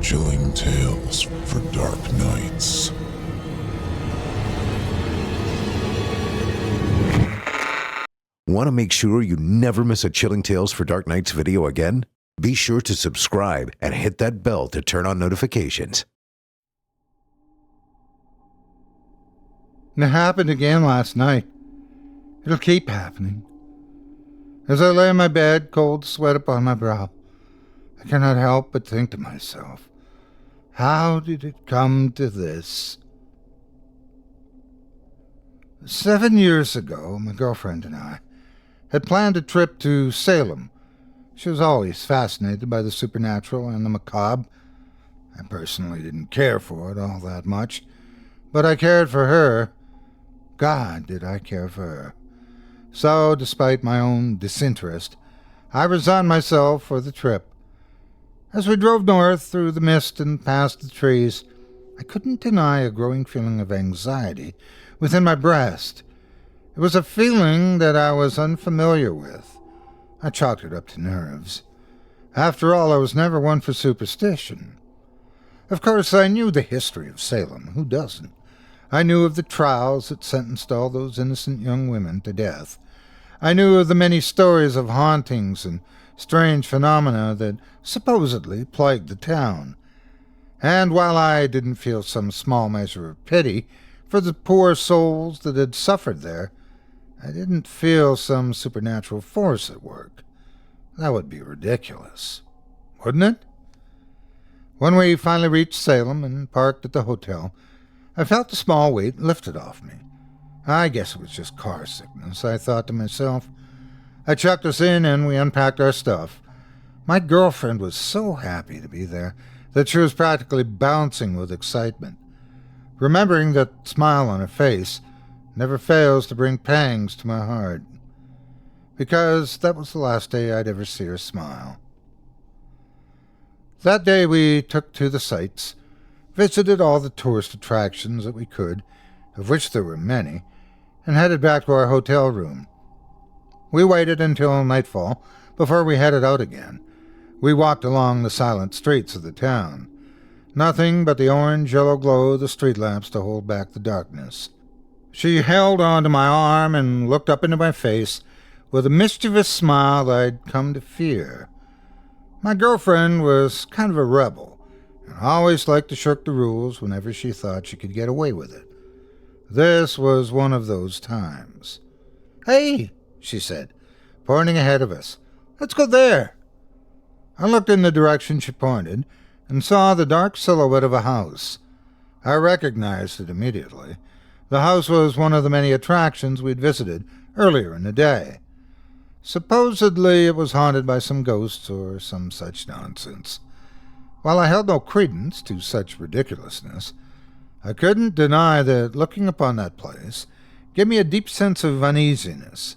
Chilling tales for dark nights. Want to make sure you never miss a Chilling Tales for Dark Nights video again? Be sure to subscribe and hit that bell to turn on notifications. It happened again last night. It'll keep happening. As I lay in my bed, cold sweat upon my brow, I cannot help but think to myself, how did it come to this? 7 years ago, my girlfriend and I had planned a trip to Salem. She was always fascinated by the supernatural and the macabre. I personally didn't care for it all that much, but I cared for her. God, did I care for her. So, despite my own disinterest, I resigned myself for the trip. As we drove north through the mist and past the trees, I couldn't deny a growing feeling of anxiety within my breast. It was a feeling that I was unfamiliar with. I chalked it up to nerves. After all, I was never one for superstition. Of course, I knew the history of Salem. Who doesn't? I knew of the trials that sentenced all those innocent young women to death. I knew of the many stories of hauntings and strange phenomena that supposedly plagued the town. And while I didn't feel some small measure of pity for the poor souls that had suffered there, I didn't feel some supernatural force at work. That would be ridiculous, wouldn't it? When we finally reached Salem and parked at the hotel, I felt a small weight lifted off me. I guess it was just car sickness, I thought to myself. I checked us in and we unpacked our stuff. My girlfriend was so happy to be there that she was practically bouncing with excitement. Remembering that smile on her face never fails to bring pangs to my heart, because that was the last day I'd ever see her smile. That day we took to the sights, visited all the tourist attractions that we could, of which there were many, and headed back to our hotel room. We waited until nightfall before we headed out again. We walked along the silent streets of the town. Nothing but the orange-yellow glow of the street lamps to hold back the darkness. She held onto my arm and looked up into my face with a mischievous smile I'd come to fear. My girlfriend was kind of a rebel, and always liked to shirk the rules whenever she thought she could get away with it. This was one of those times. "Hey," she said, pointing ahead of us. "Let's go there." I looked in the direction she pointed and saw the dark silhouette of a house. I recognized it immediately. The house was one of the many attractions we'd visited earlier in the day. Supposedly it was haunted by some ghosts or some such nonsense. While I held no credence to such ridiculousness, I couldn't deny that looking upon that place gave me a deep sense of uneasiness.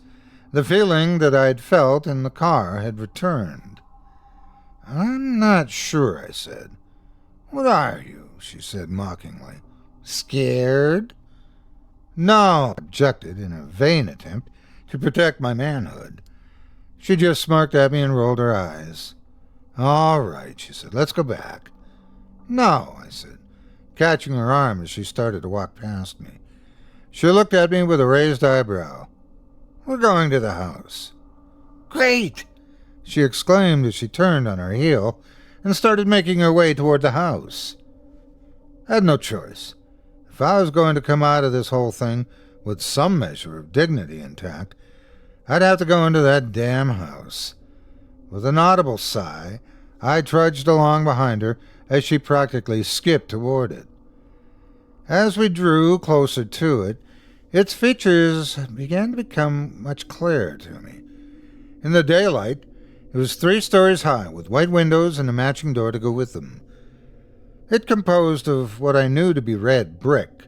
The feeling that I'd felt in the car had returned. "I'm not sure," I said. "What are you?" she said mockingly. "Scared?" "No," I objected in a vain attempt to protect my manhood. She just smirked at me and rolled her eyes. "All right," she said, "let's go back." "No," I said, catching her arm as she started to walk past me. She looked at me with a raised eyebrow. "We're going to the house." "Great!" she exclaimed as she turned on her heel and started making her way toward the house. I had no choice. If I was going to come out of this whole thing with some measure of dignity intact, I'd have to go into that damn house. With an audible sigh, I trudged along behind her as she practically skipped toward it. As we drew closer to it, its features began to become much clearer to me. In the daylight, it was 3 stories high, with white windows and a matching door to go with them. It composed of what I knew to be red brick.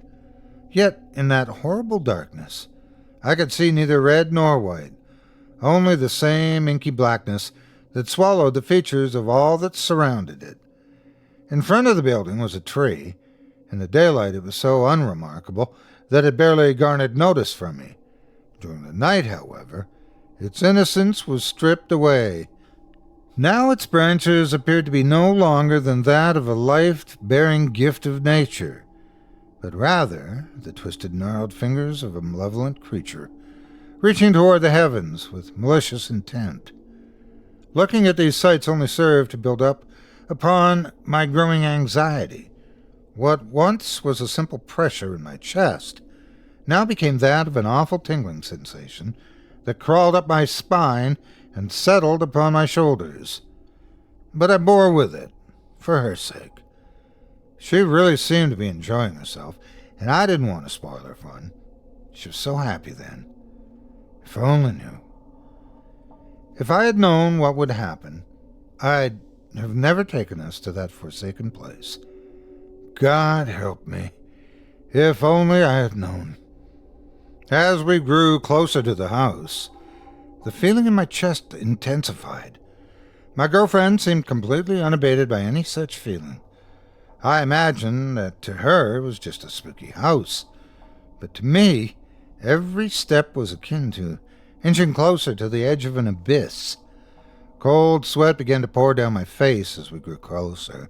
Yet, in that horrible darkness, I could see neither red nor white, only the same inky blackness that swallowed the features of all that surrounded it. In front of the building was a tree. In the daylight it was so unremarkable that it barely garnered notice from me. During the night, however, its innocence was stripped away. Now its branches appeared to be no longer than that of a life-bearing gift of nature, but rather the twisted, gnarled fingers of a malevolent creature, reaching toward the heavens with malicious intent. Looking at these sights only served to build up upon my growing anxiety. What once was a simple pressure in my chest now became that of an awful tingling sensation that crawled up my spine and settled upon my shoulders. But I bore with it, for her sake. She really seemed to be enjoying herself, and I didn't want to spoil her fun. She was so happy then. If I only knew. If I had known what would happen, I'd have never taken us to that forsaken place. God help me, if only I had known. As we grew closer to the house, the feeling in my chest intensified. My girlfriend seemed completely unabated by any such feeling. I imagined that to her it was just a spooky house, but to me, every step was akin to inching closer to the edge of an abyss. Cold sweat began to pour down my face as we grew closer.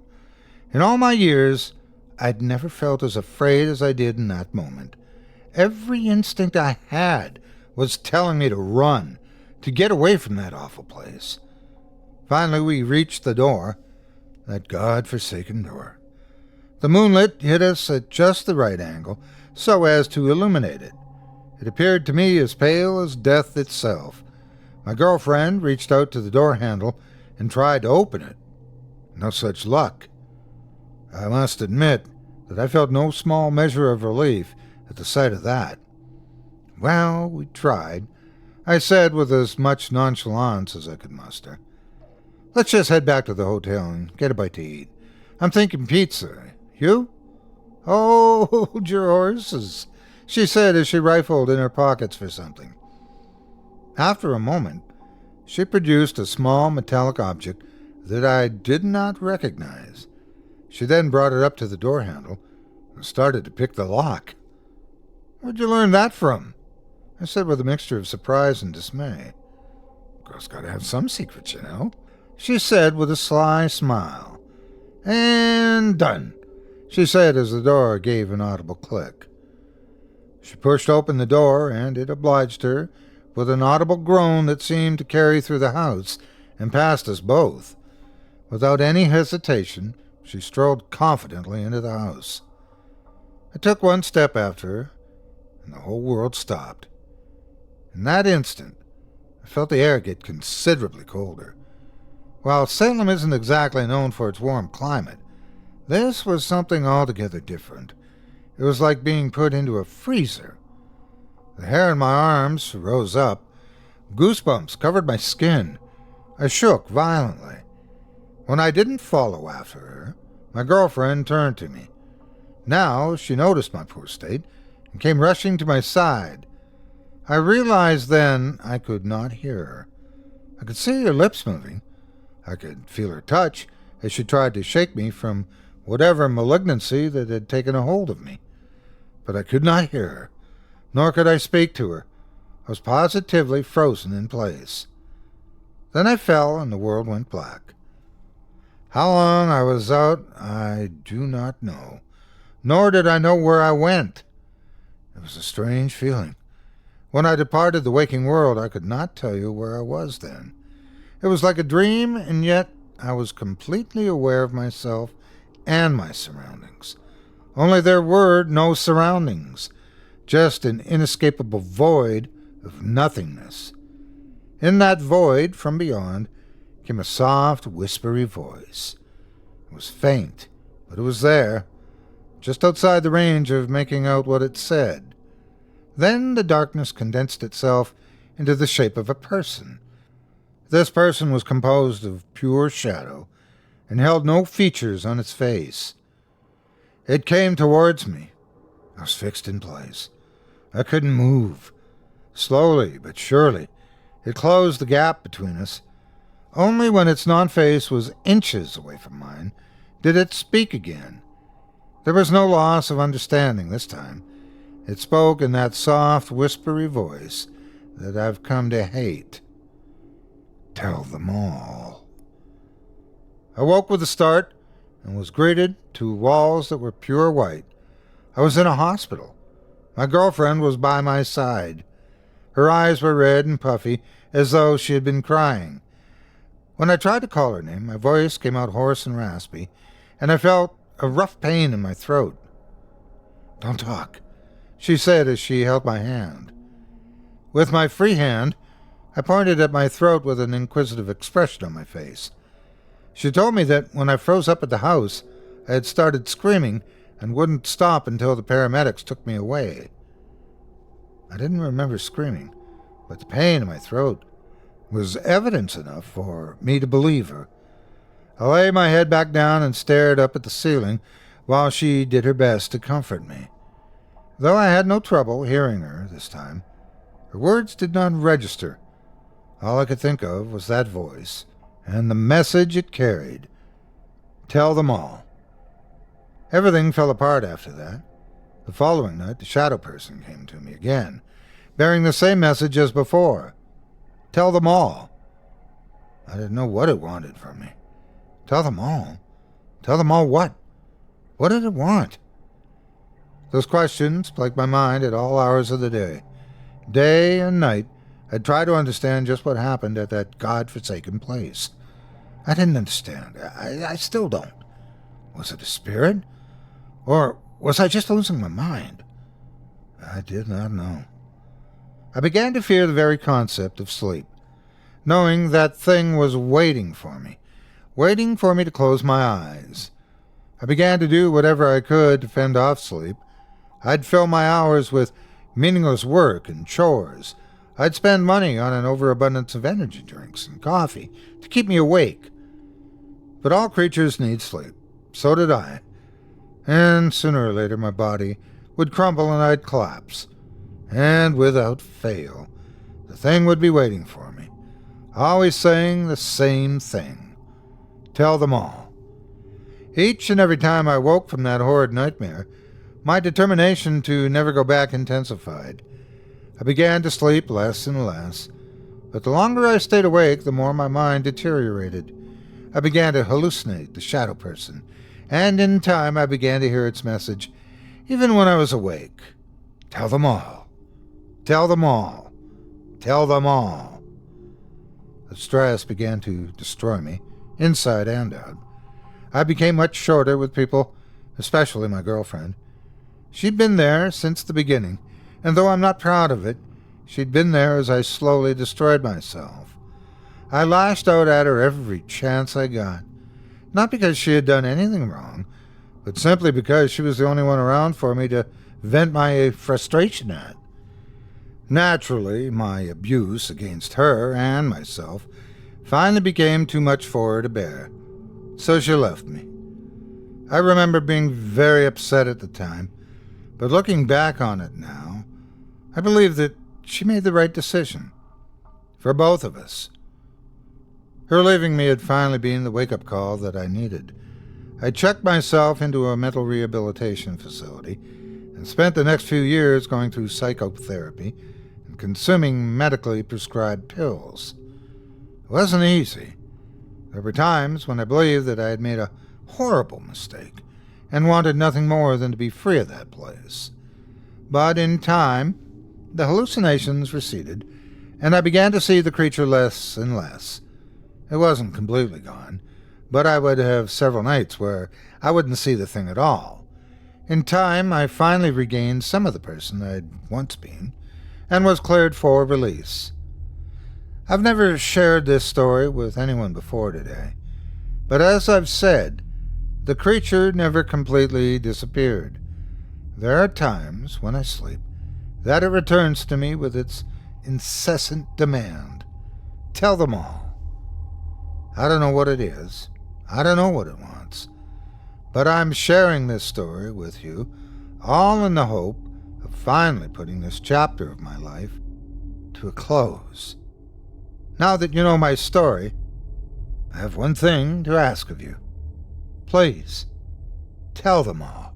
In all my years, I'd never felt as afraid as I did in that moment. Every instinct I had was telling me to run, to get away from that awful place. Finally, we reached the door, that God-forsaken door. The moonlight hit us at just the right angle, so as to illuminate it. It appeared to me as pale as death itself. My girlfriend reached out to the door handle and tried to open it. No such luck. I must admit that I felt no small measure of relief at the sight of that. Well, we tried, I said with as much nonchalance as I could muster. Let's just head back to the hotel and get a bite to eat. I'm thinking pizza. You? Oh, hold your horses, she said as she rifled in her pockets for something. After a moment, she produced a small metallic object that I did not recognize. She then brought it up to the door handle and started to pick the lock. Where'd you learn that from? I said with a mixture of surprise and dismay. Girl's gotta have some secrets, you know, she said with a sly smile. And done, she said as the door gave an audible click. She pushed open the door, and it obliged her with an audible groan that seemed to carry through the house and past us both. Without any hesitation, she strolled confidently into the house. I took one step after her, and the whole world stopped. In that instant, I felt the air get considerably colder. While Salem isn't exactly known for its warm climate, this was something altogether different. It was like being put into a freezer. The hair on my arms rose up. Goosebumps covered my skin. I shook violently. When I didn't follow after her, my girlfriend turned to me. Now she noticed my poor state and came rushing to my side. I realized then I could not hear her. I could see her lips moving. I could feel her touch as she tried to shake me from whatever malignancy that had taken a hold of me. But I could not hear her, nor could I speak to her. I was positively frozen in place. Then I fell and the world went black. How long I was out, I do not know, nor did I know where I went. It was a strange feeling. When I departed the waking world, I could not tell you where I was then. It was like a dream, and yet I was completely aware of myself and my surroundings. Only there were no surroundings, just an inescapable void of nothingness. In that void, from beyond, came a soft, whispery voice. It was faint, but it was there, just outside the range of making out what it said. Then the darkness condensed itself into the shape of a person. This person was composed of pure shadow and held no features on its face. It came towards me. I was fixed in place. I couldn't move. Slowly but surely, it closed the gap between us. Only when its non-face was inches away from mine did it speak again. There was no loss of understanding this time. It spoke in that soft, whispery voice that I've come to hate. Tell them all. I woke with a start and was greeted to walls that were pure white. I was in a hospital. My girlfriend was by my side. Her eyes were red and puffy, as though she had been crying. When I tried to call her name, my voice came out hoarse and raspy, and I felt a rough pain in my throat. "Don't talk," she said as she held my hand. With my free hand, I pointed at my throat with an inquisitive expression on my face. She told me that when I froze up at the house, I had started screaming and wouldn't stop until the paramedics took me away. I didn't remember screaming, but the pain in my throat was evidence enough for me to believe her. I lay my head back down and stared up at the ceiling while she did her best to comfort me. Though I had no trouble hearing her this time, her words did not register. All I could think of was that voice and the message it carried. Tell them all. Everything fell apart after that. The following night, the shadow person came to me again, bearing the same message as before. Tell them all. I didn't know what it wanted from me. Tell them all? Tell them all what? What did it want? Those questions plagued my mind at all hours of the day. Day and night, I'd try to understand just what happened at that God-forsaken place. I didn't understand. I still don't. Was it a spirit? Or was I just losing my mind? I did not know. I began to fear the very concept of sleep, knowing that thing was waiting for me to close my eyes. I began to do whatever I could to fend off sleep. I'd fill my hours with meaningless work and chores. I'd spend money on an overabundance of energy drinks and coffee to keep me awake. But all creatures need sleep. So did I. And sooner or later my body would crumble and I'd collapse. And without fail, the thing would be waiting for me, always saying the same thing. Tell them all. Each and every time I woke from that horrid nightmare, my determination to never go back intensified. I began to sleep less and less, but the longer I stayed awake, the more my mind deteriorated. I began to hallucinate the shadow person, and in time I began to hear its message, even when I was awake. Tell them all. Tell them all. Tell them all. The stress began to destroy me, inside and out. I became much shorter with people, especially my girlfriend. She'd been there since the beginning, and though I'm not proud of it, she'd been there as I slowly destroyed myself. I lashed out at her every chance I got, not because she had done anything wrong, but simply because she was the only one around for me to vent my frustration at. Naturally, my abuse against her and myself finally became too much for her to bear, so she left me. I remember being very upset at the time, but looking back on it now, I believe that she made the right decision. For both of us. Her leaving me had finally been the wake-up call that I needed. I checked myself into a mental rehabilitation facility and spent the next few years going through psychotherapy and consuming medically prescribed pills. It wasn't easy. There were times when I believed that I had made a horrible mistake and wanted nothing more than to be free of that place. But in time, the hallucinations receded, and I began to see the creature less and less. It wasn't completely gone, but I would have several nights where I wouldn't see the thing at all. In time, I finally regained some of the person I'd once been, and was cleared for release. I've never shared this story with anyone before today, but as I've said, the creature never completely disappeared. There are times, when I sleep, that it returns to me with its incessant demand. Tell them all. I don't know what it is. I don't know what it wants. But I'm sharing this story with you, all in the hope of finally putting this chapter of my life to a close. Now that you know my story, I have one thing to ask of you. Please, tell them all.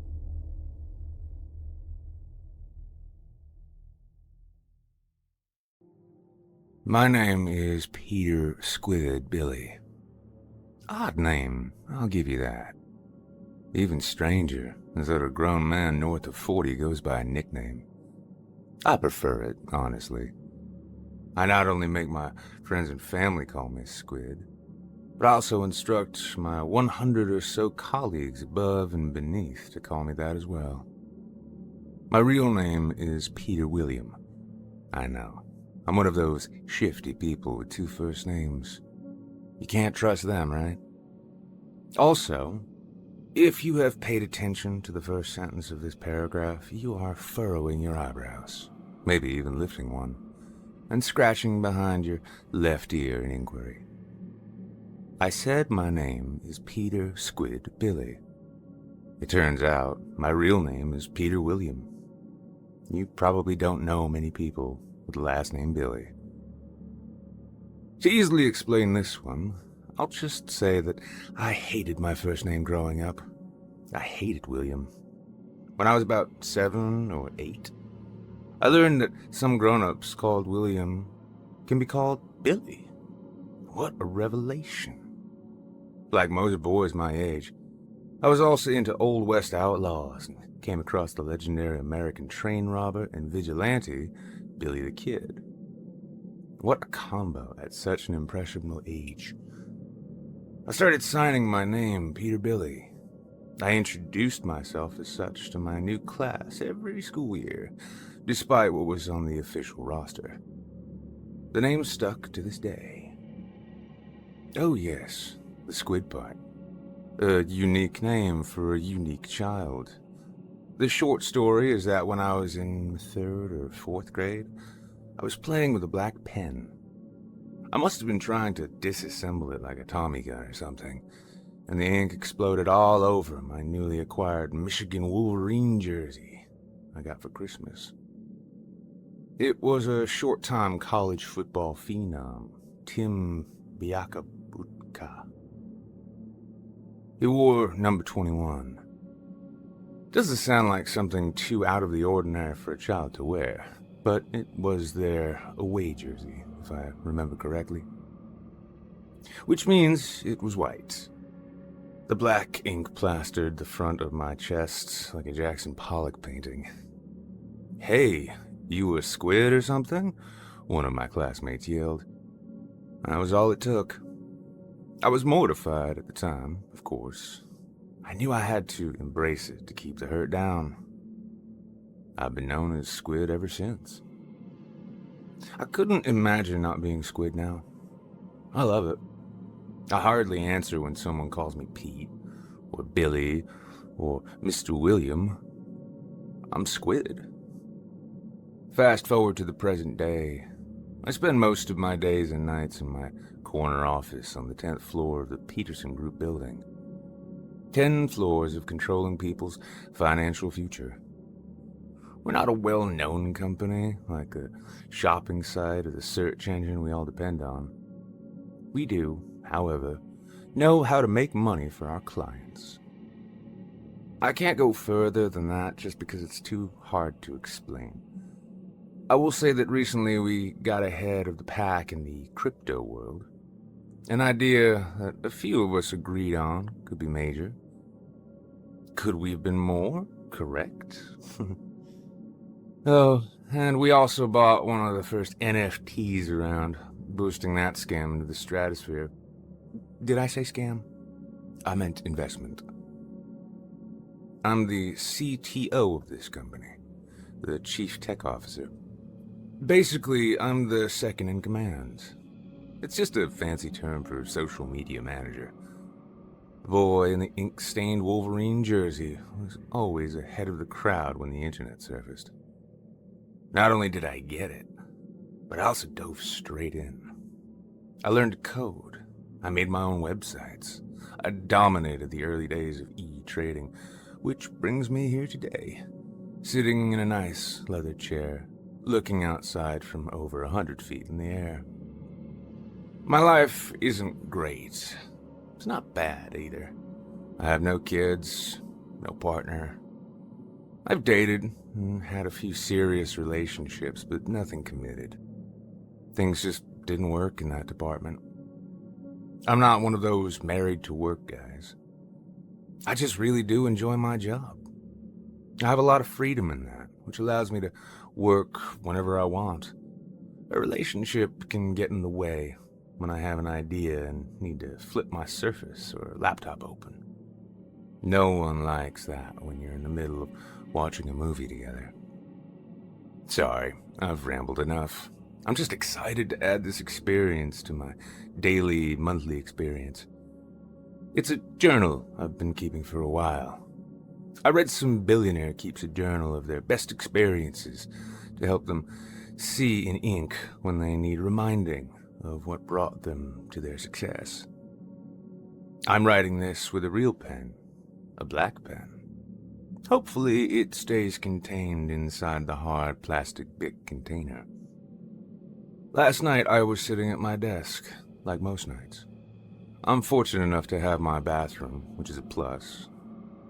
My name is Peter Squid Billy. Odd name, I'll give you that. Even stranger is that a grown man north of 40 goes by a nickname. I prefer it, honestly. I not only make my friends and family call me Squid, but I also instruct my 100 or so colleagues above and beneath to call me that as well. My real name is Peter William. I know, I'm one of those shifty people with 2 first names. You can't trust them, right? Also, if you have paid attention to the first sentence of this paragraph, you are furrowing your eyebrows, maybe even lifting one, and scratching behind your left ear in inquiry. I said my name is Peter Squid Billy. It turns out my real name is Peter William. You probably don't know many people with the last name Billy. To easily explain this one, I'll just say that I hated my first name growing up. I hated William. When I was about 7 or 8, I learned that some grown-ups called William can be called Billy. What a revelation. Like most boys my age, I was also into Old West outlaws and came across the legendary American train robber and vigilante, Billy the Kid. What a combo at such an impressionable age. I started signing my name Peter Billy. I introduced myself as such to my new class every school year, despite what was on the official roster. The name stuck to this day. Oh yes, the Squid part. A unique name for a unique child. The short story is that when I was in 3rd or 4th grade, I was playing with a black pen. I must have been trying to disassemble it like a Tommy gun or something, and the ink exploded all over my newly acquired Michigan Wolverine jersey I got for Christmas. It was a short-time college football phenom, Tim Biakabutka. He wore number 21. Doesn't sound like something too out of the ordinary for a child to wear, but it was their away jersey, if I remember correctly. Which means it was white. The black ink plastered the front of my chest like a Jackson Pollock painting. "Hey, you a squid or something?" one of my classmates yelled. That was all it took. I was mortified at the time, of course. I knew I had to embrace it to keep the hurt down. I've been known as Squid ever since. I couldn't imagine not being Squid now. I love it. I hardly answer when someone calls me Pete, or Billy, or Mr. William. I'm Squid. Fast forward to the present day. I spend most of my days and nights in my corner office on the 10th floor of the Peterson Group building. 10 floors of controlling people's financial future. We're not a well-known company, like the shopping site or the search engine we all depend on. We do, however, know how to make money for our clients. I can't go further than that just because it's too hard to explain. I will say that recently we got ahead of the pack in the crypto world. An idea that a few of us agreed on could be major. Could we have been more correct? Oh, and we also bought one of the first NFTs around, boosting that scam into the stratosphere. Did I say scam? I meant investment. I'm the CTO of this company, the Chief Tech Officer. Basically, I'm the second in command. It's just a fancy term for social media manager. The boy in the ink-stained Wolverine jersey was always ahead of the crowd when the internet surfaced. Not only did I get it, but I also dove straight in. I learned to code. I made my own websites. I dominated the early days of e-trading, which brings me here today, sitting in a nice leather chair, looking outside from over 100 feet in the air. My life isn't great. It's not bad either. I have no kids, no partner. I've dated and had a few serious relationships, but nothing committed. Things just didn't work in that department. I'm not one of those married-to-work guys. I just really do enjoy my job. I have a lot of freedom in that, which allows me to work whenever I want. A relationship can get in the way when I have an idea and need to flip my Surface or laptop open. No one likes that when you're in the middle of watching a movie together. Sorry, I've rambled enough. I'm just excited to add this experience to my daily, monthly experience. It's a journal I've been keeping for a while. I read some billionaire keeps a journal of their best experiences to help them see in ink when they need reminding of what brought them to their success. I'm writing this with a real pen, a black pen. Hopefully it stays contained inside the hard plastic Bic container. Last night I was sitting at my desk, like most nights. I'm fortunate enough to have my bathroom, which is a plus.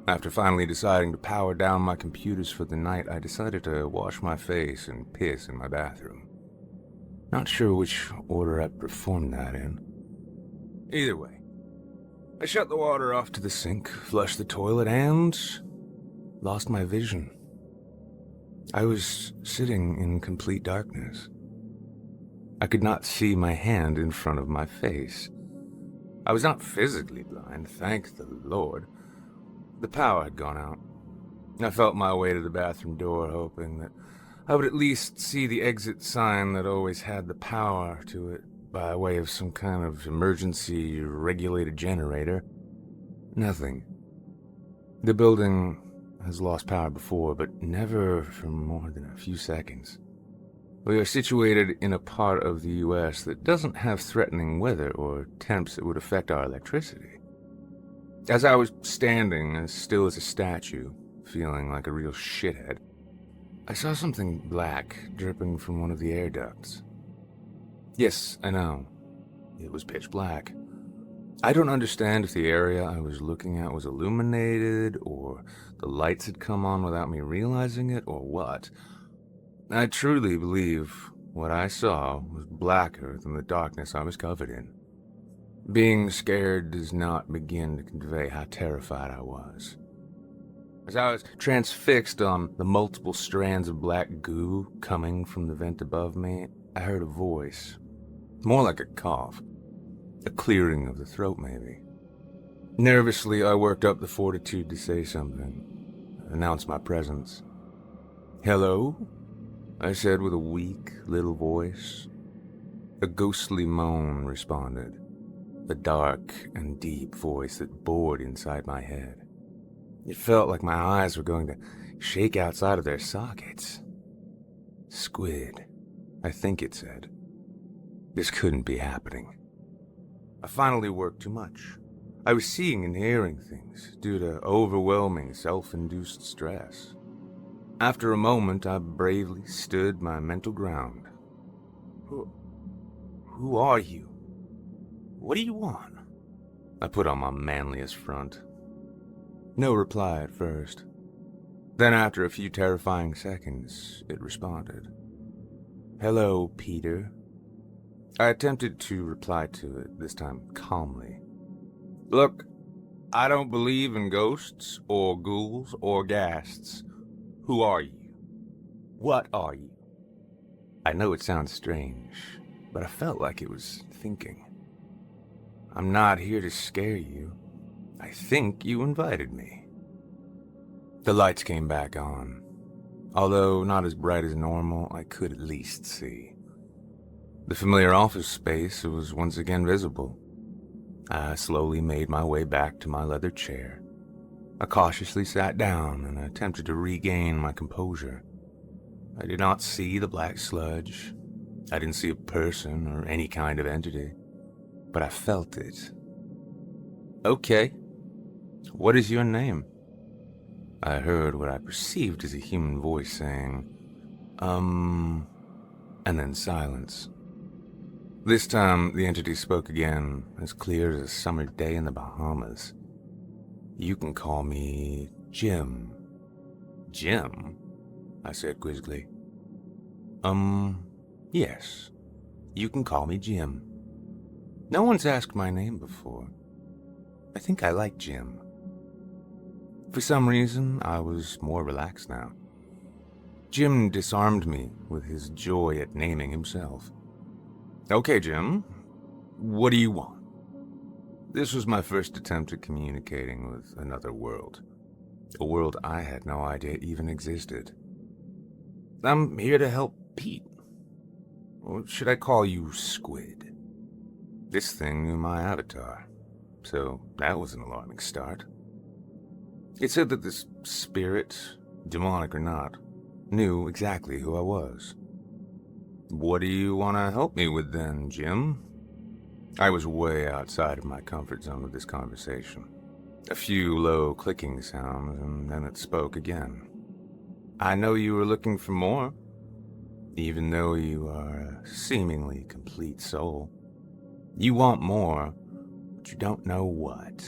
After finally deciding to power down my computers for the night, I decided to wash my face and piss in my bathroom. Not sure which order I performed that in. Either way, I shut the water off to the sink, flushed the toilet, and lost my vision. I was sitting in complete darkness. I could not see my hand in front of my face. I was not physically blind, thank the Lord. The power had gone out. I felt my way to the bathroom door, hoping that I would at least see the exit sign that always had the power to it by way of some kind of emergency regulated generator. Nothing. The building has lost power before, but never for more than a few seconds. We are situated in a part of the U.S. that doesn't have threatening weather or temps that would affect our electricity. As I was standing as still as a statue, feeling like a real shithead, I saw something black dripping from one of the air ducts. Yes, I know. It was pitch black. I don't understand if the area I was looking at was illuminated, or the lights had come on without me realizing it, or what. I truly believe what I saw was blacker than the darkness I was covered in. Being scared does not begin to convey how terrified I was. As I was transfixed on the multiple strands of black goo coming from the vent above me, I heard a voice. More like a cough. A clearing of the throat, maybe. Nervously, I worked up the fortitude to say something. Announce my presence. "Hello?" I said with a weak little voice. A ghostly moan responded. A dark and deep voice that bored inside my head. It felt like my eyes were going to shake outside of their sockets. "Squid," I think it said. This couldn't be happening. I finally worked too much. I was seeing and hearing things due to overwhelming self-induced stress. After a moment, I bravely stood my mental ground. Who are you? What do you want?" I put on my manliest front. No reply at first. Then after a few terrifying seconds, it responded. "Hello, Peter." I attempted to reply to it, this time calmly. "Look, I don't believe in ghosts, or ghouls, or ghasts. Who are you? What are you?" I know it sounds strange, but I felt like it was thinking. "I'm not here to scare you. I think you invited me." The lights came back on. Although not as bright as normal, I could at least see. The familiar office space was once again visible. I slowly made my way back to my leather chair. I cautiously sat down and attempted to regain my composure. I did not see the black sludge. I didn't see a person or any kind of entity, but I felt it. "Okay. What is your name?" I heard what I perceived as a human voice saying, and then silence. This time, the entity spoke again, as clear as a summer day in the Bahamas. "You can call me Jim." "Jim?" I said quizzically. Yes. You can call me Jim." No one's asked my name before. I think I like Jim. For some reason, I was more relaxed now. Jim disarmed me with his joy at naming himself. Okay, Jim, what do you want? This was my first attempt at communicating with another world. A world I had no idea even existed. I'm here to help Pete. Or should I call you Squid? This thing knew my avatar, so that was an alarming start. It said that this spirit, demonic or not, knew exactly who I was. What do you want to help me with then, Jim? I was way outside of my comfort zone with this conversation. A few low clicking sounds, and then it spoke again. I know you were looking for more, even though you are a seemingly complete soul. You want more, but you don't know what.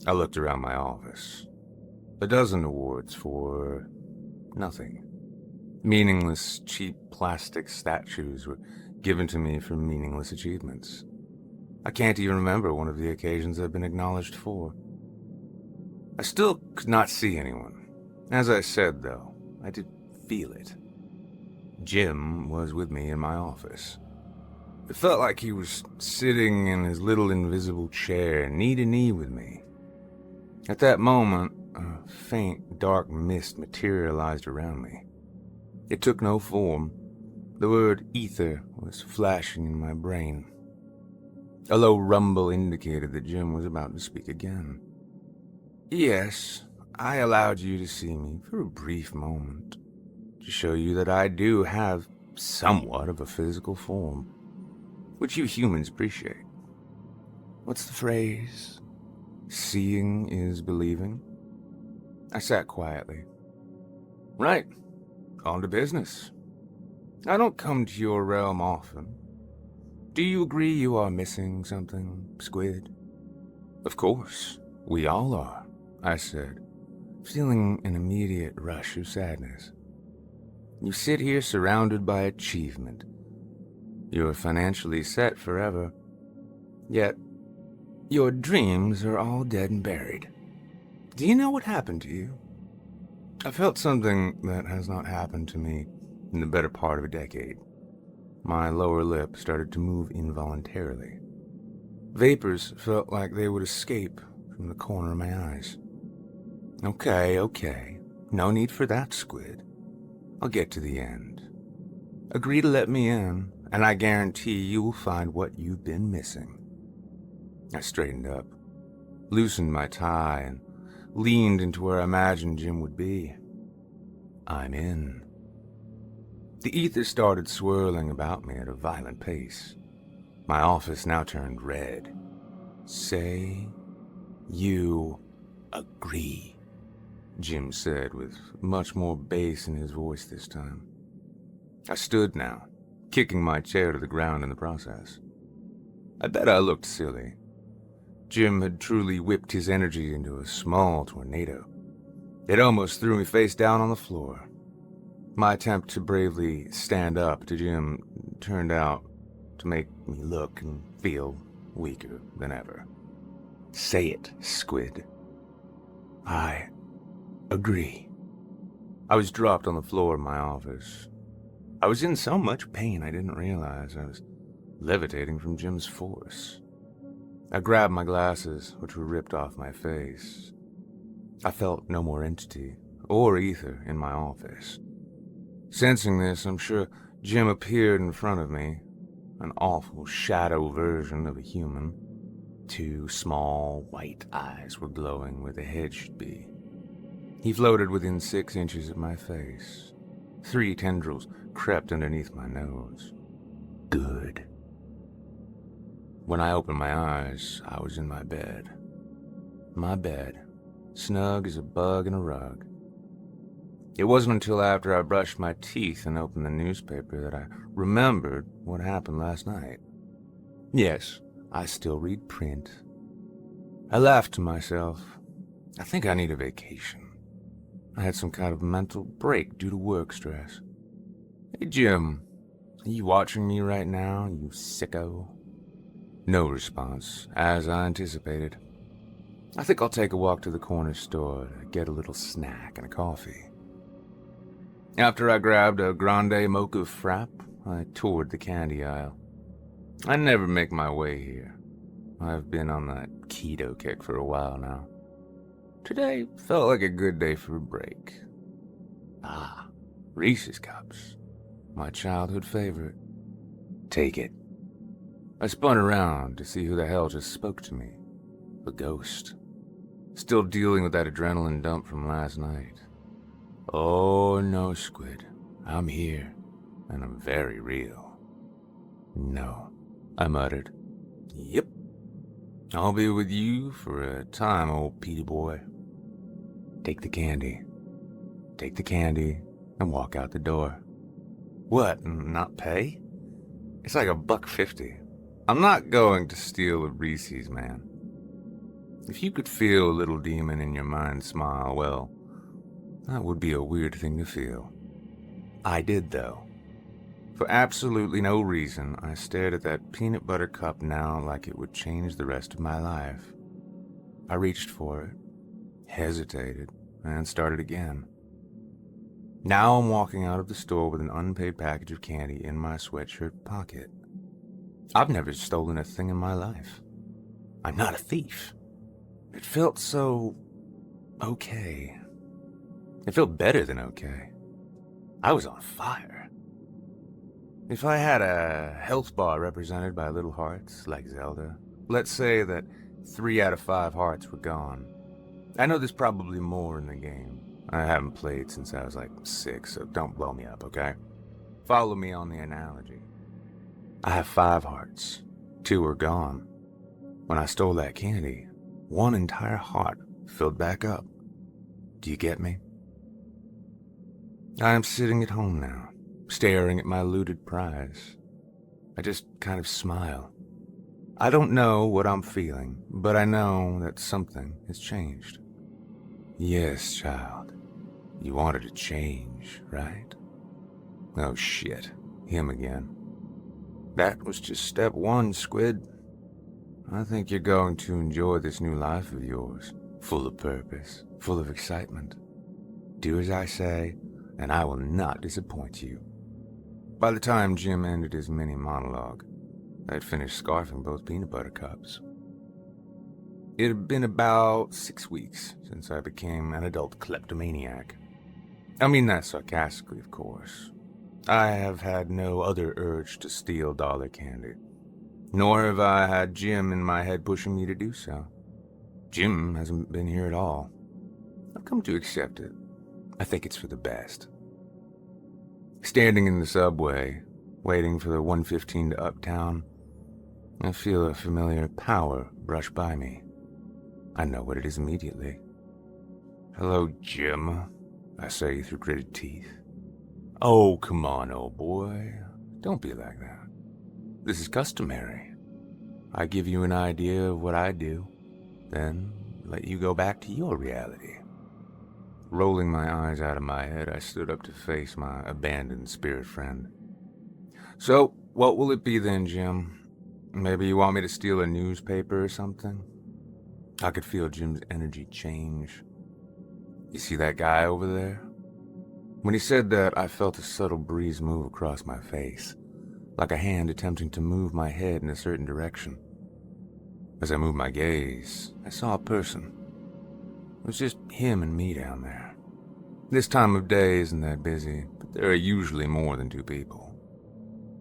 I looked around my office. A dozen awards for nothing. Meaningless, cheap plastic statues were given to me for meaningless achievements. I can't even remember one of the occasions I've been acknowledged for. I still could not see anyone. As I said, though, I did feel it. Jim was with me in my office. It felt like he was sitting in his little invisible chair, knee to knee with me. At that moment, a faint, dark mist materialized around me. It took no form. The word ether was flashing in my brain. A low rumble indicated that Jim was about to speak again. Yes, I allowed you to see me for a brief moment, to show you that I do have somewhat of a physical form, which you humans appreciate. What's the phrase? Seeing is believing? I sat quietly. Right, on to business. I don't come to your realm often. Do you agree you are missing something, Squid? Of course, we all are, I said, feeling an immediate rush of sadness. You sit here surrounded by achievement. You're financially set forever. Yet, your dreams are all dead and buried. Do you know what happened to you? I felt something that has not happened to me in the better part of a decade. My lower lip started to move involuntarily. Vapors felt like they would escape from the corner of my eyes. Okay. No need for that, Squid. I'll get to the end. Agree to let me in, and I guarantee you will find what you've been missing. I straightened up, loosened my tie, and leaned into where I imagined Jim would be. I'm in. The ether started swirling about me at a violent pace. My office now turned red. Say you agree, Jim said with much more bass in his voice this time. I stood now, kicking my chair to the ground in the process. I bet I looked silly. Jim had truly whipped his energy into a small tornado. It almost threw me face down on the floor. My attempt to bravely stand up to Jim turned out to make me look and feel weaker than ever. Say it, Squid. I agree. I was dropped on the floor of my office. I was in so much pain I didn't realize I was levitating from Jim's force. I grabbed my glasses, which were ripped off my face. I felt no more entity or ether in my office. Sensing this, I'm sure Jim appeared in front of me, an awful shadow version of a human. 2 small white eyes were glowing where the head should be. He floated within 6 inches of my face. 3 tendrils crept underneath my nose. Good. When I opened my eyes, I was in my bed. My bed, snug as a bug in a rug. It wasn't until after I brushed my teeth and opened the newspaper that I remembered what happened last night. Yes, I still read print. I laughed to myself. I think I need a vacation. I had some kind of mental break due to work stress. Hey, Jim, are you watching me right now, you sicko? No response, as I anticipated. I think I'll take a walk to the corner store to get a little snack and a coffee. After I grabbed a grande mocha frap, I toured the candy aisle. I never make my way here. I've been on that keto kick for a while now. Today felt like a good day for a break. Ah, Reese's Cups. My childhood favorite. Take it. I spun around to see who the hell just spoke to me. The ghost. Still dealing with that adrenaline dump from last night. Oh no, Squid. I'm here, and I'm very real. No, I muttered. Yep. I'll be with you for a time, old Petey boy. Take the candy. Take the candy and walk out the door. What, not pay? It's like $1.50. I'm not going to steal a Reese's, man. If you could feel a little demon in your mind smile, well, that would be a weird thing to feel. I did, though. For absolutely no reason, I stared at that peanut butter cup now like it would change the rest of my life. I reached for it, hesitated, and started again. Now I'm walking out of the store with an unpaid package of candy in my sweatshirt pocket. I've never stolen a thing in my life. I'm not a thief. It felt so... okay. It felt better than okay. I was on fire. If I had a health bar represented by little hearts, like Zelda, let's say that 3 out of 5 hearts were gone. I know there's probably more in the game. I haven't played since I was like 6, so don't blow me up, okay? Follow me on the analogy. I have 5 hearts. 2 are gone. When I stole that candy, 1 entire heart filled back up. Do you get me? I am sitting at home now, staring at my looted prize. I just kind of smile. I don't know what I'm feeling, but I know that something has changed. Yes, child. You wanted to change, right? Oh shit, him again. That was just step 1, Squid. I think you're going to enjoy this new life of yours, full of purpose, full of excitement. Do as I say, and I will not disappoint you. By the time Jim ended his mini monologue, I had finished scarfing both peanut butter cups. It had been about 6 weeks since I became an adult kleptomaniac. I mean that sarcastically, of course. I have had no other urge to steal dollar candy, nor have I had Jim in my head pushing me to do so. Jim hasn't been here at all. I've come to accept it. I think it's for the best. Standing in the subway, waiting for the 115 to Uptown, I feel a familiar power brush by me. I know what it is immediately. Hello, Jim, I say through gritted teeth. Oh, come on, old boy. Don't be like that. This is customary. I give you an idea of what I do, then let you go back to your reality. Rolling my eyes out of my head, I stood up to face my abandoned spirit friend. So, what will it be then, Jim? Maybe you want me to steal a newspaper or something? I could feel Jim's energy change. You see that guy over there? When he said that, I felt a subtle breeze move across my face, like a hand attempting to move my head in a certain direction. As I moved my gaze, I saw a person. It was just him and me down there. This time of day isn't that busy, but there are usually more than 2 people.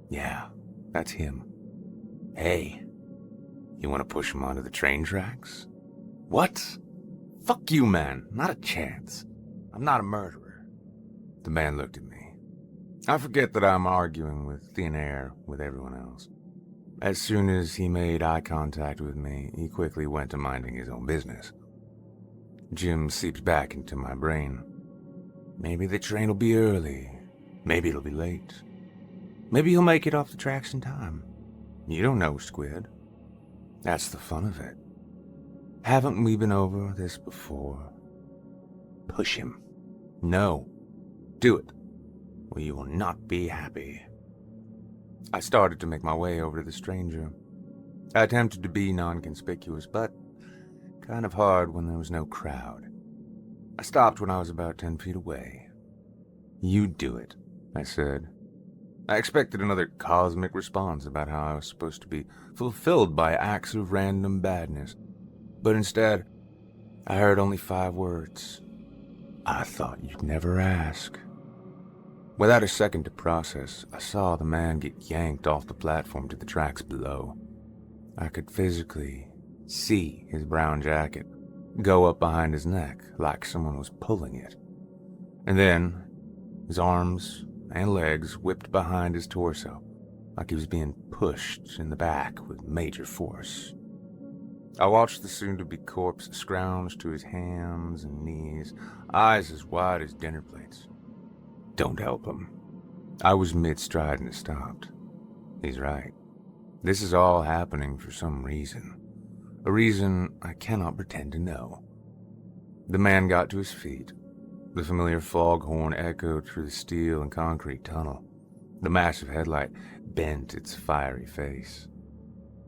Yeah, that's him. Hey, you want to push him onto the train tracks? What? Fuck you, man. Not a chance. I'm not a murderer. The man looked at me. I forget that I'm arguing with thin air with everyone else. As soon as he made eye contact with me, he quickly went to minding his own business. Jim seeped back into my brain. Maybe the train will be early. Maybe it'll be late. Maybe he'll make it off the tracks in time. You don't know, Squid. That's the fun of it. Haven't we been over this before? Push him. No. Do it, or you will not be happy. I started to make my way over to the stranger. I attempted to be non-conspicuous, but kind of hard when there was no crowd. I stopped when I was about 10 feet away. "You do it," I said. I expected another cosmic response about how I was supposed to be fulfilled by acts of random badness, but instead, I heard only 5 words. "I thought you'd never ask." Without a second to process, I saw the man get yanked off the platform to the tracks below. I could physically see his brown jacket go up behind his neck like someone was pulling it. And then, his arms and legs whipped behind his torso like he was being pushed in the back with major force. I watched the soon-to-be corpse scrounge to his hands and knees, eyes as wide as dinner plates. Don't help him. I was mid-stride and stopped. He's right. This is all happening for some reason. A reason I cannot pretend to know. The man got to his feet. The familiar foghorn echoed through the steel and concrete tunnel. The massive headlight bent its fiery face.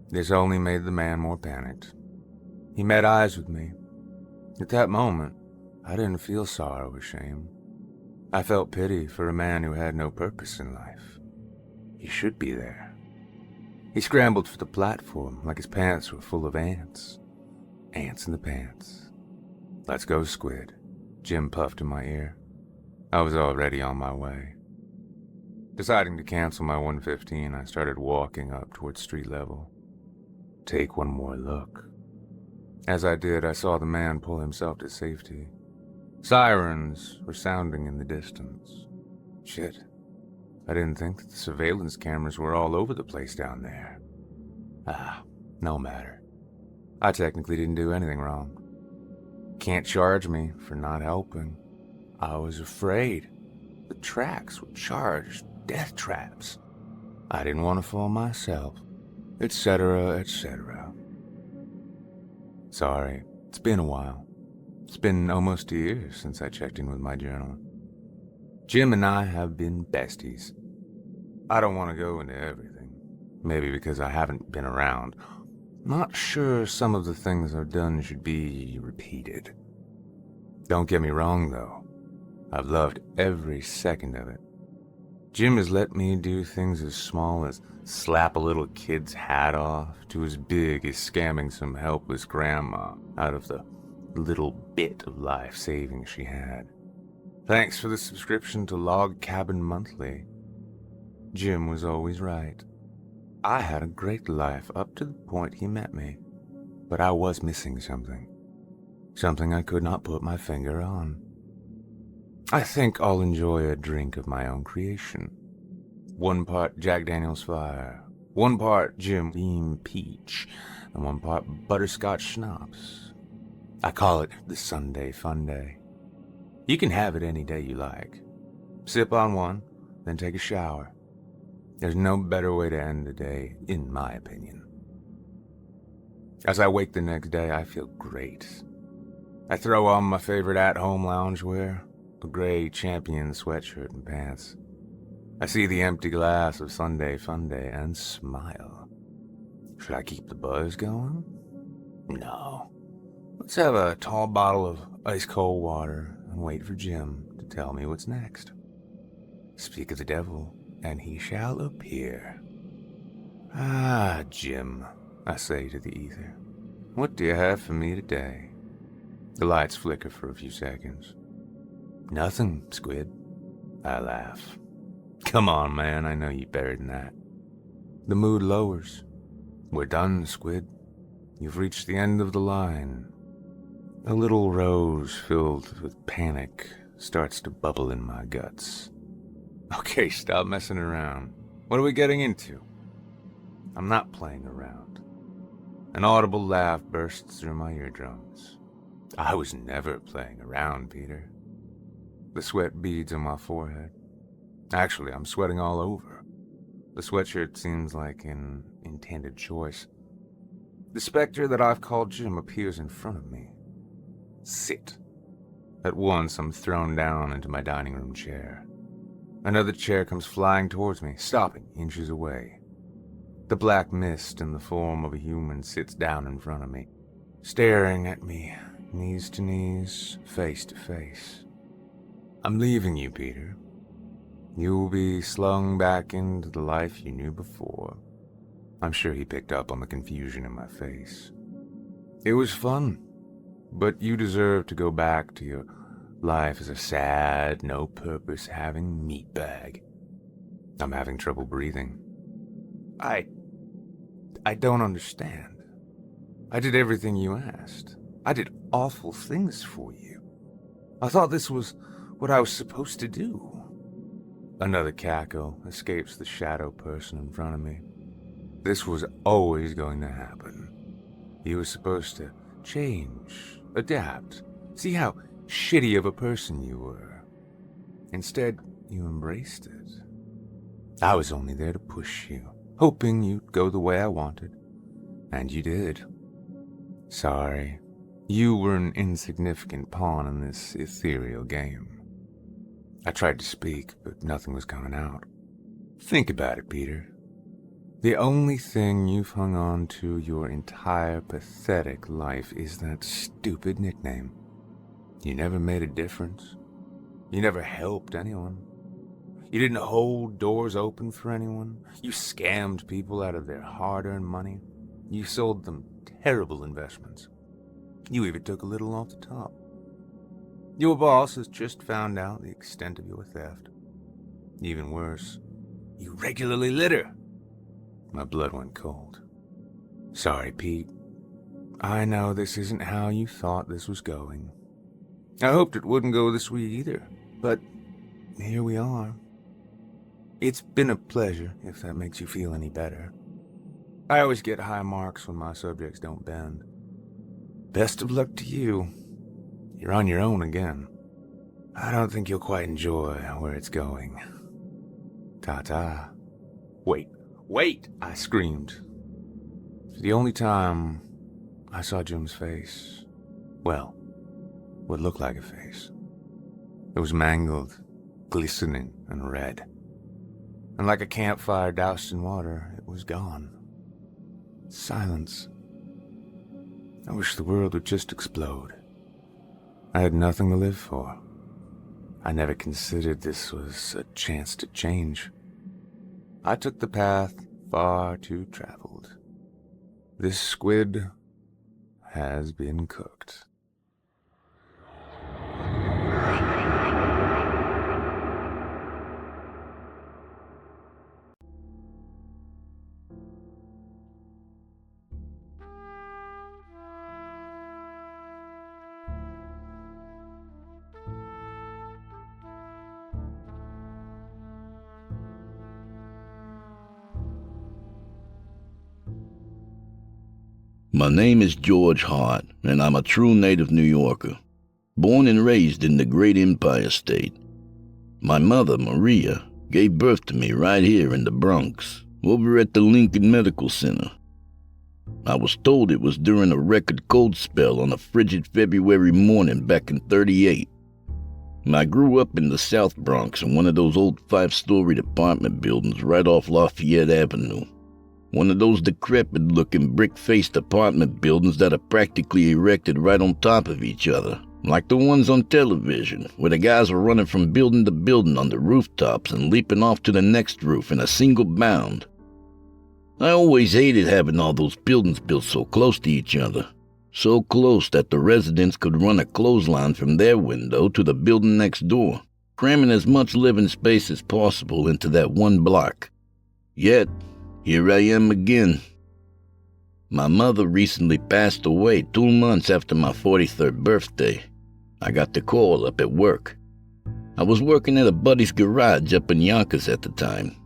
This only made the man more panicked. He met eyes with me. At that moment, I didn't feel sorrow or shame. I felt pity for a man who had no purpose in life. He should be there. He scrambled for the platform like his pants were full of ants. Ants in the pants. "Let's go, Squid," Jim puffed in my ear. I was already on my way. Deciding to cancel my 115, I started walking up towards street level. Take one more look. As I did, I saw the man pull himself to safety. Sirens were sounding in the distance. Shit. I didn't think that the surveillance cameras were all over the place down there. No matter. I technically didn't do anything wrong. Can't charge me for not helping. I was afraid. The tracks were charged death traps. I didn't want to fall myself, etc., etc. Sorry, it's been a while. It's been almost a year since I checked in with my journal. Jim and I have been besties. I don't want to go into everything, maybe because I haven't been around. Not sure some of the things I've done should be repeated. Don't get me wrong, though. I've loved every second of it. Jim has let me do things as small as slap a little kid's hat off to as big as scamming some helpless grandma out of the little bit of life savings she had. Thanks for the subscription to Log Cabin Monthly. Jim was always right. I had a great life up to the point he met me, but I was missing something. Something I could not put my finger on. I think I'll enjoy a drink of my own creation. 1 part Jack Daniel's Fire, 1 part Jim Beam Peach, and 1 part butterscotch schnapps. I call it the Sunday Fun Day. You can have it any day you like. Sip on one, then take a shower. There's no better way to end the day, in my opinion. As I wake the next day, I feel great. I throw on my favorite at-home loungewear, a gray Champion sweatshirt and pants. I see the empty glass of Sunday Fun Day and smile. Should I keep the buzz going? No. Let's have a tall bottle of ice-cold water and wait for Jim to tell me what's next. Speak of the devil, and he shall appear. "Ah, Jim," I say to the ether. "What do you have for me today?" The lights flicker for a few seconds. "Nothing, Squid." I laugh. "Come on, man, I know you're better than that." The mood lowers. "We're done, Squid. You've reached the end of the line." A little rose filled with panic starts to bubble in my guts. Okay, stop messing around. What are we getting into? I'm not playing around. An audible laugh bursts through my eardrums. I was never playing around, Peter. The sweat beads on my forehead. Actually, I'm sweating all over. The sweatshirt seems like an intended choice. The specter that I've called Jim appears in front of me. Sit. At once, I'm thrown down into my dining room chair. Another chair comes flying towards me, stopping inches away. The black mist in the form of a human sits down in front of me, staring at me, knees to knees, face to face. I'm leaving you, Peter. You'll be slung back into the life you knew before. I'm sure he picked up on the confusion in my face. It was fun, but you deserve to go back to your life as a sad, no-purpose-having meatbag. I'm having trouble breathing. I don't understand. I did everything you asked. I did awful things for you. I thought this was what I was supposed to do. Another cackle escapes the shadow person in front of me. This was always going to happen. You were supposed to change, adapt, see how shitty of a person you were. Instead, you embraced it. I was only there to push you, hoping you'd go the way I wanted. And you did. Sorry. You were an insignificant pawn in this ethereal game. I tried to speak, but nothing was coming out. Think about it, Peter. The only thing you've hung on to your entire pathetic life is that stupid nickname. You never made a difference. You never helped anyone. You didn't hold doors open for anyone. You scammed people out of their hard-earned money. You sold them terrible investments. You even took a little off the top. Your boss has just found out the extent of your theft. Even worse, you regularly litter. My blood went cold. Sorry, Pete. I know this isn't how you thought this was going. I hoped it wouldn't go this way either, but here we are. It's been a pleasure, if that makes you feel any better. I always get high marks when my subjects don't bend. Best of luck to you. You're on your own again. I don't think you'll quite enjoy where it's going. Ta-ta. Wait, I screamed. For the only time I saw Jim's face, well, what looked like a face. It was mangled, glistening, and red. And like a campfire doused in water, it was gone. Silence. I wish the world would just explode. I had nothing to live for. I never considered this was a chance to change. I took the path far too traveled. This squid has been cooked. My name is George Hart, and I'm a true native New Yorker, born and raised in the great Empire State. My mother, Maria, gave birth to me right here in the Bronx, over at the Lincoln Medical Center. I was told it was during a record cold spell on a frigid February morning back in '38. I grew up in the South Bronx in one of those old 5-story apartment buildings right off Lafayette Avenue. One of those decrepit-looking brick-faced apartment buildings that are practically erected right on top of each other, like the ones on television, where the guys are running from building to building on the rooftops and leaping off to the next roof in a single bound. I always hated having all those buildings built so close to each other, so close that the residents could run a clothesline from their window to the building next door, cramming as much living space as possible into that one block. Yet, here I am again. My mother recently passed away 2 months after my 43rd birthday. I got the call up at work. I was working at a buddy's garage up in Yonkers at the time.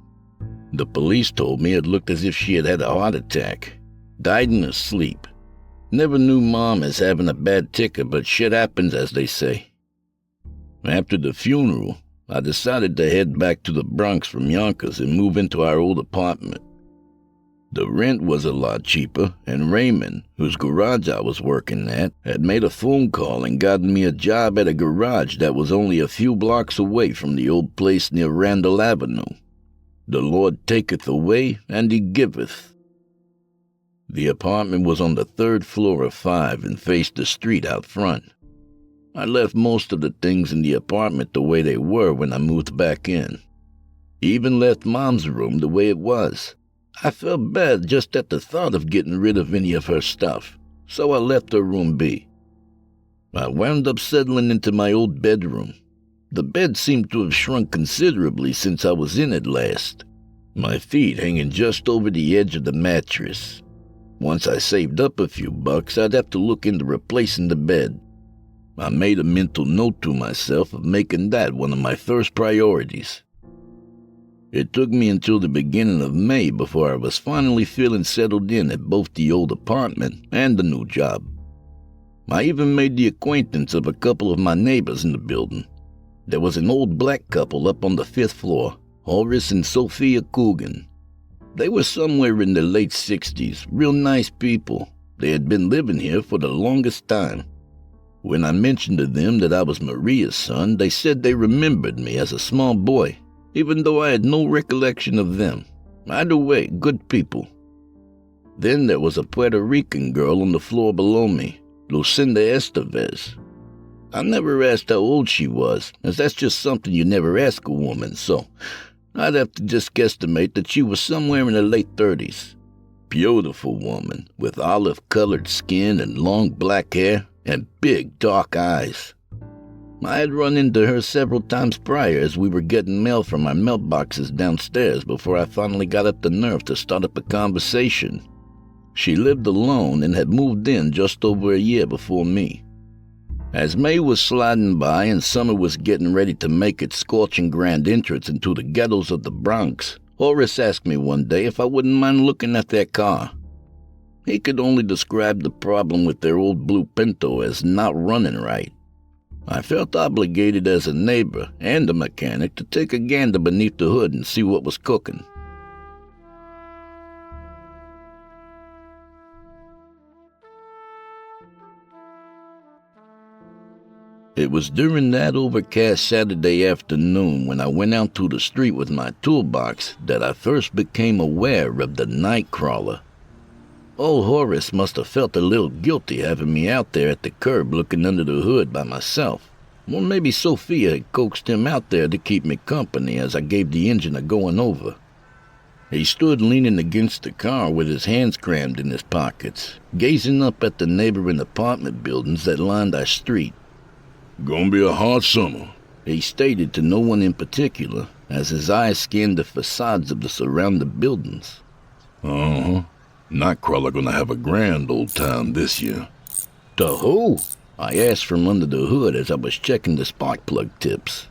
The police told me it looked as if she had had a heart attack, died in her sleep. Never knew Mom as having a bad ticker, but shit happens, as they say. After the funeral, I decided to head back to the Bronx from Yonkers and move into our old apartment. The rent was a lot cheaper, and Raymond, whose garage I was working at, had made a phone call and gotten me a job at a garage that was only a few blocks away from the old place near Randall Avenue. The Lord taketh away, and he giveth, The apartment was on the 3rd floor of 5 and faced the street out front. I left most of the things in the apartment the way they were when I moved back in. Even left Mom's room the way it was. I felt bad just at the thought of getting rid of any of her stuff, so I left her room be. I wound up settling into my old bedroom. The bed seemed to have shrunk considerably since I was in it last, my feet hanging just over the edge of the mattress. Once I saved up a few bucks, I'd have to look into replacing the bed. I made a mental note to myself of making that one of my first priorities. It took me until the beginning of May before I was finally feeling settled in at both the old apartment and the new job. I even made the acquaintance of a couple of my neighbors in the building. There was an old black couple up on the 5th floor, Horace and Sophia Coogan. They were somewhere in their late 60s, real nice people. They had been living here for the longest time. When I mentioned to them that I was Maria's son, they said they remembered me as a small boy, even though I had no recollection of them. Either way, good people. Then there was a Puerto Rican girl on the floor below me, Lucinda Estevez. I never asked how old she was, as that's just something you never ask a woman, so I'd have to just guesstimate that she was somewhere in her late 30s. Beautiful woman, with olive-colored skin and long black hair and big dark eyes. I had run into her several times prior as we were getting mail from my mailboxes downstairs before I finally got up the nerve to start up a conversation. She lived alone and had moved in just over a year before me. As May was sliding by and summer was getting ready to make its scorching grand entrance into the ghettos of the Bronx, Horace asked me one day if I wouldn't mind looking at their car. He could only describe the problem with their old blue Pinto as not running right. I felt obligated as a neighbor and a mechanic to take a gander beneath the hood and see what was cooking. It was during that overcast Saturday afternoon when I went out to the street with my toolbox that I first became aware of the night crawler. Old Horace must have felt a little guilty having me out there at the curb looking under the hood by myself. Or maybe Sophia had coaxed him out there to keep me company as I gave the engine a going over. He stood leaning against the car with his hands crammed in his pockets, gazing up at the neighboring apartment buildings that lined our street. "Gonna be a hot summer," he stated to no one in particular as his eyes scanned the facades of the surrounding buildings. "Uh-huh. Nightcrawler gonna have a grand old time this year." "To who?" I asked from under the hood as I was checking the spark plug tips.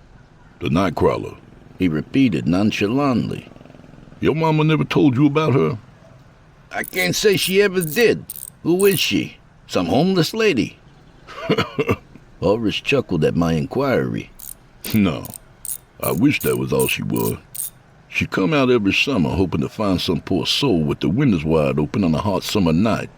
"The Nightcrawler," he repeated nonchalantly. "Your mama never told you about her?" "I can't say she ever did. Who is she? Some homeless lady?" Horace chuckled at my inquiry. "No, I wish that was all she was. She come out every summer hoping to find some poor soul with the windows wide open on a hot summer night."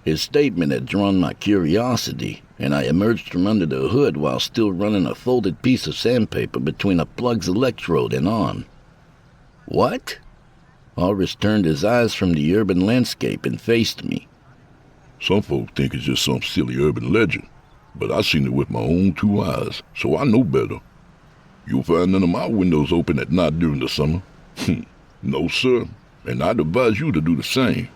His statement had drawn my curiosity, and I emerged from under the hood while still running a folded piece of sandpaper between a plug's electrode and arm. "What?" Horace turned his eyes from the urban landscape and faced me. "Some folks think it's just some silly urban legend, but I seen it with my own 2 eyes, so I know better. You'll find none of my windows open at night during the summer. No, sir, and I'd advise you to do the same."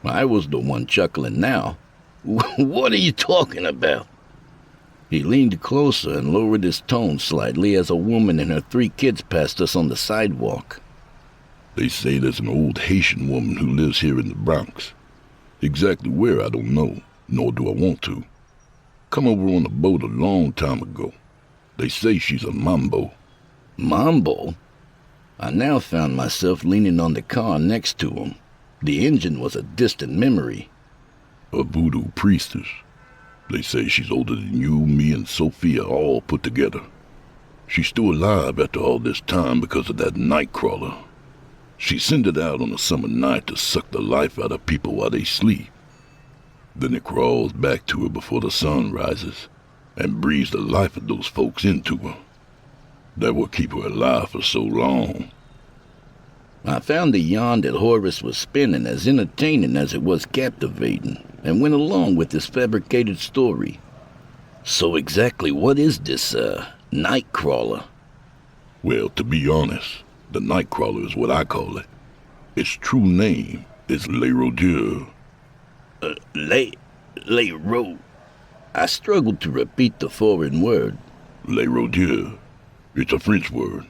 I was the one chuckling now. "What are you talking about?" He leaned closer and lowered his tone slightly as a woman and her 3 kids passed us on the sidewalk. "They say there's an old Haitian woman who lives here in the Bronx. Exactly where I don't know, nor do I want to. Come over on a boat a long time ago. They say she's a mambo." Mambo? I now found myself leaning on the car next to him. The engine was a distant memory. "A voodoo priestess. They say she's older than you, me, and Sophia all put together. She's still alive after all this time because of that Nightcrawler. She sends it out on a summer night to suck the life out of people while they sleep. Then it crawls back to her before the sun rises and breathes the life of those folks into her. That will keep her alive for so long." I found the yarn that Horace was spinning as entertaining as it was captivating, and went along with his fabricated story. So exactly what is this, Nightcrawler? Well, to be honest, the Nightcrawler is what I call it. Its true name is Le Rodieu. Le Ro... I struggled to repeat the foreign word. Le Rodieu. It's a French word.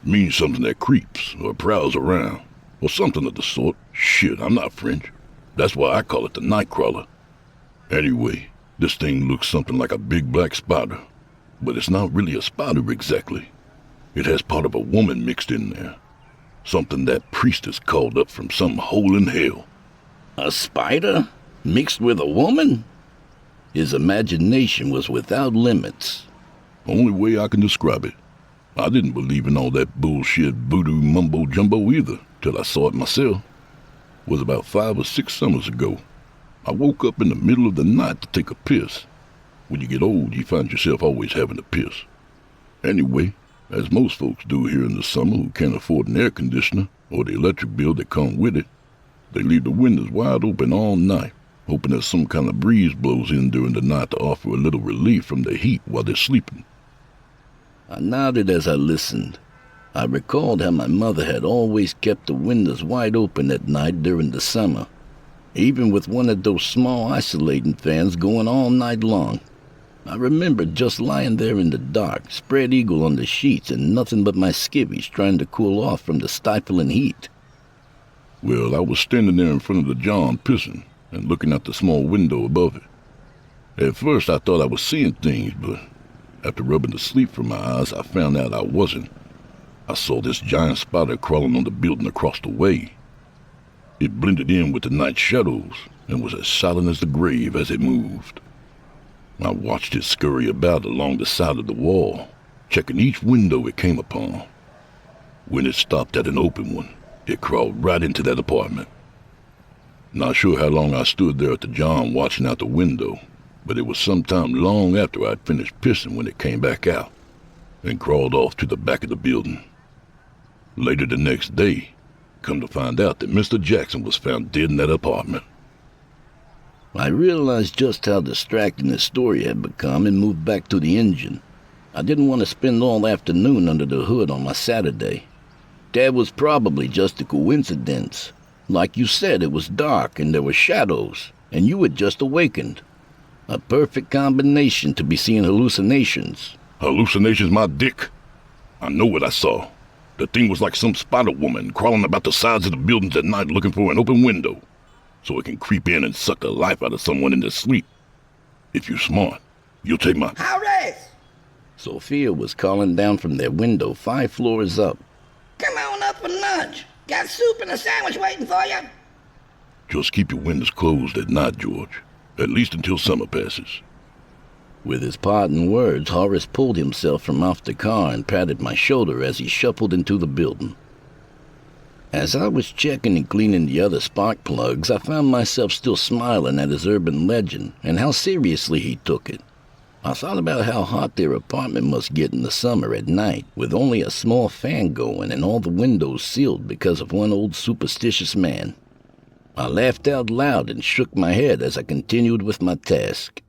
Means something that creeps or prowls around, or something of the sort. Shit, I'm not French. That's why I call it the Nightcrawler. Anyway, this thing looks something like a big black spider, but it's not really a spider exactly. It has part of a woman mixed in there. Something that priestess called up from some hole in hell. A spider? Mixed with a woman? His imagination was without limits. Only way I can describe it. I didn't believe in all that bullshit voodoo mumbo-jumbo either, till I saw it myself. It was about 5 or 6 summers ago. I woke up in the middle of the night to take a piss. When you get old, you find yourself always having to piss. Anyway, as most folks do here in the summer who can't afford an air conditioner or the electric bill that come with it, they leave the windows wide open all night, hoping that some kind of breeze blows in during the night to offer a little relief from the heat while they're sleeping. I nodded as I listened. I recalled how my mother had always kept the windows wide open at night during the summer, even with one of those small isolating fans going all night long. I remembered just lying there in the dark, spread eagle on the sheets, and nothing but my skivvies trying to cool off from the stifling heat. Well, I was standing there in front of the John pissing and looking out the small window above it. At first I thought I was seeing things, but after rubbing the sleep from my eyes, I found out I wasn't. I saw this giant spider crawling on the building across the way. It blended in with the night shadows and was as silent as the grave as it moved. I watched it scurry about along the side of the wall, checking each window it came upon. When it stopped at an open one, it crawled right into that apartment. Not sure how long I stood there at the John watching out the window, but it was sometime long after I'd finished pissing when it came back out and crawled off to the back of the building. Later the next day, come to find out that Mr. Jackson was found dead in that apartment. I realized just how distracting the story had become and moved back to the engine. I didn't want to spend all afternoon under the hood on my Saturday. That was probably just a coincidence. Like you said, it was dark and there were shadows, and you had just awakened. A perfect combination to be seeing hallucinations. Hallucinations, my dick. I know what I saw. The thing was like some spider woman crawling about the sides of the buildings at night looking for an open window, so it can creep in and suck the life out of someone in their sleep. If you're smart, you'll take my... Horace! Sophia was calling down from their window 5 floors up. Come on up for lunch. Got soup and a sandwich waiting for you. Just keep your windows closed at night, George. At least until summer passes. With his parting words, Horace pulled himself from off the car and patted my shoulder as he shuffled into the building. As I was checking and cleaning the other spark plugs, I found myself still smiling at his urban legend and how seriously he took it. I thought about how hot their apartment must get in the summer at night, with only a small fan going and all the windows sealed because of one old superstitious man. I laughed out loud and shook my head as I continued with my task.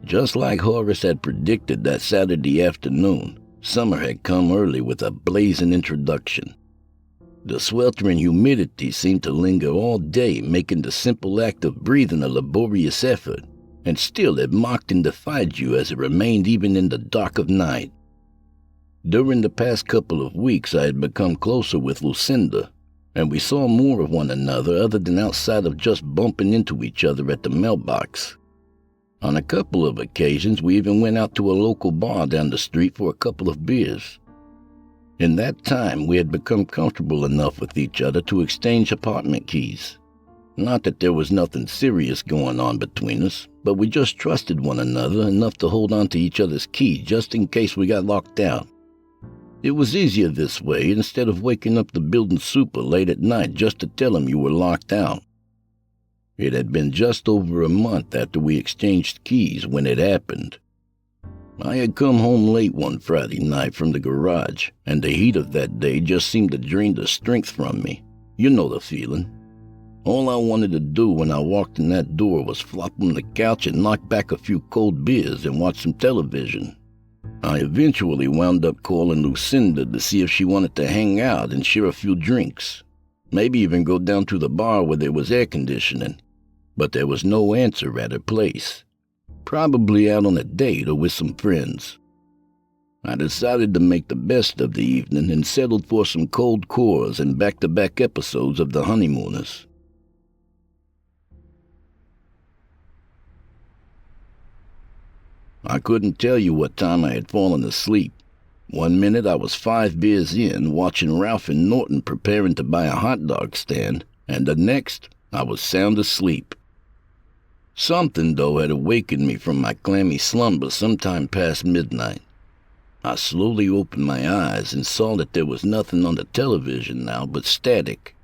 Just like Horace had predicted that Saturday afternoon, summer had come early with a blazing introduction. The sweltering humidity seemed to linger all day, making the simple act of breathing a laborious effort, and still it mocked and defied you as it remained even in the dark of night. During the past couple of weeks I had become closer with Lucinda, and we saw more of one another other than outside of just bumping into each other at the mailbox. On a couple of occasions we even went out to a local bar down the street for a couple of beers. In that time we had become comfortable enough with each other to exchange apartment keys. Not that there was nothing serious going on between us, but we just trusted one another enough to hold on to each other's key just in case we got locked out. It was easier this way instead of waking up the building super late at night just to tell him you were locked out. It had been just over a month after we exchanged keys when it happened. I had come home late one Friday night from the garage, and the heat of that day just seemed to drain the strength from me. You know the feeling. All I wanted to do when I walked in that door was flop on the couch and knock back a few cold beers and watch some television. I eventually wound up calling Lucinda to see if she wanted to hang out and share a few drinks. Maybe even go down to the bar where there was air conditioning. But there was no answer at her place. Probably out on a date or with some friends. I decided to make the best of the evening and settled for some cold cores and back-to-back episodes of The Honeymooners. I couldn't tell you what time I had fallen asleep. One minute I was 5 beers in, watching Ralph and Norton preparing to buy a hot dog stand, and the next, I was sound asleep. Something, though, had awakened me from my clammy slumber sometime past midnight. I slowly opened my eyes and saw that there was nothing on the television now but static.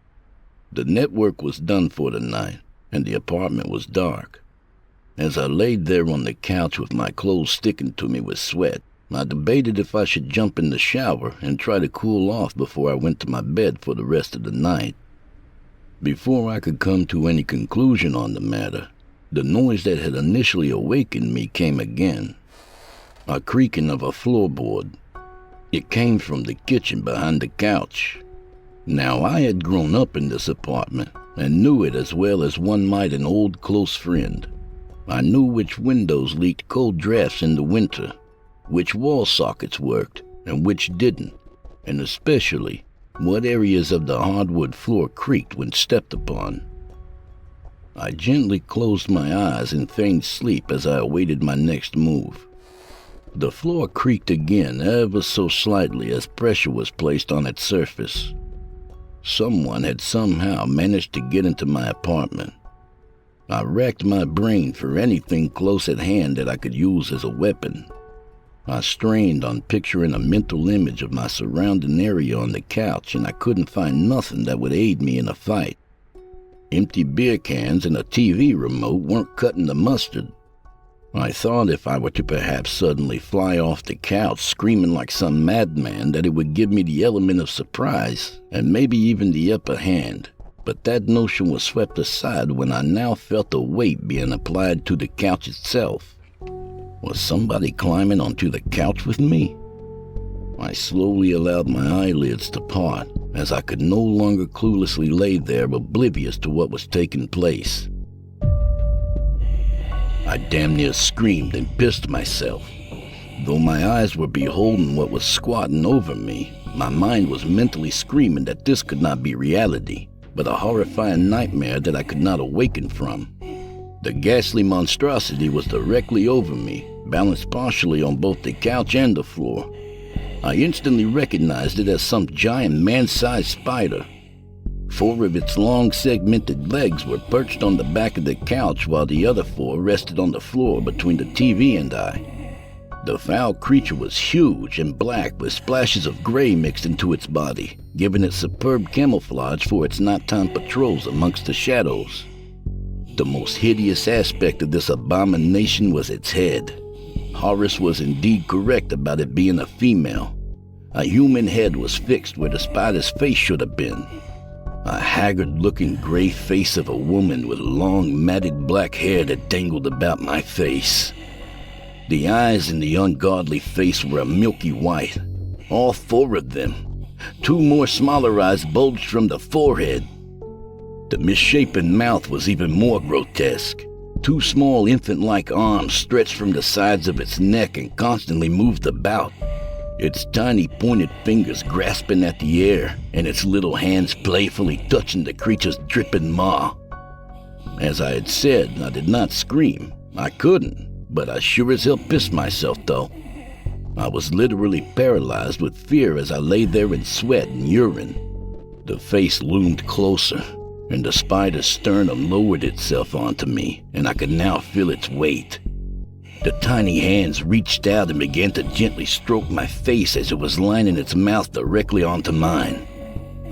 The network was done for the night, and the apartment was dark. As I laid there on the couch with my clothes sticking to me with sweat, I debated if I should jump in the shower and try to cool off before I went to my bed for the rest of the night. Before I could come to any conclusion on the matter, the noise that had initially awakened me came again. A creaking of a floorboard. It came from the kitchen behind the couch. Now, I had grown up in this apartment and knew it as well as one might an old close friend. I knew which windows leaked cold drafts in the winter, which wall sockets worked and which didn't, and especially what areas of the hardwood floor creaked when stepped upon. I gently closed my eyes and feigned sleep as I awaited my next move. The floor creaked again ever so slightly as pressure was placed on its surface. Someone had somehow managed to get into my apartment. I racked my brain for anything close at hand that I could use as a weapon. I strained on picturing a mental image of my surrounding area on the couch, and I couldn't find nothing that would aid me in a fight. Empty beer cans and a TV remote weren't cutting the mustard. I thought if I were to perhaps suddenly fly off the couch screaming like some madman that it would give me the element of surprise and maybe even the upper hand. But that notion was swept aside when I now felt a weight being applied to the couch itself. Was somebody climbing onto the couch with me? I slowly allowed my eyelids to part, as I could no longer cluelessly lay there oblivious to what was taking place. I damn near screamed and pissed myself. Though my eyes were beholding what was squatting over me, my mind was mentally screaming that this could not be reality, but a horrifying nightmare that I could not awaken from. The ghastly monstrosity was directly over me, balanced partially on both the couch and the floor. I instantly recognized it as some giant man-sized spider. 4 of its long segmented legs were perched on the back of the couch while the other 4 rested on the floor between the TV and I. The foul creature was huge and black with splashes of gray mixed into its body, giving it superb camouflage for its nighttime patrols amongst the shadows. The most hideous aspect of this abomination was its head. Horace was indeed correct about it being a female. A human head was fixed where the spider's face should have been. A haggard-looking gray face of a woman with long, matted black hair that dangled about my face. The eyes in the ungodly face were a milky white, all 4 of them. 2 more smaller eyes bulged from the forehead. The misshapen mouth was even more grotesque. 2 small infant-like arms stretched from the sides of its neck and constantly moved about, its tiny pointed fingers grasping at the air and its little hands playfully touching the creature's dripping maw. As I had said, I did not scream. I couldn't, but I sure as hell pissed myself though. I was literally paralyzed with fear as I lay there in sweat and urine. The face loomed closer, and the spider's sternum lowered itself onto me, and I could now feel its weight. The tiny hands reached out and began to gently stroke my face as it was lining its mouth directly onto mine.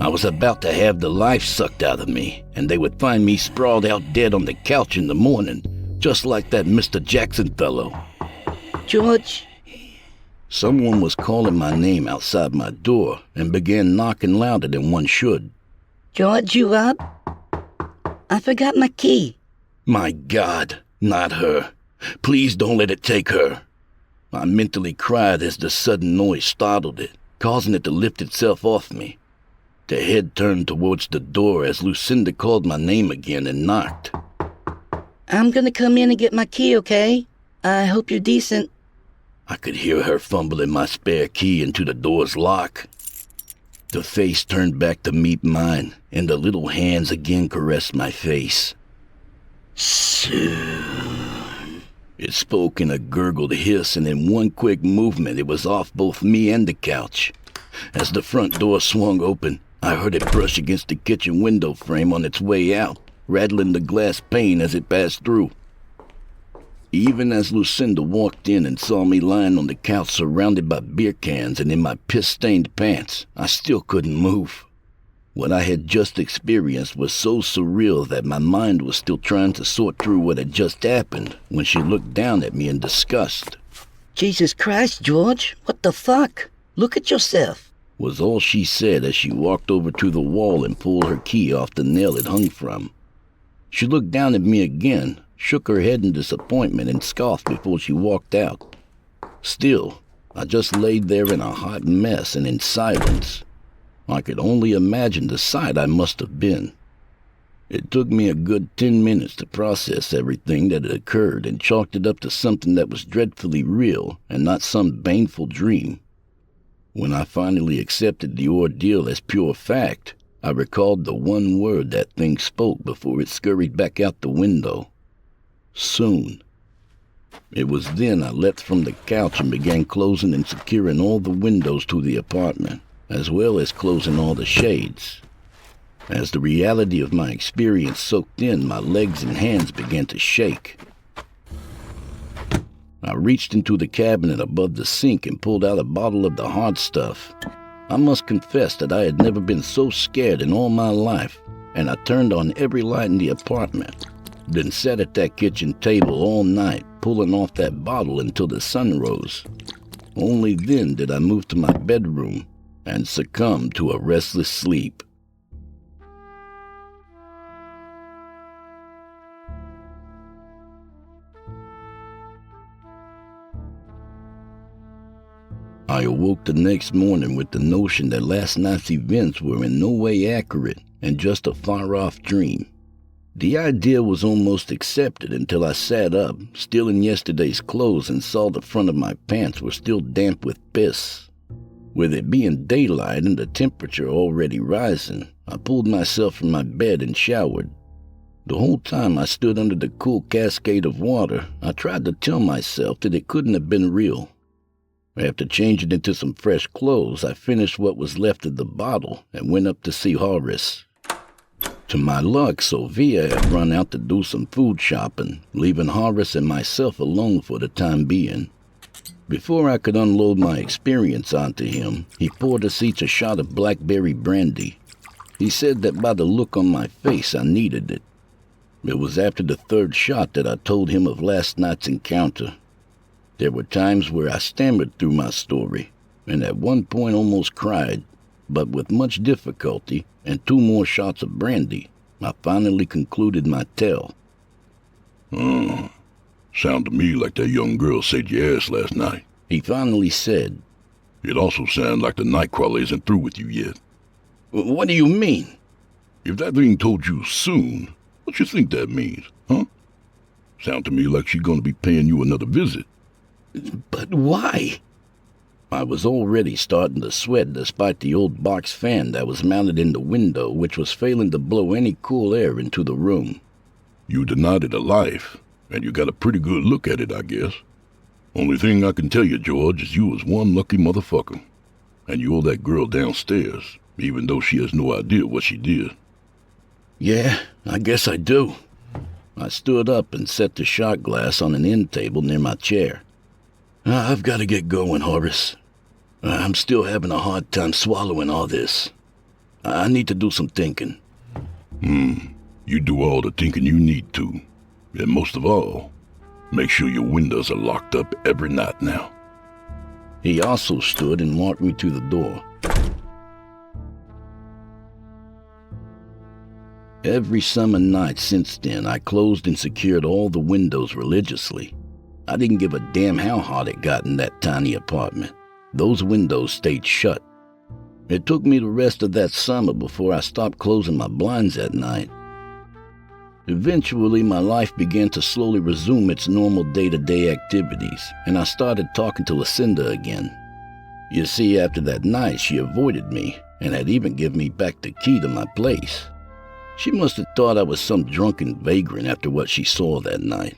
I was about to have the life sucked out of me, and they would find me sprawled out dead on the couch in the morning, just like that Mr. Jackson fellow. George? Someone was calling my name outside my door and began knocking louder than one should. George, you up? I forgot my key. My God, not her. Please don't let it take her. I mentally cried as the sudden noise startled it, causing it to lift itself off me. The head turned towards the door as Lucinda called my name again and knocked. I'm gonna come in and get my key, okay? I hope you're decent. I could hear her fumbling my spare key into the door's lock. The face turned back to meet mine, and the little hands again caressed my face. Soon. It spoke in a gurgled hiss, and in one quick movement it was off both me and the couch. As the front door swung open, I heard it brush against the kitchen window frame on its way out, rattling the glass pane as it passed through. Even as Lucinda walked in and saw me lying on the couch surrounded by beer cans and in my piss-stained pants, I still couldn't move. What I had just experienced was so surreal that my mind was still trying to sort through what had just happened when she looked down at me in disgust. Jesus Christ, George, what the fuck? Look at yourself. Was all she said as she walked over to the wall and pulled her key off the nail it hung from. She looked down at me again, shook her head in disappointment, and scoffed before she walked out. Still, I just laid there in a hot mess and in silence. I could only imagine the sight I must have been. It took me a good 10 minutes to process everything that had occurred and chalked it up to something that was dreadfully real and not some baneful dream. When I finally accepted the ordeal as pure fact, I recalled the one word that thing spoke before it scurried back out the window. Soon. It was then I leapt from the couch and began closing and securing all the windows to the apartment, as well as closing all the shades. As the reality of my experience soaked in, my legs and hands began to shake. I reached into the cabinet above the sink and pulled out a bottle of the hard stuff. I must confess that I had never been so scared in all my life, and I turned on every light in the apartment, then sat at that kitchen table all night, pulling off that bottle until the sun rose. Only then did I move to my bedroom and succumb to a restless sleep. I awoke the next morning with the notion that last night's events were in no way accurate and just a far-off dream. The idea was almost accepted until I sat up, still in yesterday's clothes, and saw the front of my pants were still damp with piss. With it being daylight and the temperature already rising, I pulled myself from my bed and showered. The whole time I stood under the cool cascade of water, I tried to tell myself that it couldn't have been real. After changing into some fresh clothes, I finished what was left of the bottle and went up to see Horace. To my luck, Sophia had run out to do some food shopping, leaving Horace and myself alone for the time being. Before I could unload my experience onto him, he poured us each a shot of blackberry brandy. He said that by the look on my face, I needed it. It was after the third shot that I told him of last night's encounter. There were times where I stammered through my story, and at one point almost cried, but with much difficulty and 2 more shots of brandy, I finally concluded my tale. Sound to me like that young girl saved your ass last night. He finally said. It also sounds like the Nightcrawler isn't through with you yet. What do you mean? If that thing told you soon, what you think that means, huh? Sound to me like she's gonna be paying you another visit. But why? I was already starting to sweat despite the old box fan that was mounted in the window, which was failing to blow any cool air into the room. You denied it a life, and you got a pretty good look at it, I guess. Only thing I can tell you, George, is you was one lucky motherfucker. And you owe that girl downstairs, even though she has no idea what she did. Yeah, I guess I do. I stood up and set the shot glass on an end table near my chair. I've got to get going, Horace. I'm still having a hard time swallowing all this. I need to do some thinking. You do all the thinking you need to. And most of all, make sure your windows are locked up every night now. He also stood and walked me to the door. Every summer night since then, I closed and secured all the windows religiously. I didn't give a damn how hot it got in that tiny apartment. Those windows stayed shut. It took me the rest of that summer before I stopped closing my blinds at night. Eventually, my life began to slowly resume its normal day-to-day activities, and I started talking to Lucinda again. You see, after that night, she avoided me and had even given me back the key to my place. She must have thought I was some drunken vagrant after what she saw that night.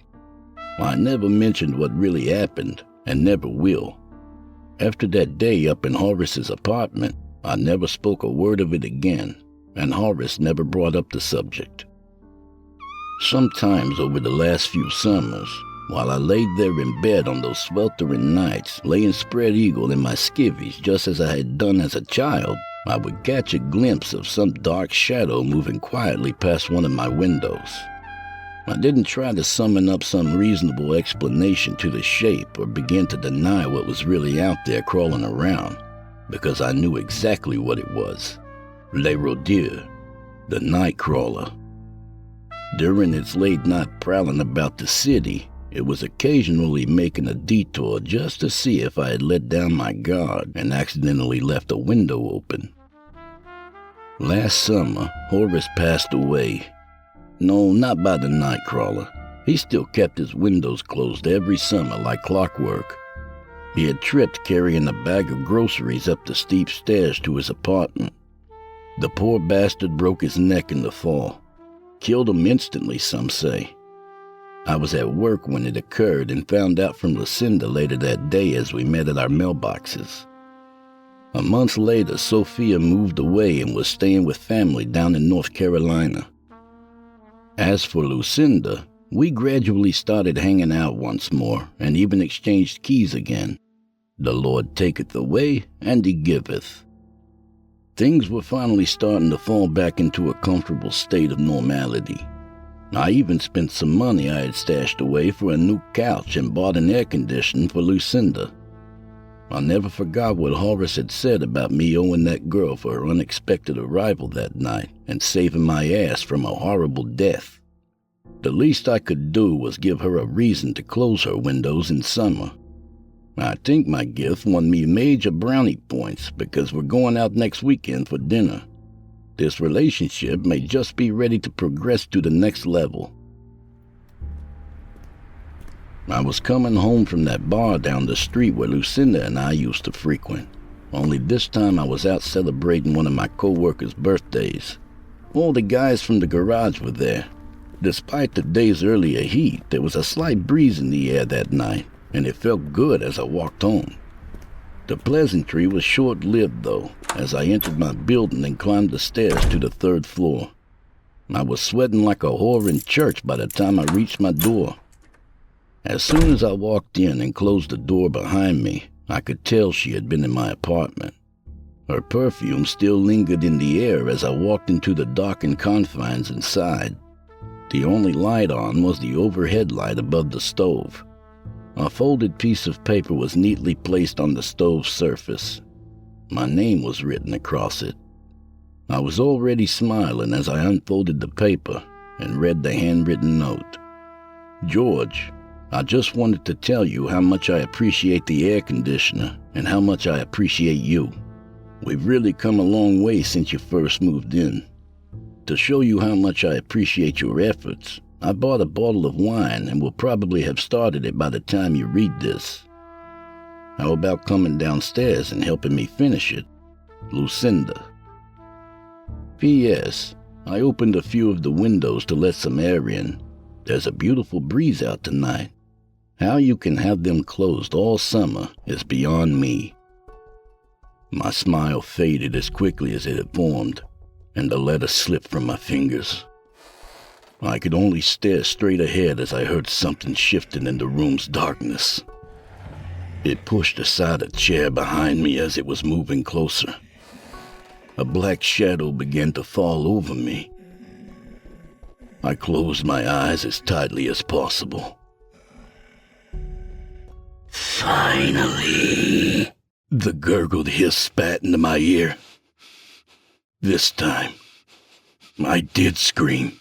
I never mentioned what really happened, and never will. After that day up in Horace's apartment, I never spoke a word of it again, and Horace never brought up the subject. Sometimes over the last few summers, while I laid there in bed on those sweltering nights, laying spread-eagle in my skivvies just as I had done as a child, I would catch a glimpse of some dark shadow moving quietly past one of my windows. I didn't try to summon up some reasonable explanation to the shape or begin to deny what was really out there crawling around, because I knew exactly what it was. Le Rodier, the night crawler. During its late-night prowling about the city, it was occasionally making a detour just to see if I had let down my guard and accidentally left a window open. Last summer, Horace passed away. No, not by the night crawler. He still kept his windows closed every summer like clockwork. He had tripped carrying a bag of groceries up the steep stairs to his apartment. The poor bastard broke his neck in the fall. Killed him instantly, some say. I was at work when it occurred and found out from Lucinda later that day as we met at our mailboxes. A month later, Sophia moved away and was staying with family down in North Carolina. As for Lucinda, we gradually started hanging out once more and even exchanged keys again. The Lord taketh away, and he giveth. Things were finally starting to fall back into a comfortable state of normality. I even spent some money I had stashed away for a new couch and bought an air conditioner for Lucinda. I never forgot what Horace had said about me owing that girl for her unexpected arrival that night and saving my ass from a horrible death. The least I could do was give her a reason to close her windows in summer. I think my gift won me major brownie points because we're going out next weekend for dinner. This relationship may just be ready to progress to the next level. I was coming home from that bar down the street where Lucinda and I used to frequent, only this time I was out celebrating one of my co-workers' birthdays. All the guys from the garage were there. Despite the day's earlier heat, there was a slight breeze in the air that night, and it felt good as I walked home. The pleasantry was short-lived, though, as I entered my building and climbed the stairs to the 3rd floor. I was sweating like a whore in church by the time I reached my door. As soon as I walked in and closed the door behind me, I could tell she had been in my apartment. Her perfume still lingered in the air as I walked into the darkened confines inside. The only light on was the overhead light above the stove. A folded piece of paper was neatly placed on the stove's surface. My name was written across it. I was already smiling as I unfolded the paper and read the handwritten note. George, I just wanted to tell you how much I appreciate the air conditioner and how much I appreciate you. We've really come a long way since you first moved in. To show you how much I appreciate your efforts, I bought a bottle of wine and will probably have started it by the time you read this. How about coming downstairs and helping me finish it? Lucinda. P.S. I opened a few of the windows to let some air in. There's a beautiful breeze out tonight. How you can have them closed all summer is beyond me. My smile faded as quickly as it had formed, and the letter slipped from my fingers. I could only stare straight ahead as I heard something shifting in the room's darkness. It pushed aside a chair behind me as it was moving closer. a black shadow began to fall over me. I closed my eyes as tightly as possible. Finally, the gurgled hiss spat into my ear. This time, I did scream.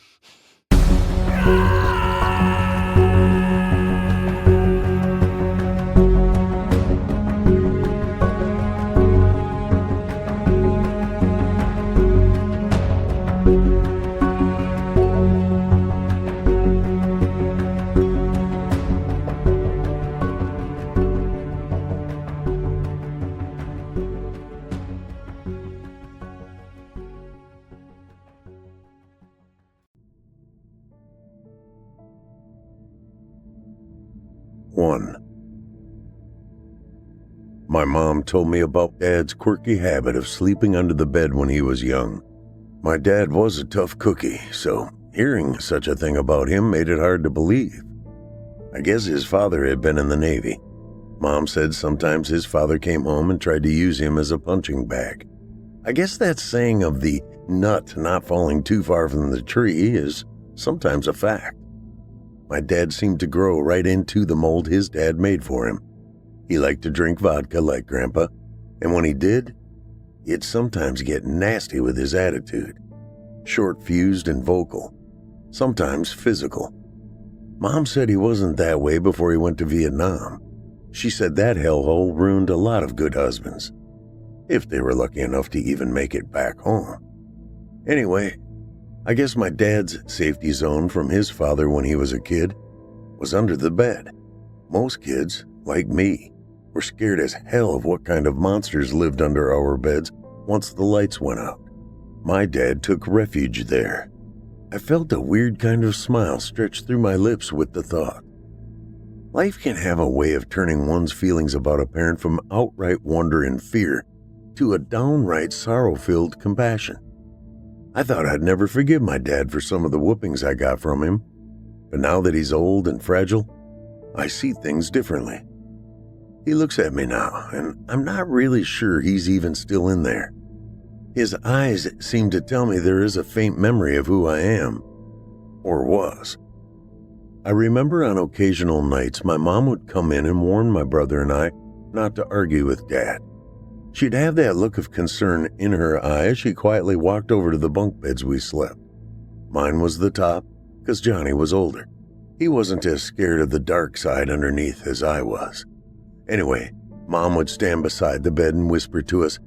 My mom told me about Dad's quirky habit of sleeping under the bed when he was young. My dad was a tough cookie, so hearing such a thing about him made it hard to believe. I guess his father had been in the Navy. Mom said sometimes his father came home and tried to use him as a punching bag. I guess that saying of the nut not falling too far from the tree is sometimes a fact. My dad seemed to grow right into the mold his dad made for him. He liked to drink vodka like Grandpa, and when he did, he'd sometimes get nasty with his attitude. Short-fused and vocal, sometimes physical. Mom said he wasn't that way before he went to Vietnam. She said that hellhole ruined a lot of good husbands, if they were lucky enough to even make it back home. Anyway, I guess my dad's safety zone from his father when he was a kid was under the bed. Most kids, like me, were scared as hell of what kind of monsters lived under our beds once the lights went out. My dad took refuge there. I felt a weird kind of smile stretch through my lips with the thought. Life can have a way of turning one's feelings about a parent from outright wonder and fear to a downright sorrow-filled compassion. I thought I'd never forgive my dad for some of the whoopings I got from him, but now that he's old and fragile, I see things differently. He looks at me now, and I'm not really sure he's even still in there. His eyes seem to tell me there is a faint memory of who I am, or was. I remember on occasional nights my mom would come in and warn my brother and I not to argue with Dad. She'd have that look of concern in her eye as she quietly walked over to the bunk beds we slept. Mine was the top, because Johnny was older. He wasn't as scared of the dark side underneath as I was. Anyway, Mom would stand beside the bed and whisper to us,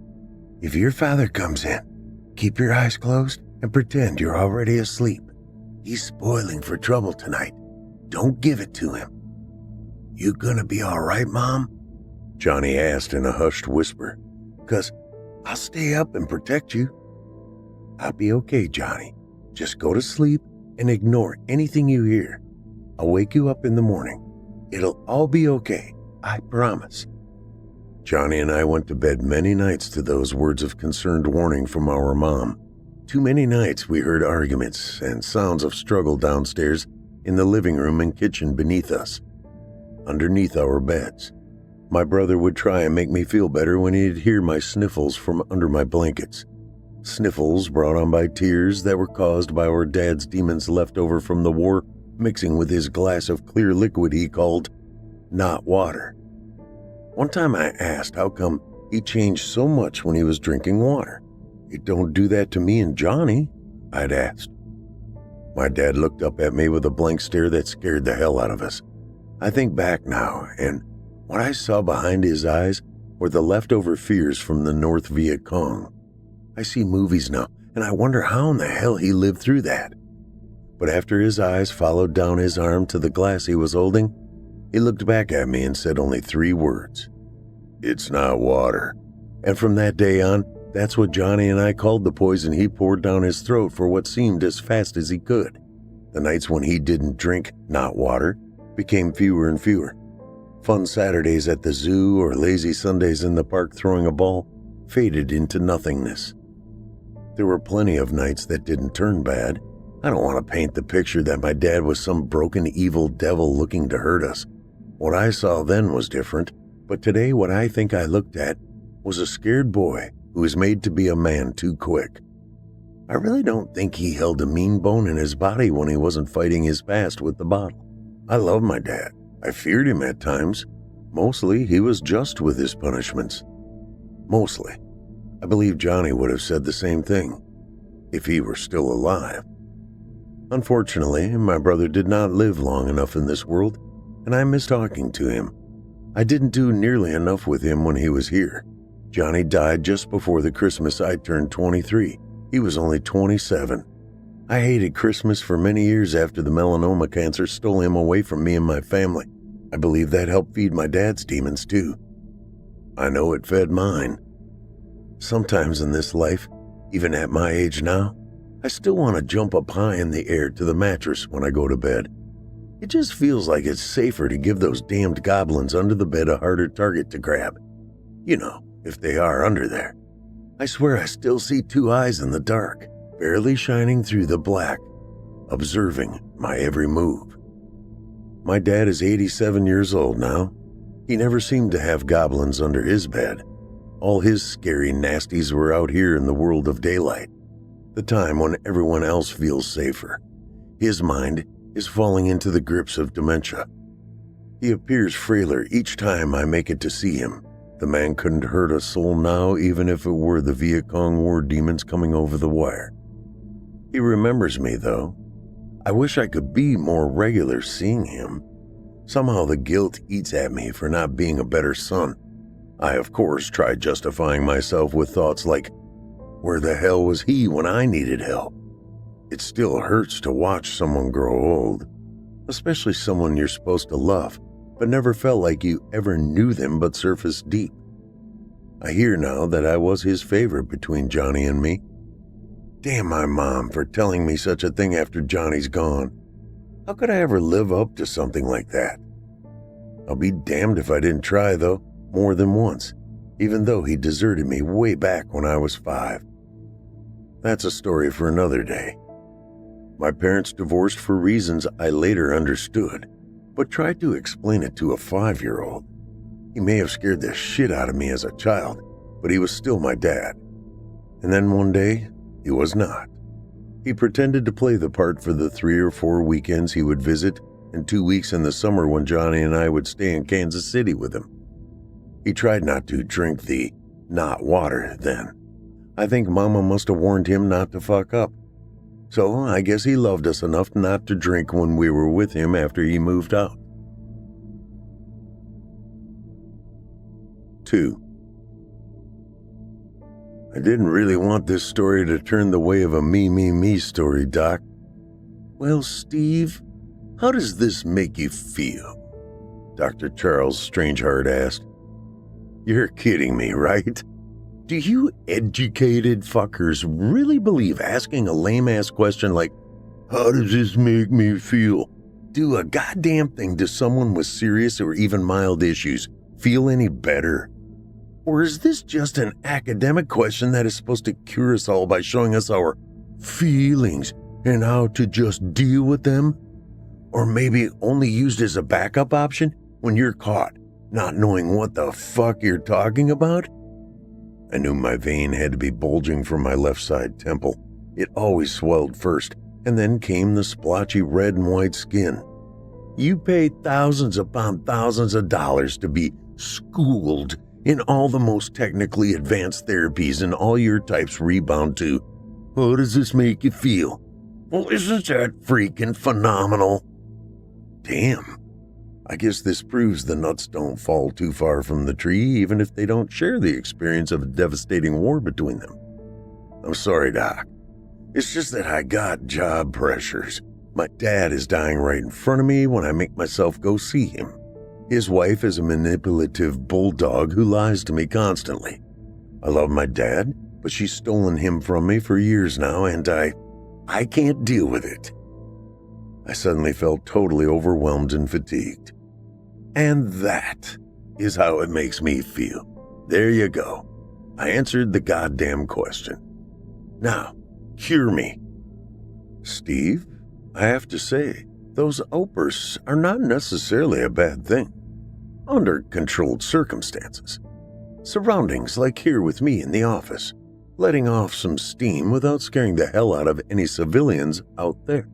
"If your father comes in, keep your eyes closed and pretend you're already asleep. He's spoiling for trouble tonight. Don't give it to him." "You gonna be all right, Mom?" Johnny asked in a hushed whisper. "'Cause I'll stay up and protect you." "I'll be okay, Johnny. Just go to sleep and ignore anything you hear. I'll wake you up in the morning. It'll all be okay, I promise." Johnny and I went to bed many nights to those words of concerned warning from our mom. Too many nights we heard arguments and sounds of struggle downstairs in the living room and kitchen beneath us, underneath our beds. My brother would try and make me feel better when he'd hear my sniffles from under my blankets. Sniffles brought on by tears that were caused by our dad's demons left over from the war mixing with his glass of clear liquid he called not water. One time I asked how come he changed so much when he was drinking water. "It don't do that to me and Johnny," I'd asked. My dad looked up at me with a blank stare that scared the hell out of us. I think back now, and what I saw behind his eyes were the leftover fears from the North Viet Cong. I see movies now, and I wonder how in the hell he lived through that. But after his eyes followed down his arm to the glass he was holding, he looked back at me and said only 3 words. "It's not water." And from that day on, that's what Johnny and I called the poison he poured down his throat for what seemed as fast as he could. The nights when he didn't drink not water became fewer and fewer. Fun Saturdays at the zoo or lazy Sundays in the park throwing a ball faded into nothingness. There were plenty of nights that didn't turn bad. I don't want to paint the picture that my dad was some broken evil devil looking to hurt us. What I saw then was different, but today what I think I looked at was a scared boy who was made to be a man too quick. I really don't think he held a mean bone in his body when he wasn't fighting his past with the bottle. I love my dad. I feared him at times. Mostly, he was just with his punishments. Mostly. I believe Johnny would have said the same thing, if he were still alive. Unfortunately, my brother did not live long enough in this world, and I miss talking to him. I didn't do nearly enough with him when he was here. Johnny died just before the Christmas I turned 23. He was only 27. I hated Christmas for many years after the melanoma cancer stole him away from me and my family. I believe that helped feed my dad's demons too. I know it fed mine. Sometimes in this life, even at my age now, I still want to jump up high in the air to the mattress when I go to bed. It just feels like it's safer to give those damned goblins under the bed a harder target to grab. You know, if they are under there. I swear I still see two eyes in the dark, barely shining through the black, observing my every move. My dad is 87 years old now. He never seemed to have goblins under his bed. All his scary nasties were out here in the world of daylight, the time when everyone else feels safer. His mind is falling into the grips of dementia. He appears frailer each time I make it to see him. The man couldn't hurt a soul now, even if it were the Viet Cong war demons coming over the wire. He remembers me, though. I wish I could be more regular seeing him. Somehow the guilt eats at me for not being a better son. I, of course, tried justifying myself with thoughts like, where the hell was he when I needed help? It still hurts to watch someone grow old, especially someone you're supposed to love, but never felt like you ever knew them but surface deep. I hear now that I was his favorite between Johnny and me. Damn my mom for telling me such a thing after Johnny's gone. How could I ever live up to something like that? I'll be damned if I didn't try, though, more than once, even though he deserted me way back when I was 5. That's a story for another day. My parents divorced for reasons I later understood, but tried to explain it to a 5-year-old. He may have scared the shit out of me as a child, but he was still my dad. And then one day, he was not. He pretended to play the part for the 3 or 4 weekends he would visit and 2 weeks in the summer when Johnny and I would stay in Kansas City with him. He tried not to drink the not water then. I think Mama must have warned him not to fuck up. So I guess he loved us enough not to drink when we were with him after he moved out. 2. I didn't really want this story to turn the way of a me story, Doc. Well, Steve, how does this make you feel? Dr. Charles Strangeheart asked. You're kidding me, right? Do you educated fuckers really believe asking a lame-ass question like, how does this make me feel? Do a goddamn thing to someone with serious or even mild issues feel any better? Or is this just an academic question that is supposed to cure us all by showing us our feelings and how to just deal with them? Or maybe only used as a backup option when you're caught not knowing what the fuck you're talking about? I knew my vein had to be bulging from my left side temple. It always swelled first, and then came the splotchy red and white skin. You pay thousands upon thousands of dollars to be schooled in all the most technically advanced therapies, and all your types rebound to, how does this make you feel? Well, isn't that freaking phenomenal? Damn. I guess this proves the nuts don't fall too far from the tree, even if they don't share the experience of a devastating war between them. I'm sorry, Doc. It's just that I got job pressures. My dad is dying right in front of me when I make myself go see him. His wife is a manipulative bulldog who lies to me constantly. I love my dad, but she's stolen him from me for years now, and I can't deal with it. I suddenly felt totally overwhelmed and fatigued. And that is how it makes me feel. There you go. I answered the goddamn question. Now, cure me. Steve, I have to say, those outbursts are not necessarily a bad thing, under controlled circumstances. Surroundings like here with me in the office, letting off some steam without scaring the hell out of any civilians out there.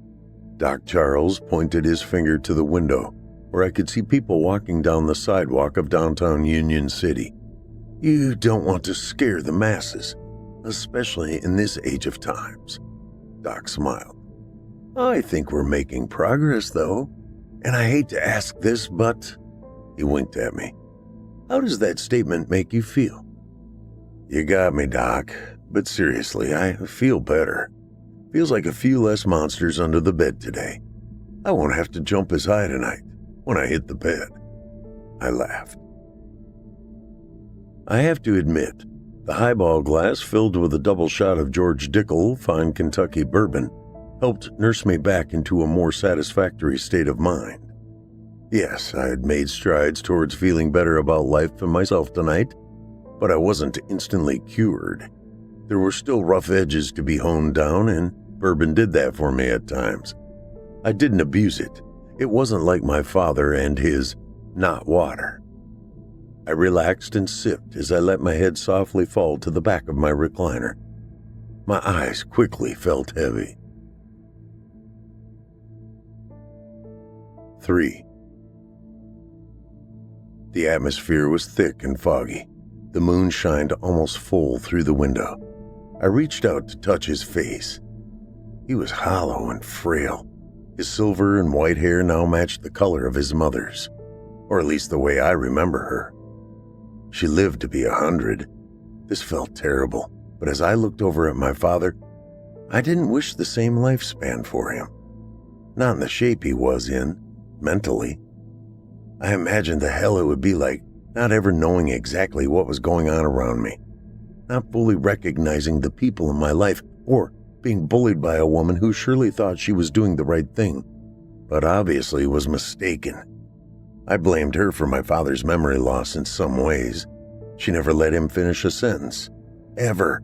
Doc Charles pointed his finger to the window, where I could see people walking down the sidewalk of downtown Union City. You don't want to scare the masses, especially in this age of times. Doc smiled. I think we're making progress, though, and I hate to ask this, but... He winked at me. How does that statement make you feel? You got me, Doc, but seriously, I feel better. Feels like a few less monsters under the bed today. I won't have to jump as high tonight when I hit the bed. I laughed. I have to admit, the highball glass filled with a double shot of George Dickel fine Kentucky bourbon helped nurse me back into a more satisfactory state of mind. Yes, I had made strides towards feeling better about life and myself tonight, but I wasn't instantly cured. There were still rough edges to be honed down, and bourbon did that for me at times. I didn't abuse it. It wasn't like my father and his not water. I relaxed and sipped as I let my head softly fall to the back of my recliner. My eyes quickly felt heavy. 3. The atmosphere was thick and foggy. The moon shined almost full through the window. I reached out to touch his face. He was hollow and frail. His silver and white hair now matched the color of his mother's, or at least the way I remember her. She lived to be 100. This felt terrible, but as I looked over at my father, I didn't wish the same lifespan for him. Not in the shape he was in, mentally. I imagined the hell it would be like not ever knowing exactly what was going on around me, not fully recognizing the people in my life, or being bullied by a woman who surely thought she was doing the right thing, but obviously was mistaken. I blamed her for my father's memory loss in some ways. She never let him finish a sentence. Ever.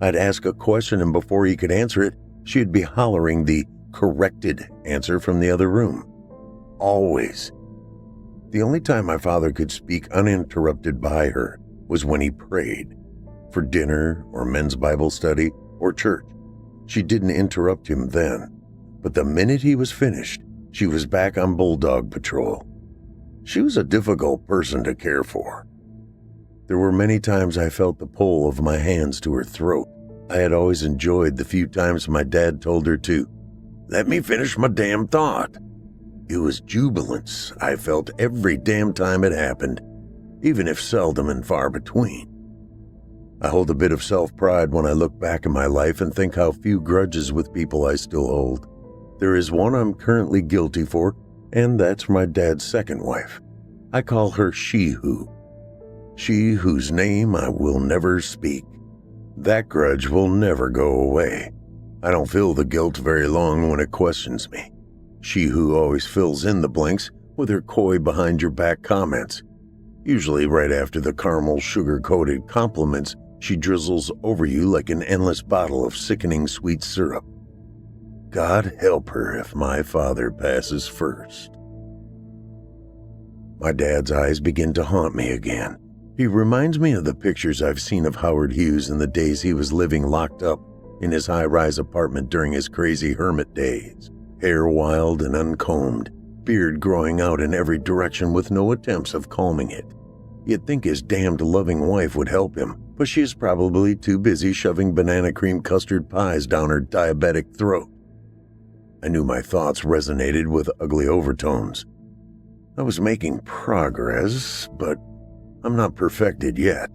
I'd ask a question, and before he could answer it, she'd be hollering the corrected answer from the other room. Always. The only time my father could speak uninterrupted by her was when he prayed, for dinner or men's Bible study or church. She didn't interrupt him then, but the minute he was finished, she was back on bulldog patrol. She was a difficult person to care for. There were many times I felt the pull of my hands to her throat. I had always enjoyed the few times my dad told her to, "Let me finish my damn thought." It was jubilance I felt every damn time it happened, even if seldom and far between. I hold a bit of self-pride when I look back at my life and think how few grudges with people I still hold. There is one I'm currently guilty for, and that's my dad's second wife. I call her She-Who. She whose name I will never speak. That grudge will never go away. I don't feel the guilt very long when it questions me. She-Who always fills in the blanks with her coy behind-your-back comments. Usually right after the caramel sugar-coated compliments she drizzles over you like an endless bottle of sickening sweet syrup. God help her if my father passes first. My dad's eyes begin to haunt me again. He reminds me of the pictures I've seen of Howard Hughes in the days he was living locked up in his high-rise apartment during his crazy hermit days. Hair wild and uncombed, beard growing out in every direction with no attempts of calming it. You'd think his damned loving wife would help him, but she is probably too busy shoving banana cream custard pies down her diabetic throat. I knew my thoughts resonated with ugly overtones. I was making progress, but I'm not perfected yet.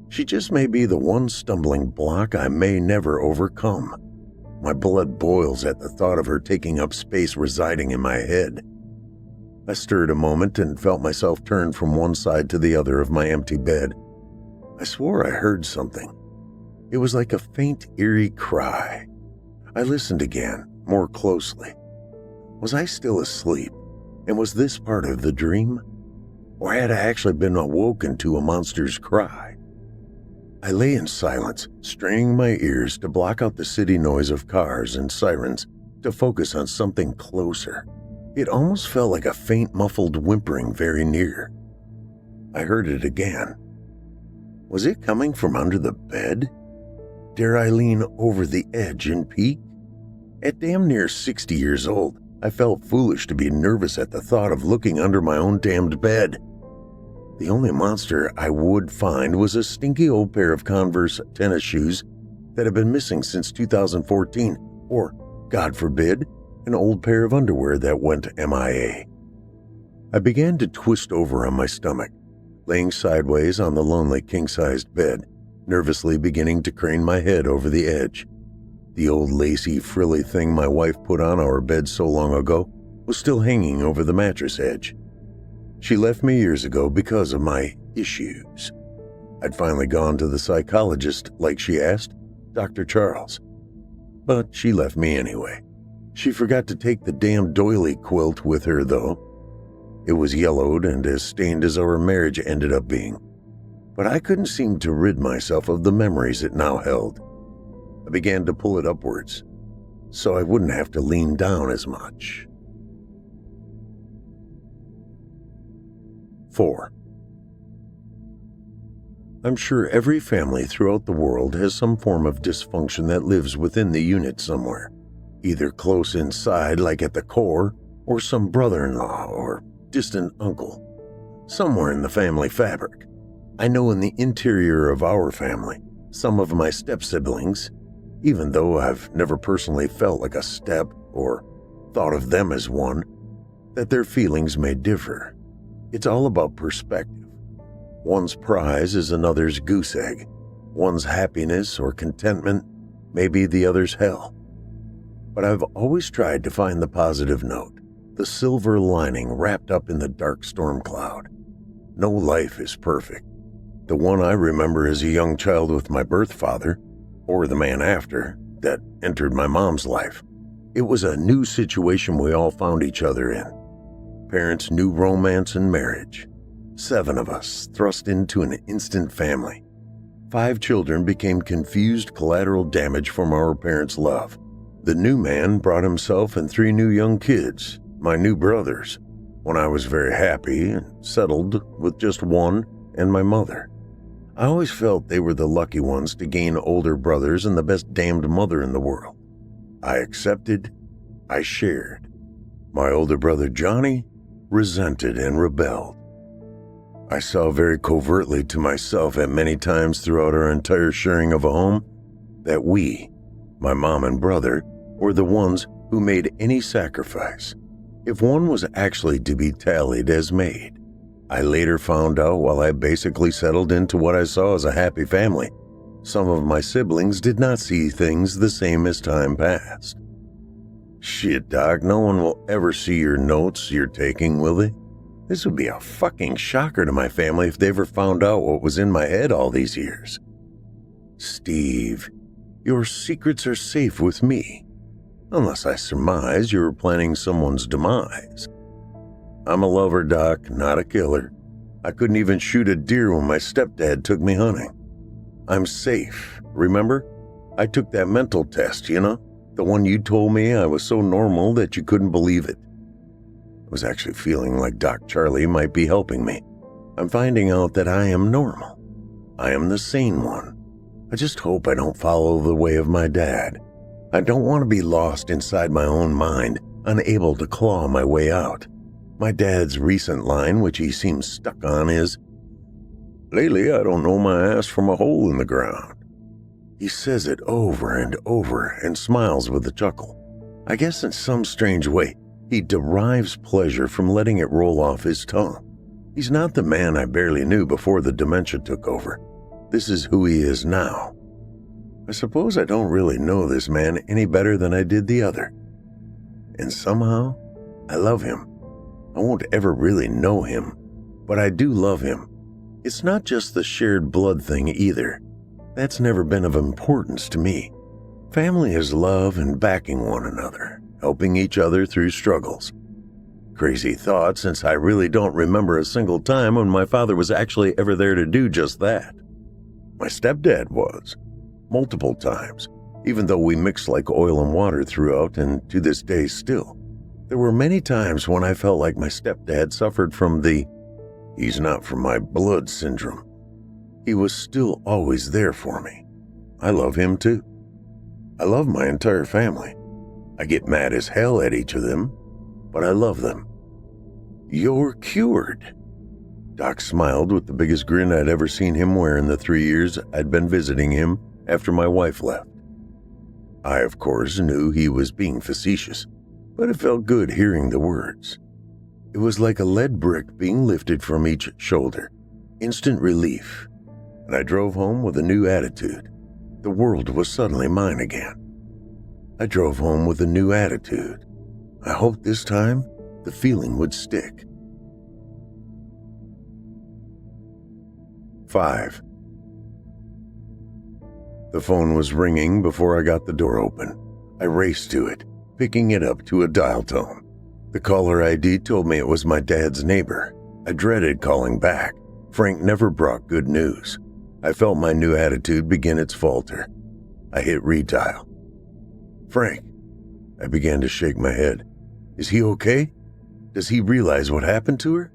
She just may be the one stumbling block I may never overcome. My blood boils at the thought of her taking up space residing in my head. I stirred a moment and felt myself turn from one side to the other of my empty bed. I swore I heard something. It was like a faint, eerie cry. I listened again, more closely. Was I still asleep? And was this part of the dream? Or had I actually been awoken to a monster's cry? I lay in silence, straining my ears to block out the city noise of cars and sirens to focus on something closer. It almost felt like a faint, muffled whimpering very near. I heard it again. Was it coming from under the bed? Dare I lean over the edge and peek? At damn near 60 years old, I felt foolish to be nervous at the thought of looking under my own damned bed. The only monster I would find was a stinky old pair of Converse tennis shoes that had been missing since 2014, or, God forbid, an old pair of underwear that went MIA. I began to twist over on my stomach, laying sideways on the lonely king-sized bed, nervously beginning to crane my head over the edge. The old lacy, frilly thing my wife put on our bed so long ago was still hanging over the mattress edge. She left me years ago because of my issues. I'd finally gone to the psychologist like she asked, Dr. Charles. But she left me anyway. She forgot to take the damn doily quilt with her, though. It was yellowed and as stained as our marriage ended up being. But I couldn't seem to rid myself of the memories it now held. I began to pull it upwards, so I wouldn't have to lean down as much. 4. I'm sure every family throughout the world has some form of dysfunction that lives within the unit somewhere, either close inside like at the core, or some brother-in-law or distant uncle, somewhere in the family fabric. I know in the interior of our family, some of my step-siblings, even though I've never personally felt like a step or thought of them as one, that their feelings may differ. It's all about perspective. One's prize is another's goose egg. One's happiness or contentment may be the other's hell. But I've always tried to find the positive note, the silver lining wrapped up in the dark storm cloud. No life is perfect. The one I remember as a young child with my birth father, or the man after, that entered my mom's life. It was a new situation we all found each other in. Parents' new romance and marriage. 7 of us thrust into an instant family. 5 children became confused collateral damage from our parents' love. The new man brought himself and 3 new young kids, my new brothers, when I was very happy and settled with just one and my mother. I always felt they were the lucky ones to gain older brothers and the best damned mother in the world. I accepted, I shared. My older brother Johnny resented and rebelled. I saw very covertly to myself at many times throughout our entire sharing of a home that we, my mom and brother, were the ones who made any sacrifice, if one was actually to be tallied as made. I later found out while I basically settled into what I saw as a happy family, some of my siblings did not see things the same as time passed. Shit, Doc, no one will ever see your notes you're taking, will they? This would be a fucking shocker to my family if they ever found out what was in my head all these years. Steve, your secrets are safe with me, unless I surmise you're planning someone's demise. I'm a lover, Doc, not a killer. I couldn't even shoot a deer when my stepdad took me hunting. I'm safe, remember? I took that mental test, you know? The one you told me I was so normal that you couldn't believe it. I was actually feeling like Doc Charlie might be helping me. I'm finding out that I am normal. I am the sane one. I just hope I don't follow the way of my dad. I don't want to be lost inside my own mind, unable to claw my way out. My dad's recent line, which he seems stuck on, is, "Lately, I don't know my ass from a hole in the ground." He says it over and over and smiles with a chuckle. I guess in some strange way, he derives pleasure from letting it roll off his tongue. He's not the man I barely knew before the dementia took over. This is who he is now. I suppose I don't really know this man any better than I did the other. And somehow, I love him. I won't ever really know him, but I do love him. It's not just the shared blood thing either. That's never been of importance to me. Family is love and backing one another, helping each other through struggles. Crazy thought, since I really don't remember a single time when my father was actually ever there to do just that. My stepdad was, multiple times, even though we mixed like oil and water throughout and to this day still. There were many times when I felt like my stepdad suffered from the "he's not from my blood" syndrome. he was still always there for me. I love him too. I love my entire family. I get mad as hell at each of them, but I love them. You're cured. Doc smiled with the biggest grin I'd ever seen him wear in the 3 years I'd been visiting him after my wife left. I, of course, knew he was being facetious, but it felt good hearing the words. It was like a lead brick being lifted from each shoulder. Instant relief. And I drove home with a new attitude. The world was suddenly mine again. I drove home with a new attitude. I hoped this time the feeling would stick. 5. The phone was ringing before I got the door open. I raced to it, picking it up to a dial tone. The caller ID told me it was my dad's neighbor. I dreaded calling back. Frank never brought good news. I felt my new attitude begin its falter. I hit redial. Frank. I began to shake my head. Is he okay? Does he realize what happened to her?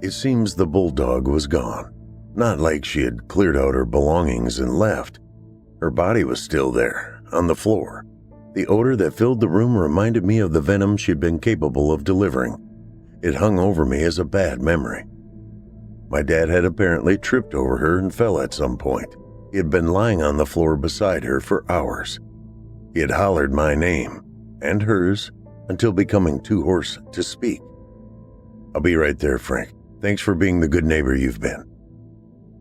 It seems the bulldog was gone. Not like she had cleared out her belongings and left. Her body was still there, on the floor. The odor that filled the room reminded me of the venom she'd been capable of delivering. It hung over me as a bad memory. My dad had apparently tripped over her and fell at some point. He had been lying on the floor beside her for hours. He had hollered my name, and hers, until becoming too hoarse to speak. I'll be right there, Frank. Thanks for being the good neighbor you've been.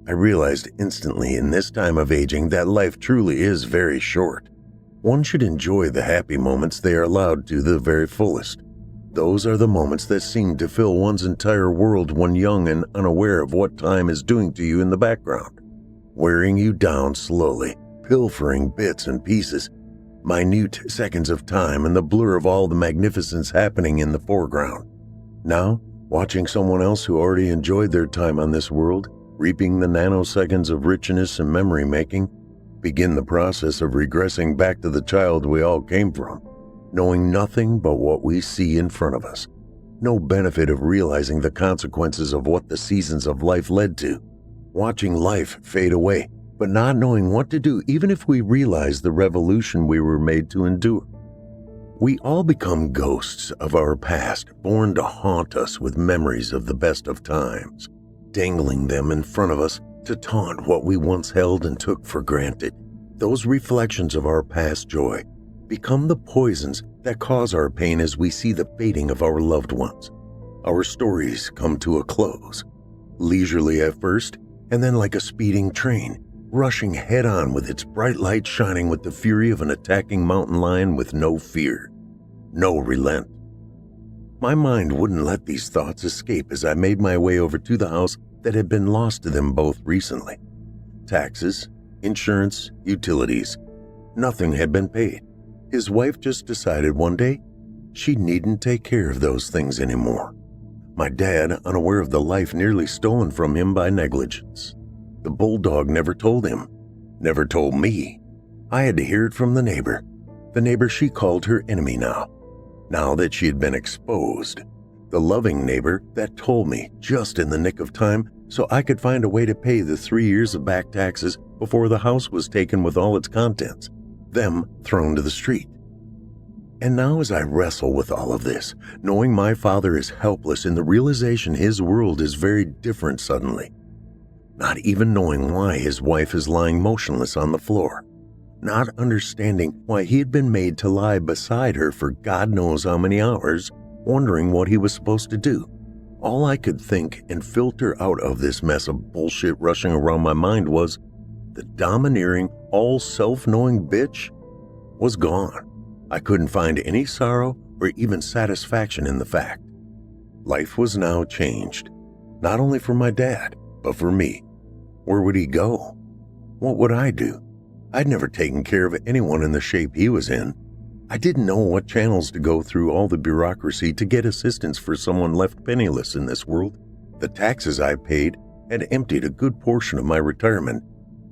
I realized instantly in this time of aging that life truly is very short. One should enjoy the happy moments they are allowed to the very fullest. Those are the moments that seem to fill one's entire world when young and unaware of what time is doing to you in the background, wearing you down slowly, pilfering bits and pieces, minute seconds of time and the blur of all the magnificence happening in the foreground. Now, watching someone else who already enjoyed their time on this world, reaping the nanoseconds of richness and memory-making, begin the process of regressing back to the child we all came from, knowing nothing but what we see in front of us. No benefit of realizing the consequences of what the seasons of life led to. Watching life fade away, but not knowing what to do even if we realize the revolution we were made to endure. We all become ghosts of our past, born to haunt us with memories of the best of times, dangling them in front of us to taunt what we once held and took for granted. Those reflections of our past joy become the poisons that cause our pain as we see the fading of our loved ones. Our stories come to a close, leisurely at first, and then like a speeding train, rushing head-on with its bright light shining with the fury of an attacking mountain lion with no fear, no relent. My mind wouldn't let these thoughts escape as I made my way over to the house that had been lost to them both recently. Taxes, insurance, utilities, nothing had been paid. His wife just decided one day she needn't take care of those things anymore. My dad, unaware of the life nearly stolen from him by negligence. The bulldog never told him, never told me. I had to hear it from the neighbor she called her enemy now that she had been exposed. The loving neighbor that told me just in the nick of time so I could find a way to pay the 3 years of back taxes before the house was taken with all its contents, them thrown to the street. And now as I wrestle with all of this, knowing my father is helpless in the realization his world is very different suddenly, not even knowing why his wife is lying motionless on the floor, not understanding why he had been made to lie beside her for God knows how many hours, wondering what he was supposed to do. All I could think and filter out of this mess of bullshit rushing around my mind was the domineering, all self-knowing bitch was gone. I couldn't find any sorrow or even satisfaction in the fact. Life was now changed, not only for my dad, but for me. Where would he go? What would I do? I'd never taken care of anyone in the shape he was in. I didn't know what channels to go through all the bureaucracy to get assistance for someone left penniless in this world. The taxes I paid had emptied a good portion of my retirement,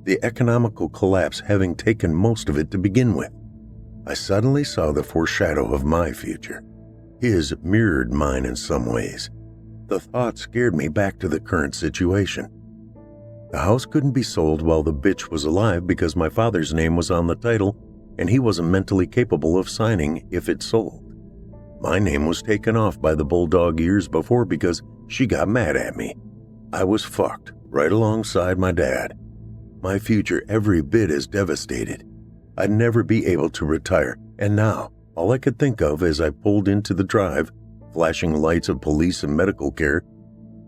the economical collapse having taken most of it to begin with. I suddenly saw the foreshadow of my future. His mirrored mine in some ways. The thought scared me back to the current situation. The house couldn't be sold while the bitch was alive because my father's name was on the title and he wasn't mentally capable of signing if it sold. My name was taken off by the bulldog years before because she got mad at me. I was fucked right alongside my dad. My future every bit as devastated. I'd never be able to retire, and now all I could think of as I pulled into the drive, flashing lights of police and medical care,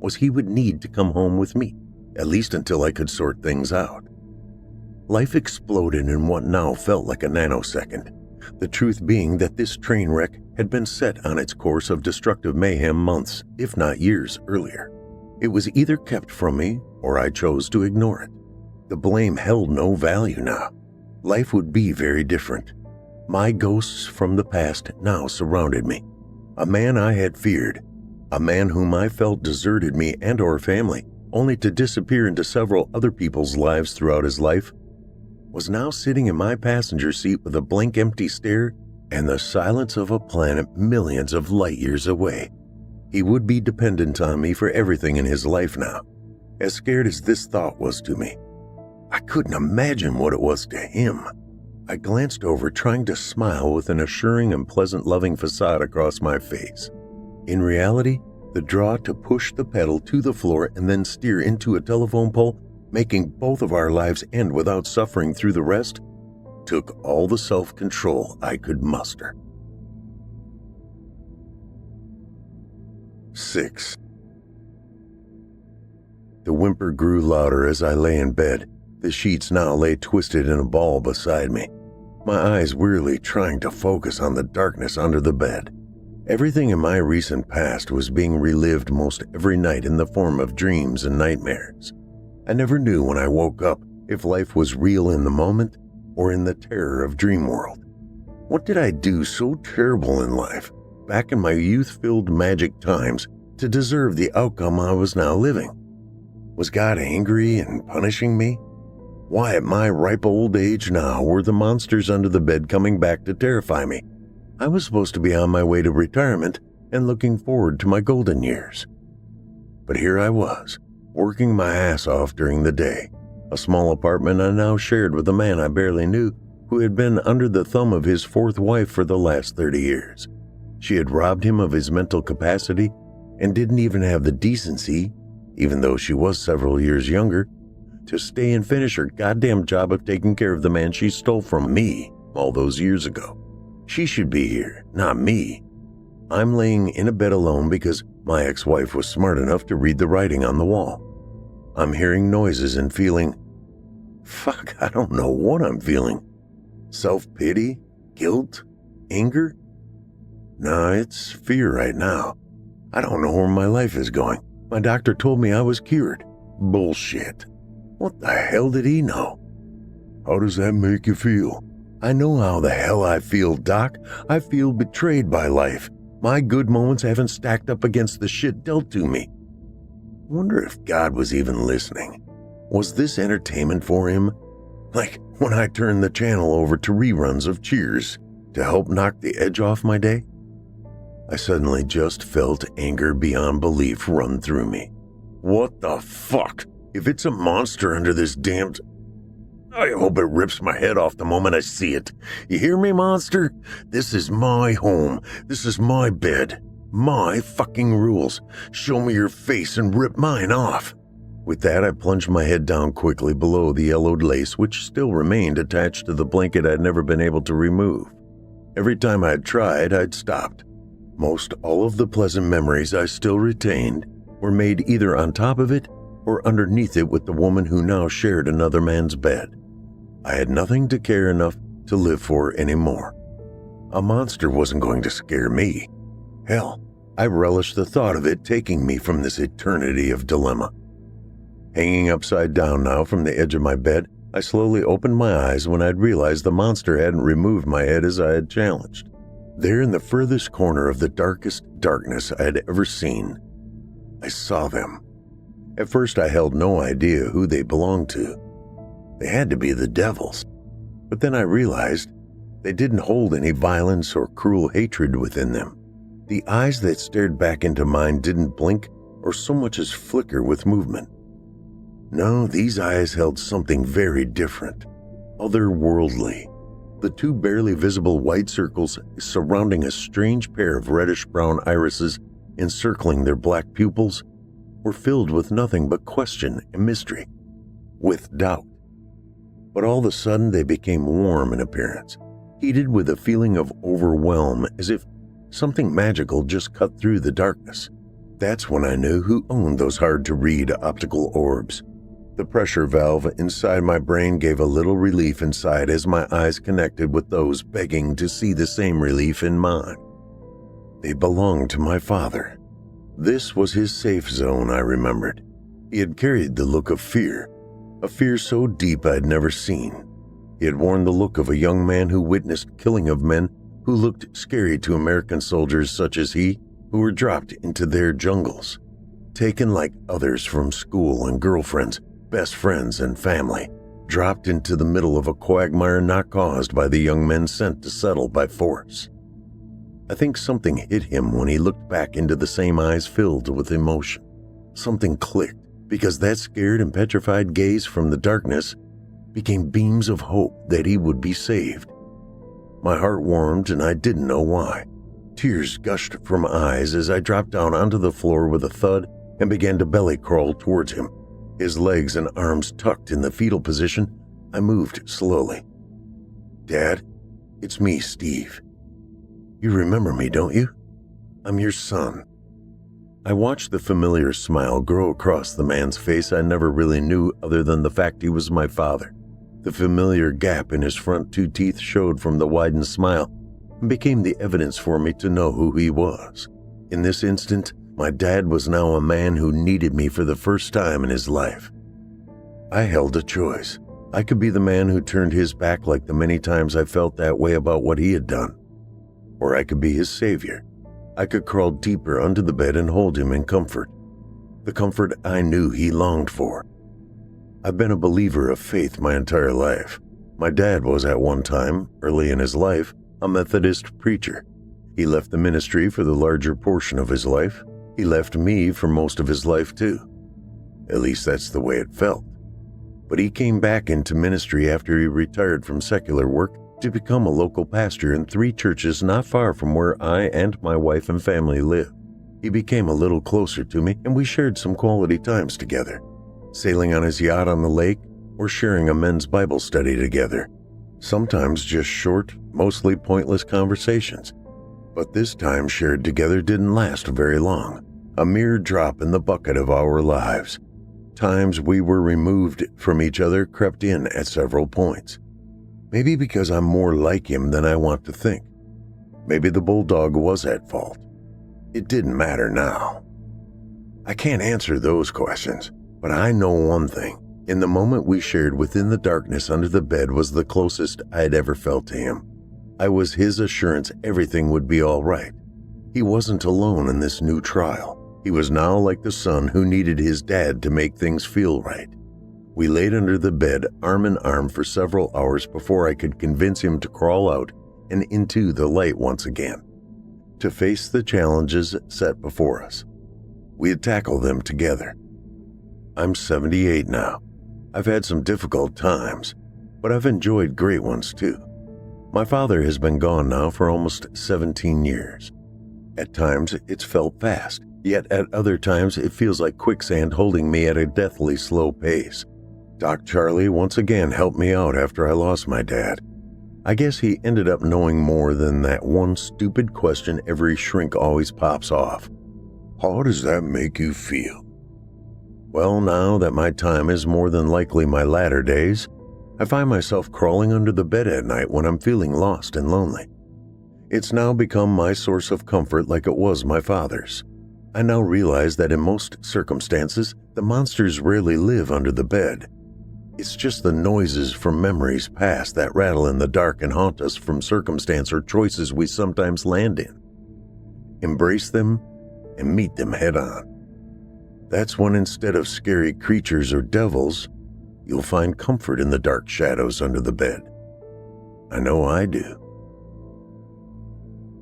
was he would need to come home with me, at least until I could sort things out. Life exploded in what now felt like a nanosecond, the truth being that this train wreck had been set on its course of destructive mayhem months, if not years, earlier. It was either kept from me, or I chose to ignore it. The blame held no value now. Life would be very different. My ghosts from the past now surrounded me. A man I had feared, a man whom I felt deserted me and our family, only to disappear into several other people's lives throughout his life, was now sitting in my passenger seat with a blank empty stare and the silence of a planet millions of light years away. He would be dependent on me for everything in his life now. As scared as this thought was to me, I couldn't imagine what it was to him. I glanced over, trying to smile with an assuring and pleasant loving facade across my face. In reality, the draw to push the pedal to the floor and then steer into a telephone pole, making both of our lives end without suffering through the rest, took all the self-control I could muster. 6. The whimper grew louder as I lay in bed. The sheets now lay twisted in a ball beside me, my eyes wearily trying to focus on the darkness under the bed. Everything in my recent past was being relived most every night in the form of dreams and nightmares. I never knew when I woke up if life was real in the moment or in the terror of dream world. What did I do so terrible in life, back in my youth-filled magic times, to deserve the outcome I was now living? Was God angry and punishing me? Why, at my ripe old age now, were the monsters under the bed coming back to terrify me? I was supposed to be on my way to retirement and looking forward to my golden years. But here I was, working my ass off during the day. A small apartment I now shared with a man I barely knew, who had been under the thumb of his fourth wife for the last 30 years. She had robbed him of his mental capacity and didn't even have the decency, even though she was several years younger, to stay and finish her goddamn job of taking care of the man she stole from me all those years ago. She should be here, not me. I'm laying in a bed alone because my ex-wife was smart enough to read the writing on the wall. I'm hearing noises and feeling... Fuck, I don't know what I'm feeling. Self-pity? Guilt? Anger? No, it's fear right now. I don't know where my life is going. My doctor told me I was cured. Bullshit. What the hell did he know? How does that make you feel? I know how the hell I feel, Doc. I feel betrayed by life. My good moments haven't stacked up against the shit dealt to me. Wonder if God was even listening. Was this entertainment for him? Like when I turned the channel over to reruns of Cheers to help knock the edge off my day? I suddenly just felt anger beyond belief run through me. What the fuck? If it's a monster under this damned... I hope it rips my head off the moment I see it. You hear me, monster? This is my home. This is my bed. My fucking rules. Show me your face and rip mine off. With that, I plunged my head down quickly below the yellowed lace, which still remained attached to the blanket I'd never been able to remove. Every time I'd tried, I'd stopped. Most all of the pleasant memories I still retained were made either on top of it or underneath it with the woman who now shared another man's bed. I had nothing to care enough to live for anymore. A monster wasn't going to scare me. Hell, I relished the thought of it taking me from this eternity of dilemma. Hanging upside down now from the edge of my bed, I slowly opened my eyes when I'd realized the monster hadn't removed my head as I had challenged. There in the furthest corner of the darkest darkness I had ever seen, I saw them. At first I held no idea who they belonged to. They had to be the devils. But then I realized they didn't hold any violence or cruel hatred within them. The eyes that stared back into mine didn't blink or so much as flicker with movement. No, these eyes held something very different, otherworldly. The two barely visible white circles surrounding a strange pair of reddish-brown irises encircling their black pupils were filled with nothing but question and mystery, with doubt. But all of a sudden they became warm in appearance, heated with a feeling of overwhelm, as if something magical just cut through the darkness. That's when I knew who owned those hard-to-read optical orbs. The pressure valve inside my brain gave a little relief inside as my eyes connected with those begging to see the same relief in mine. They belonged to my father. This was his safe zone, I remembered. He had carried the look of fear, a fear so deep I'd never seen. He had worn the look of a young man who witnessed killing of men who looked scary to American soldiers such as he, who were dropped into their jungles, taken like others from school and girlfriends, best friends and family, dropped into the middle of a quagmire not caused by the young men sent to settle by force. I think something hit him when he looked back into the same eyes filled with emotion. Something clicked, because that scared and petrified gaze from the darkness became beams of hope that he would be saved. My heart warmed and I didn't know why. Tears gushed from my eyes as I dropped down onto the floor with a thud and began to belly crawl towards him. His legs and arms tucked in the fetal position, I moved slowly. "Dad, it's me, Steve. You remember me, don't you? I'm your son." I watched the familiar smile grow across the man's face I never really knew other than the fact he was my father. The familiar gap in his front two teeth showed from the widened smile and became the evidence for me to know who he was. In this instant, my dad was now a man who needed me for the first time in his life. I held a choice. I could be the man who turned his back like the many times I felt that way about what he had done. Or I could be his savior. I could crawl deeper under the bed and hold him in comfort. The comfort I knew he longed for. I've been a believer of faith my entire life. My dad was at one time, early in his life, a Methodist preacher. He left the ministry for the larger portion of his life. He left me for most of his life too. At least that's the way it felt. But he came back into ministry after he retired from secular work to become a local pastor in 3 churches not far from where I and my wife and family live. He became a little closer to me and we shared some quality times together, sailing on his yacht on the lake or sharing a men's Bible study together. Sometimes just short, mostly pointless conversations. But this time shared together didn't last very long, a mere drop in the bucket of our lives. Times we were removed from each other crept in at several points. Maybe because I'm more like him than I want to think. Maybe the bulldog was at fault. It didn't matter now. I can't answer those questions, but I know one thing. In the moment we shared within the darkness under the bed was the closest I'd ever felt to him. I was his assurance everything would be all right. He wasn't alone in this new trial. He was now like the son who needed his dad to make things feel right. We laid under the bed arm in arm for several hours before I could convince him to crawl out and into the light once again, to face the challenges set before us. We had tackled them together. I'm 78 now. I've had some difficult times, but I've enjoyed great ones too. My father has been gone now for almost 17 years. At times, it's felt fast, yet at other times it feels like quicksand holding me at a deathly slow pace. Doc Charlie once again helped me out after I lost my dad. I guess he ended up knowing more than that one stupid question every shrink always pops off. How does that make you feel? Well, now that my time is more than likely my latter days, I find myself crawling under the bed at night when I'm feeling lost and lonely. It's now become my source of comfort like it was my father's. I now realize that in most circumstances, the monsters rarely live under the bed. It's just the noises from memories past that rattle in the dark and haunt us from circumstance or choices we sometimes land in. Embrace them and meet them head on. That's when instead of scary creatures or devils, you'll find comfort in the dark shadows under the bed. I know I do.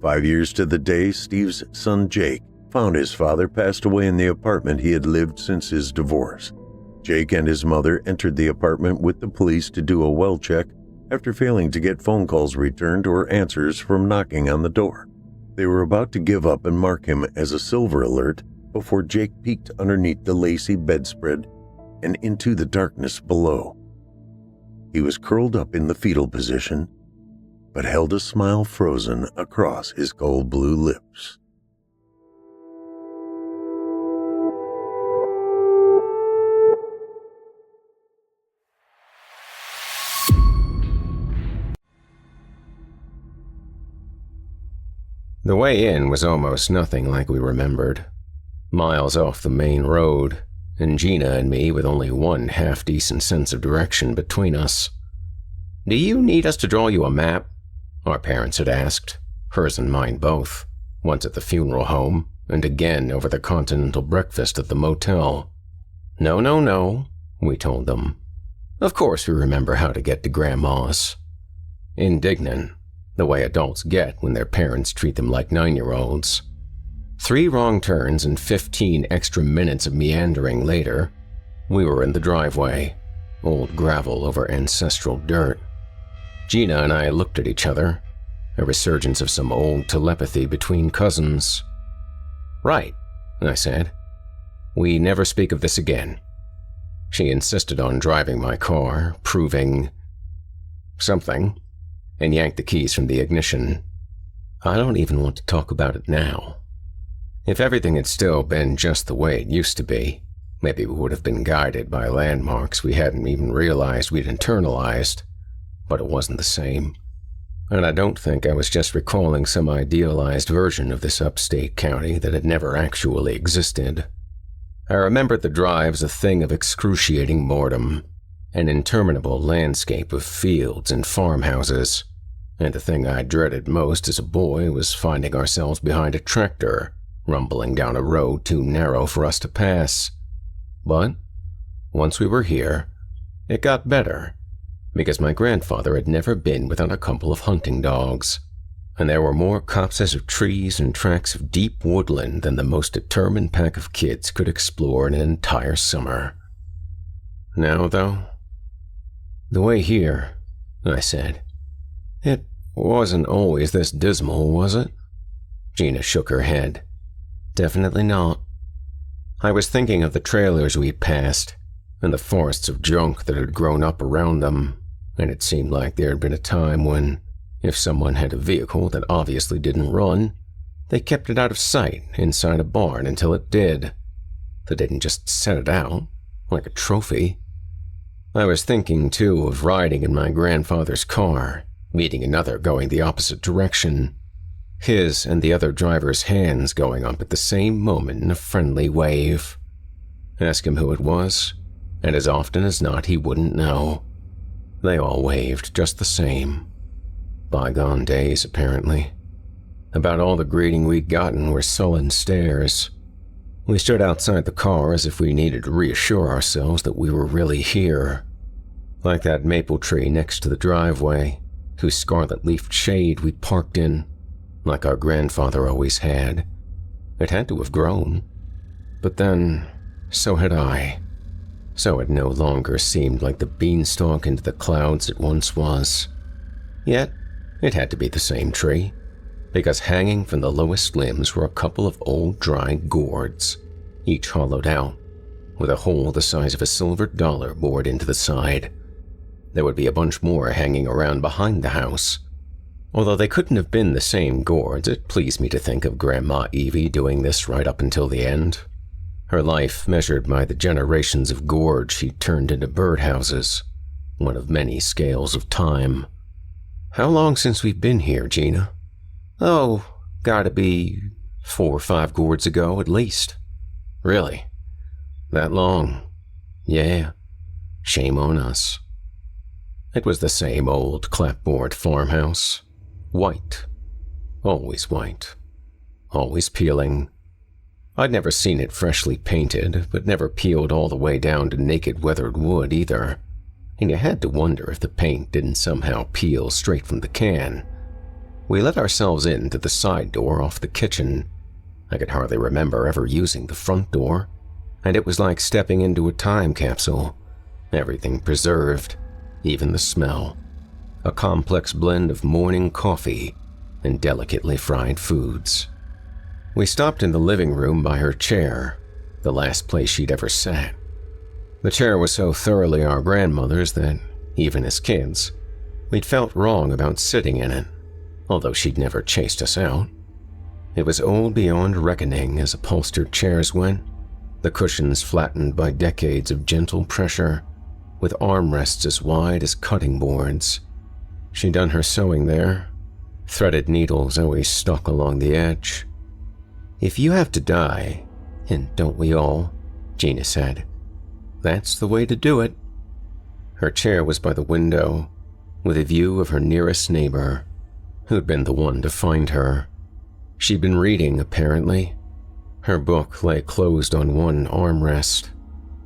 5 years to the day, Steve's son Jake found his father passed away in the apartment he had lived since his divorce. Jake and his mother entered the apartment with the police to do a well check after failing to get phone calls returned or answers from knocking on the door. They were about to give up and mark him as a silver alert before Jake peeked underneath the lacy bedspread and into the darkness below. He was curled up in the fetal position, but held a smile frozen across his cold blue lips. The way in was almost nothing like we remembered. Miles off the main road, and Gina and me with only one half-decent sense of direction between us. "Do you need us to draw you a map?" our parents had asked, hers and mine both, once at the funeral home, and again over the continental breakfast at the motel. "No, no, no," we told them. Of course we remember how to get to Grandma's. Indignant, the way adults get when their parents treat them like 9-year-olds. 3 wrong turns and 15 extra minutes of meandering later, we were in the driveway, old gravel over ancestral dirt. Gina and I looked at each other, a resurgence of some old telepathy between cousins. "Right," I said. "We never speak of this again." She insisted on driving my car, proving something, and yanked the keys from the ignition. I don't even want to talk about it now. If everything had still been just the way it used to be, maybe we would have been guided by landmarks we hadn't even realized we'd internalized, but it wasn't the same. And I don't think I was just recalling some idealized version of this upstate county that had never actually existed. I remembered the drive as a thing of excruciating boredom, an interminable landscape of fields and farmhouses, and the thing I dreaded most as a boy was finding ourselves behind a tractor, rumbling down a road too narrow for us to pass. But once we were here, it got better, because my grandfather had never been without a couple of hunting dogs, and there were more copses of trees and tracts of deep woodland than the most determined pack of kids could explore in an entire summer. Now, though, the way here, I said. It wasn't always this dismal, was it? Gina shook her head. Definitely not. I was thinking of the trailers we'd passed, and the forests of junk that had grown up around them, and it seemed like there had been a time when, if someone had a vehicle that obviously didn't run, they kept it out of sight inside a barn until it did. They didn't just set it out, like a trophy. I was thinking, too, of riding in my grandfather's car, meeting another going the opposite direction, his and the other driver's hands going up at the same moment in a friendly wave. Ask him who it was, and as often as not he wouldn't know. They all waved just the same. Bygone days, apparently. About all the greeting we'd gotten were sullen stares. We stood outside the car as if we needed to reassure ourselves that we were really here. Like that maple tree next to the driveway, whose scarlet-leafed shade we parked in, like our grandfather always had. It had to have grown. But then, so had I. So it no longer seemed like the beanstalk into the clouds it once was. Yet, it had to be the same tree, because hanging from the lowest limbs were a couple of old dried gourds, each hollowed out, with a hole the size of a silver dollar bored into the side. There would be a bunch more hanging around behind the house. Although they couldn't have been the same gourds, it pleased me to think of Grandma Evie doing this right up until the end. Her life measured by the generations of gourds she turned into birdhouses, one of many scales of time. How long since we've been here, Gina? Oh, gotta be 4 or 5 gourds ago at least. Really? That long? Yeah. Shame on us. It was the same old clapboard farmhouse. White. Always white. Always peeling. I'd never seen it freshly painted, but never peeled all the way down to naked weathered wood either. And you had to wonder if the paint didn't somehow peel straight from the can. We let ourselves into the side door off the kitchen. I could hardly remember ever using the front door. and it was like stepping into a time capsule. Everything preserved, even the smell. A complex blend of morning coffee and delicately fried foods. We stopped in the living room by her chair, the last place she'd ever sat. The chair was so thoroughly our grandmother's that, even as kids, we'd felt wrong about sitting in it, although she'd never chased us out. It was old beyond reckoning as upholstered chairs went, the cushions flattened by decades of gentle pressure, with armrests as wide as cutting boards. She'd done her sewing there, threaded needles always stuck along the edge. "If you have to die, and don't we all," Gina said, "that's the way to do it." Her chair was by the window, with a view of her nearest neighbor, who'd been the one to find her. She'd been reading, apparently. Her book lay closed on one armrest,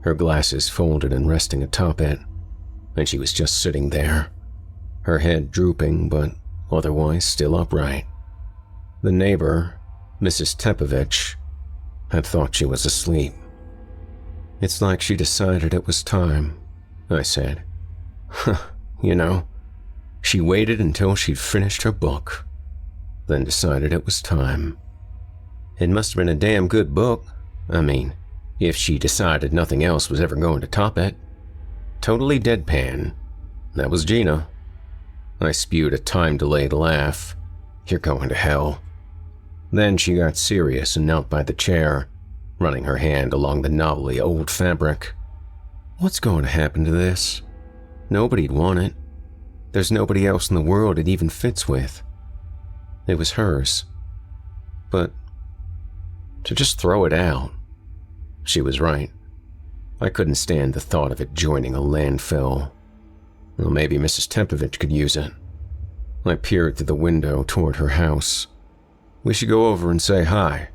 her glasses folded and resting atop it, and she was just sitting there, her head drooping but otherwise still upright. The neighbor, Mrs. Tepovich, had thought she was asleep. "It's like she decided it was time," I said. "Huh, you know, she waited until she'd finished her book, then decided it was time. It must have been a damn good book. I mean, if she decided nothing else was ever going to top it." Totally deadpan. That was Gina. I spewed a time-delayed laugh. "You're going to hell." Then she got serious and knelt by the chair, running her hand along the knobbly old fabric. "What's going to happen to this? Nobody'd want it. There's nobody else in the world it even fits with. It was hers. But to just throw it out." She was right. I couldn't stand the thought of it joining a landfill. Well, maybe Mrs. Tempovich could use it. I peered through the window toward her house. We should go over and say hi,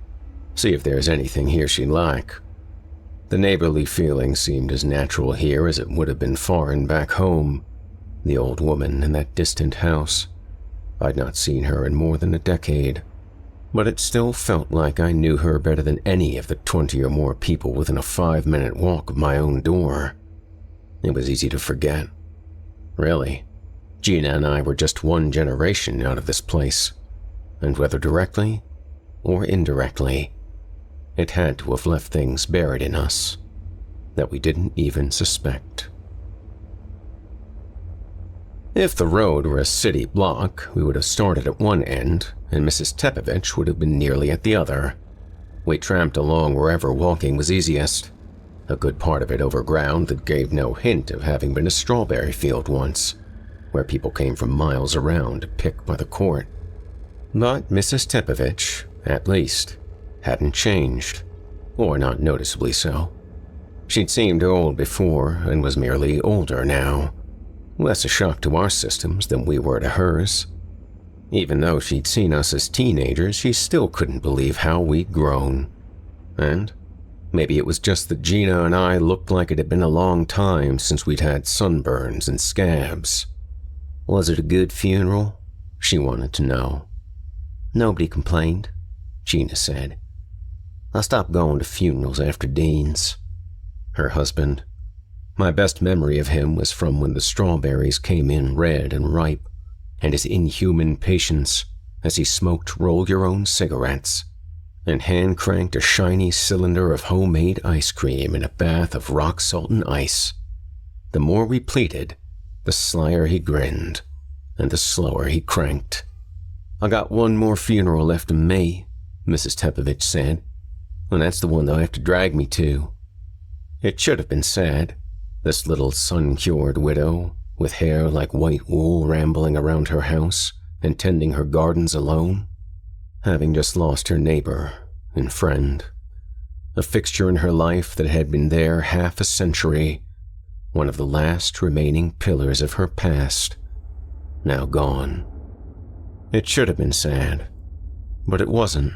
see if there's anything here she'd like. The neighborly feeling seemed as natural here as it would have been foreign back home. The old woman in that distant house. I'd not seen her in more than a decade, but it still felt like I knew her better than any of the 20 or more people within a 5-minute walk of my own door. It was easy to forget. Really, Gina and I were just one generation out of this place, and whether directly or indirectly, it had to have left things buried in us that we didn't even suspect. If the road were a city block, we would have started at one end, and Mrs. Tepovich would have been nearly at the other. We tramped along wherever walking was easiest, a good part of it over ground that gave no hint of having been a strawberry field once, where people came from miles around to pick by the quart. But Mrs. Tepovich, at least, hadn't changed, or not noticeably so. She'd seemed old before and was merely older now, less a shock to our systems than we were to hers. Even though she'd seen us as teenagers, she still couldn't believe how we'd grown. And maybe it was just that Gina and I looked like it had been a long time since we'd had sunburns and scabs. Was it a good funeral? She wanted to know. Nobody complained, Gina said. I stopped going to funerals after Dean's. Her husband. My best memory of him was from when the strawberries came in red and ripe, and his inhuman patience as he smoked roll-your-own cigarettes and hand-cranked a shiny cylinder of homemade ice cream in a bath of rock salt and ice. The more we pleaded, the slyer he grinned, and the slower he cranked. I got one more funeral left in me, Mrs. Tepovich said, and that's the one they'll have to drag me to. It should have been sad, this little sun-cured widow, with hair like white wool rambling around her house and tending her gardens alone, having just lost her neighbor and friend, a fixture in her life that had been there half a century, one of the last remaining pillars of her past, now gone. It should have been sad, but it wasn't.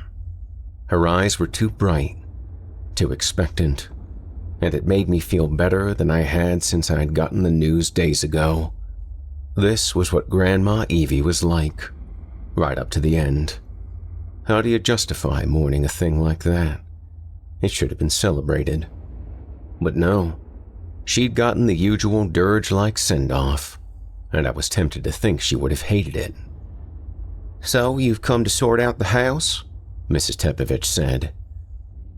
Her eyes were too bright, too expectant, and it made me feel better than I had since I'd gotten the news days ago. This was what Grandma Evie was like, right up to the end. How do you justify mourning a thing like that? It should have been celebrated, But no, she'd gotten the usual dirge-like send-off, and I was tempted to think she would have hated it. "So you've come to sort out the house?" Mrs. Tepovich said.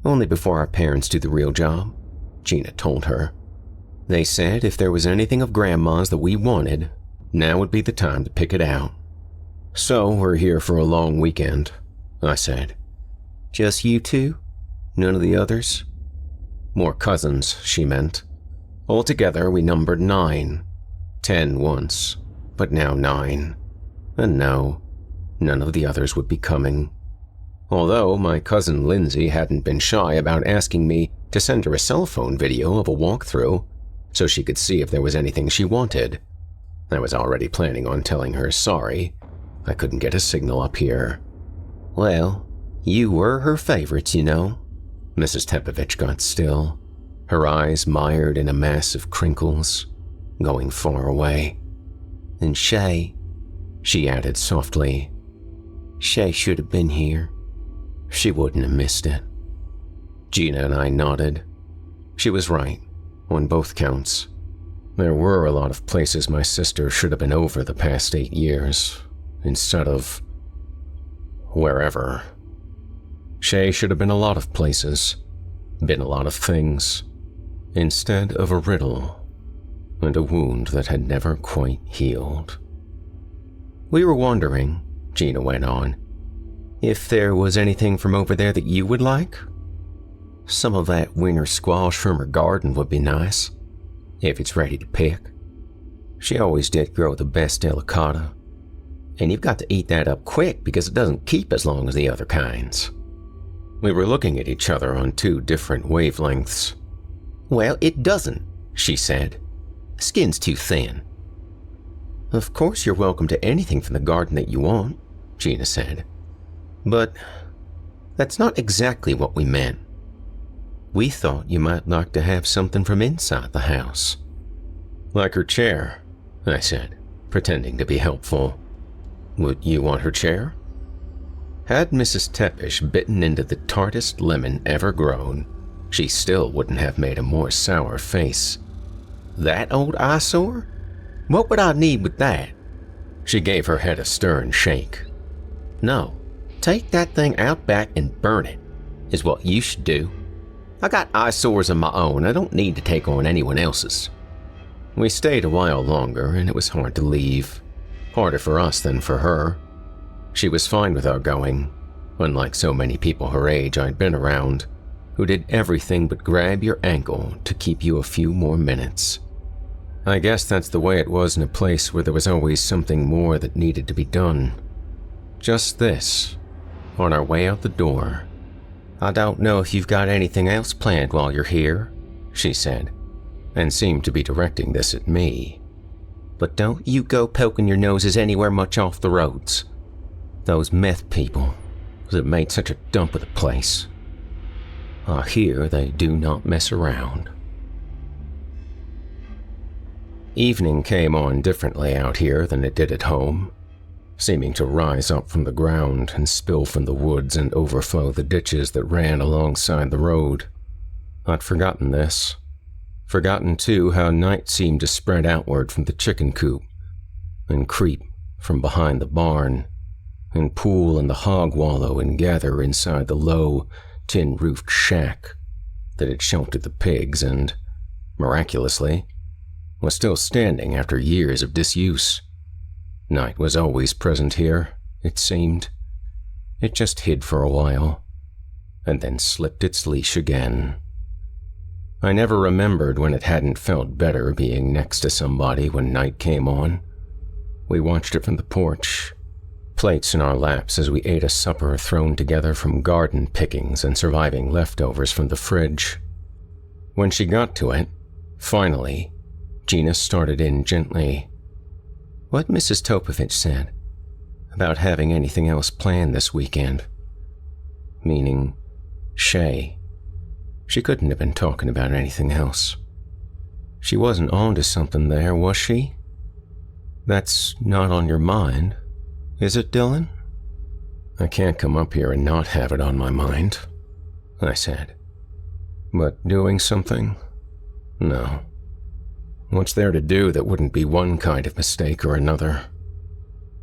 "Only before our parents do the real job," Gina told her. "They said if there was anything of Grandma's that we wanted, now would be the time to pick it out." "So we're here for a long weekend," I said. "Just you two? None of the others?" "More cousins," she meant. Altogether, we numbered 9. 10 once, but now 9. And no, none of the others would be coming. Although my cousin Lindsay hadn't been shy about asking me to send her a cell phone video of a walkthrough so she could see if there was anything she wanted. I was already planning on telling her sorry I couldn't get a signal up here. "Well, you were her favorites, you know." Mrs. Tepovich got still, her eyes mired in a mass of crinkles, going far away. "And Shay," she added softly. "Shay should have been here. She wouldn't have missed it." Gina and I nodded. She was right, on both counts. There were a lot of places my sister should have been over the past 8 years, instead of wherever. Shay should have been a lot of places, been a lot of things, instead of a riddle and a wound that had never quite healed. "We were wondering," Gina went on, "if there was anything from over there that you would like? Some of that winter squash from her garden would be nice, if it's ready to pick. She always did grow the best delicata, and you've got to eat that up quick because it doesn't keep as long as the other kinds." We were looking at each other on 2 different wavelengths. "Well, it doesn't," she said. "Skin's too thin." "Of course you're welcome to anything from the garden that you want," Gina said. "But that's not exactly what we meant. We thought you might like to have something from inside the house." "Like her chair," I said, pretending to be helpful. "Would you want her chair?" Had Mrs. Tepish bitten into the tartest lemon ever grown, she still wouldn't have made a more sour face. "That old eyesore? What would I need with that?" She gave her head a stern shake. "No, take that thing out back and burn it, is what you should do. I got eyesores of my own. I don't need to take on anyone else's." We stayed a while longer, and it was hard to leave. Harder for us than for her. She was fine with our going, unlike so many people her age I'd been around, who did everything but grab your ankle to keep you a few more minutes. I guess that's the way it was in a place where there was always something more that needed to be done. Just this, on our way out the door. "I don't know if you've got anything else planned while you're here," she said, and seemed to be directing this at me. "But don't you go poking your noses anywhere much off the roads. Those meth people have made such a dump of the place. I hear they do not mess around." Evening came on differently out here than it did at home, seeming to rise up from the ground and spill from the woods and overflow the ditches that ran alongside the road. I'd forgotten this. Forgotten, too, how night seemed to spread outward from the chicken coop and creep from behind the barn and pool in the hog wallow and gather inside the low, tin-roofed shack that had sheltered the pigs and, miraculously, was still standing after years of disuse. Night was always present here, it seemed. It just hid for a while, and then slipped its leash again. I never remembered when it hadn't felt better being next to somebody when night came on. We watched it from the porch, plates in our laps as we ate a supper thrown together from garden pickings and surviving leftovers from the fridge. When she got to it, finally, Gina started in gently. "What Mrs. Topovich said about having anything else planned this weekend." Meaning Shay. She couldn't have been talking about anything else. She wasn't on to something there, was she? That's not on your mind, is it, Dylan? "I can't come up here and not have it on my mind," I said. "But doing something No. What's there to do that wouldn't be one kind of mistake or another?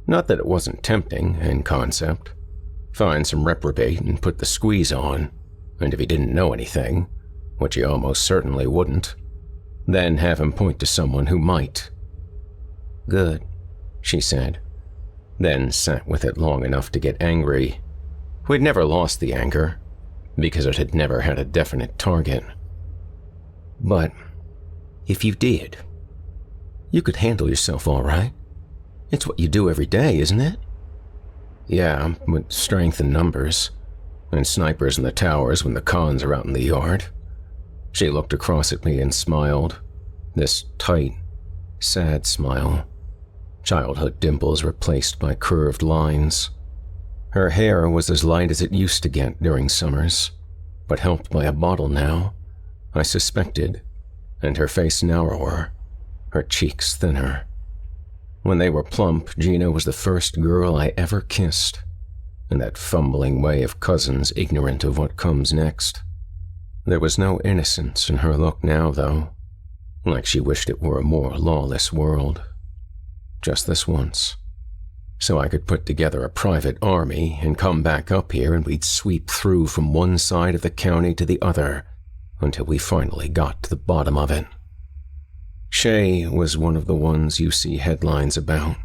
Not that it wasn't tempting in concept. Find some reprobate and put the squeeze on, and if he didn't know anything, which he almost certainly wouldn't, then have him point to someone who might. Good, she said, then sat with it long enough to get angry. We'd never lost the anger, because it had never had a definite target. But if you did, you could handle yourself all right. It's what you do every day, isn't it? Yeah, with strength and numbers, and snipers in the towers when the cons are out in the yard. She looked across at me and smiled, this tight, sad smile. Childhood dimples replaced by curved lines. Her hair was as light as it used to get during summers, but helped by a bottle now, I suspected, and her face narrower, her cheeks thinner. When they were plump, Gina was the first girl I ever kissed, in that fumbling way of cousins ignorant of what comes next. There was no innocence in her look now, though, like she wished it were a more lawless world. Just this once, so I could put together a private army and come back up here and we'd sweep through from one side of the county to the other until we finally got to the bottom of it. Shay was one of the ones you see headlines about.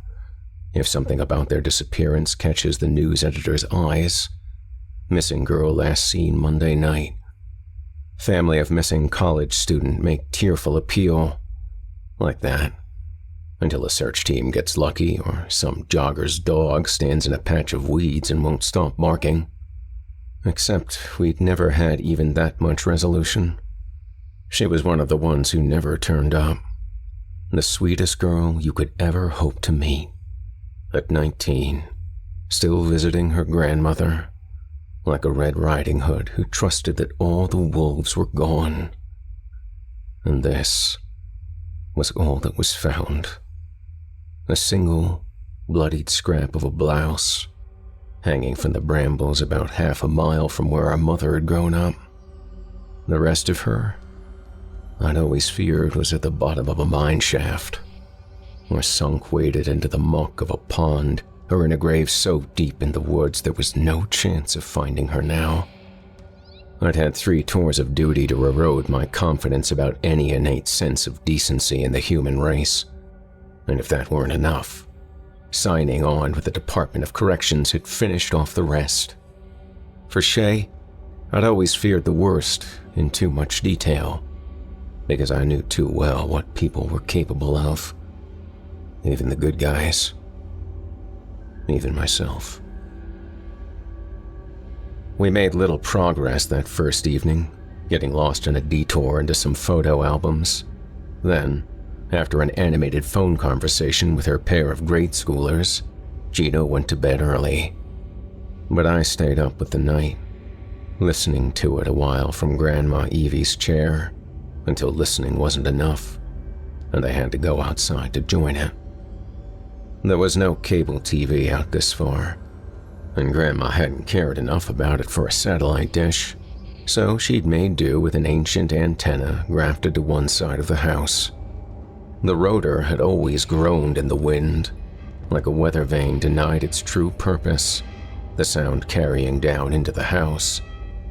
If something about their disappearance catches the news editor's eyes, missing girl last seen Monday night. Family of missing college student make tearful appeal. Like that. Until a search team gets lucky or some jogger's dog stands in a patch of weeds and won't stop barking. Except we'd never had even that much resolution. She was one of the ones who never turned up. The sweetest girl you could ever hope to meet. At 19, still visiting her grandmother, like a Red Riding Hood who trusted that all the wolves were gone. And this was all that was found. A single, bloodied scrap of a blouse, hanging from the brambles about half a mile from where our mother had grown up. The rest of her, I'd always feared was at the bottom of a mine shaft, or sunk waded into the muck of a pond, or in a grave so deep in the woods there was no chance of finding her now. I'd had 3 tours of duty to erode my confidence about any innate sense of decency in the human race. And if that weren't enough, signing on with the Department of Corrections had finished off the rest. For Shay, I'd always feared the worst in too much detail, because I knew too well what people were capable of. Even the good guys. Even myself. We made little progress that first evening, getting lost in a detour into some photo albums. Then, after an animated phone conversation with her pair of grade schoolers, Gina went to bed early. But I stayed up with the night, listening to it a while from Grandma Evie's chair, until listening wasn't enough, and I had to go outside to join it. There was no cable TV out this far, and Grandma hadn't cared enough about it for a satellite dish, so she'd made do with an ancient antenna grafted to one side of the house. The rotor had always groaned in the wind, like a weather vane denied its true purpose, the sound carrying down into the house,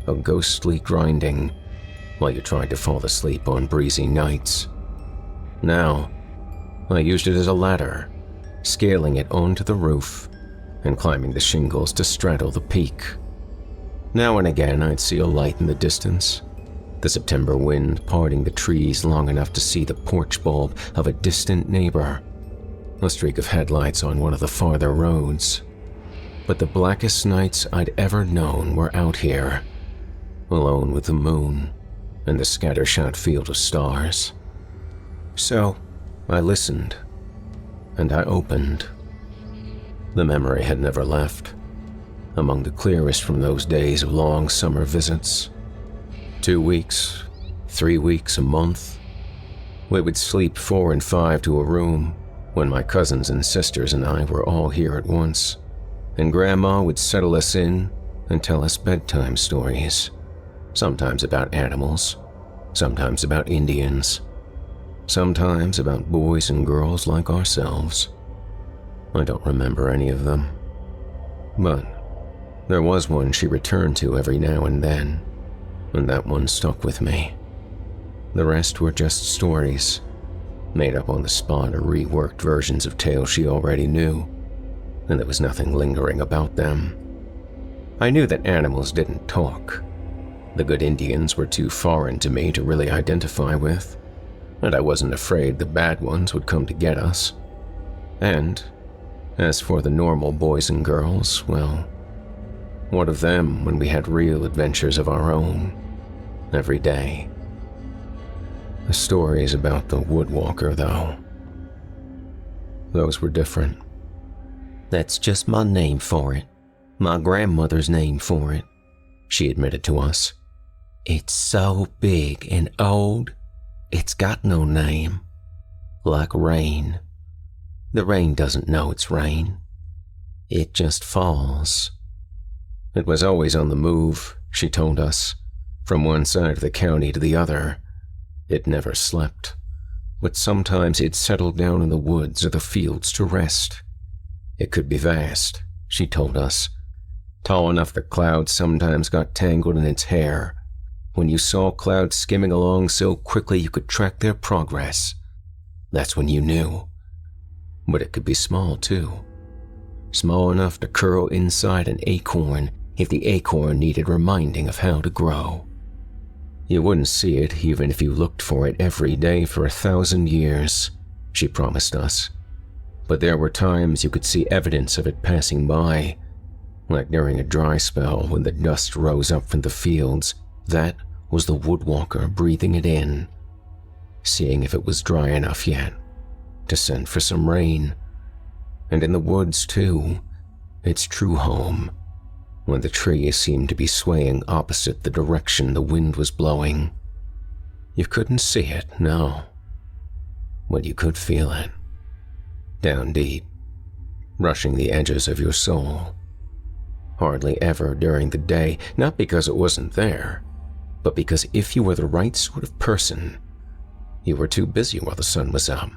a ghostly grinding, while you tried to fall asleep on breezy nights. Now, I used it as a ladder, scaling it onto the roof and climbing the shingles to straddle the peak. Now and again I'd see a light in the distance, the September wind parting the trees long enough to see the porch bulb of a distant neighbor, a streak of headlights on one of the farther roads. But the blackest nights I'd ever known were out here, alone with the moon and the scattershot field of stars. So I listened, and I opened. The memory had never left, among the clearest from those days of long summer visits. 2 weeks, 3 weeks, a month. We would sleep 4 and 5 to a room when my cousins and sisters and I were all here at once, and Grandma would settle us in and tell us bedtime stories, sometimes about animals, sometimes about Indians, sometimes about boys and girls like ourselves. I don't remember any of them. But there was one she returned to every now and then, and that one stuck with me. The rest were just stories, made up on the spot or reworked versions of tales she already knew, and there was nothing lingering about them. I knew that animals didn't talk. The good Indians were too foreign to me to really identify with, and I wasn't afraid the bad ones would come to get us. And as for the normal boys and girls, well, what of them when we had real adventures of our own, every day? The stories about the woodwalker, though, those were different. That's just my name for it. My grandmother's name for it, she admitted to us. It's so big and old, it's got no name. Like rain. The rain doesn't know it's rain. It just falls. It was always on the move, she told us, from one side of the county to the other. It never slept, but sometimes it settled down in the woods or the fields to rest. It could be vast, she told us, tall enough that clouds sometimes got tangled in its hair. When you saw clouds skimming along so quickly you could track their progress, that's when you knew. But it could be small too, small enough to curl inside an acorn if the acorn needed reminding of how to grow. You wouldn't see it even if you looked for it every day for 1,000 years, she promised us. But there were times you could see evidence of it passing by, like during a dry spell when the dust rose up from the fields. That was the woodwalker breathing it in, seeing if it was dry enough yet to send for some rain. And in the woods too, its true home, when the trees seemed to be swaying opposite the direction the wind was blowing. You couldn't see it, no, but you could feel it, down deep, brushing the edges of your soul. Hardly ever during the day, not because it wasn't there, but because if you were the right sort of person, you were too busy while the sun was up,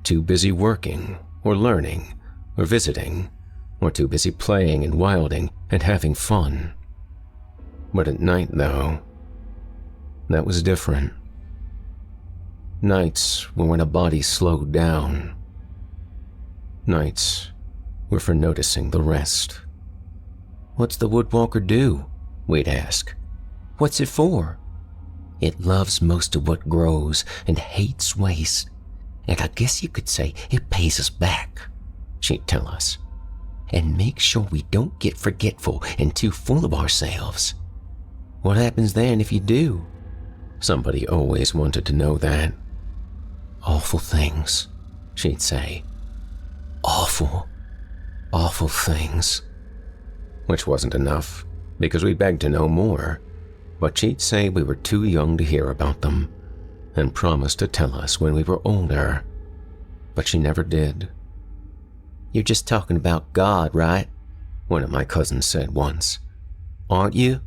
too busy working or learning or visiting, or too busy playing and wilding and having fun. But at night, though, that was different. Nights were when a body slowed down. Nights were for noticing the rest. What's the woodwalker do? We'd ask. What's it for? It loves most of what grows and hates waste. And I guess you could say it pays us back, she'd tell us. And make sure we don't get forgetful and too full of ourselves. What happens then if you do? Somebody always wanted to know that. Awful things, she'd say. Awful, awful things. Which wasn't enough, because we begged to know more. But she'd say we were too young to hear about them, and promised to tell us when we were older. But she never did. You're just talking about God, right? One of my cousins said once. Aren't you?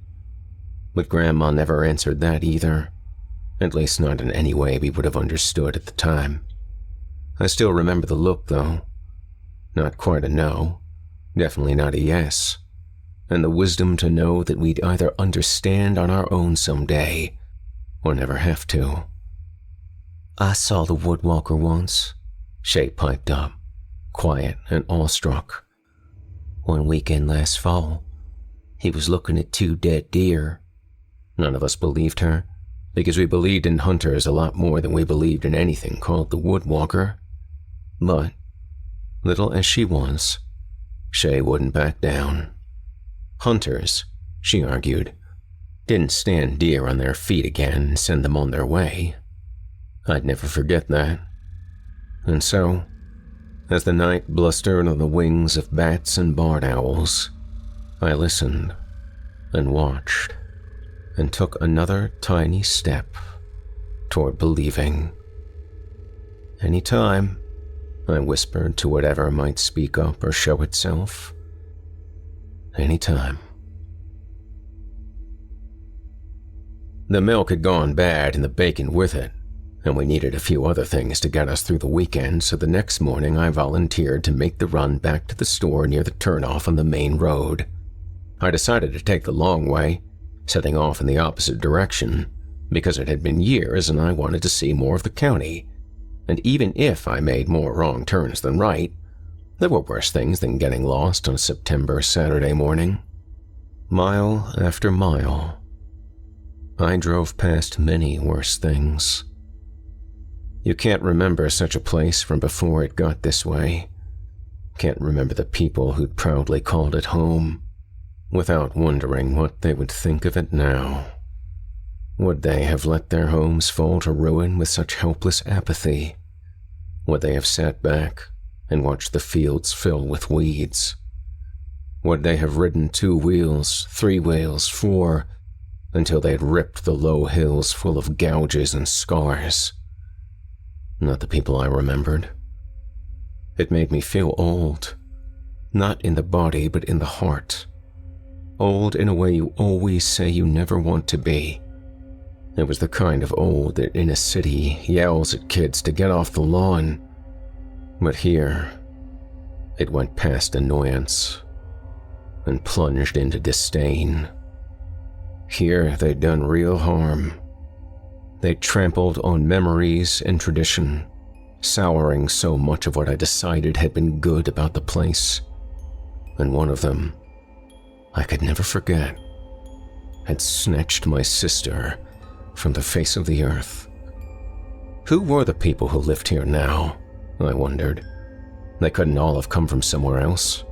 But Grandma never answered that either, at least not in any way we would have understood at the time. I still remember the look, though. Not quite a no, definitely not a yes, and the wisdom to know that we'd either understand on our own someday, or never have to. I saw the woodwalker once, Shay piped up, quiet and awestruck. One weekend last fall, he was looking at 2 dead deer. None of us believed her, because we believed in hunters a lot more than we believed in anything called the woodwalker. But, little as she was, Shay wouldn't back down. Hunters, she argued, didn't stand deer on their feet again and send them on their way. I'd never forget that. And so, as the night blustered on the wings of bats and barred owls, I listened and watched and took another tiny step toward believing. Anytime, I whispered to whatever might speak up or show itself. Anytime. The milk had gone bad and the bacon with it, and we needed a few other things to get us through the weekend, so the next morning I volunteered to make the run back to the store near the turnoff on the main road. I decided to take the long way, setting off in the opposite direction, because it had been years and I wanted to see more of the county. And even if I made more wrong turns than right, there were worse things than getting lost on a September Saturday morning. Mile after mile, I drove past many worse things. You can't remember such a place from before it got this way. Can't remember the people who'd proudly called it home, without wondering what they would think of it now. Would they have let their homes fall to ruin with such helpless apathy? Would they have sat back and watched the fields fill with weeds? Would they have ridden 2 wheels, 3 wheels, 4, until they had ripped the low hills full of gouges and scars? Not the people I remembered. It made me feel old, not in the body but in the heart. Old in a way you always say you never want to be. It was the kind of old that in a city yells at kids to get off the lawn. But here, it went past annoyance and plunged into disdain. Here they'd done real harm. They trampled on memories and tradition, souring so much of what I decided had been good about the place. And one of them, I could never forget, had snatched my sister from the face of the earth. Who were the people who lived here now? I wondered. They couldn't all have come from somewhere else.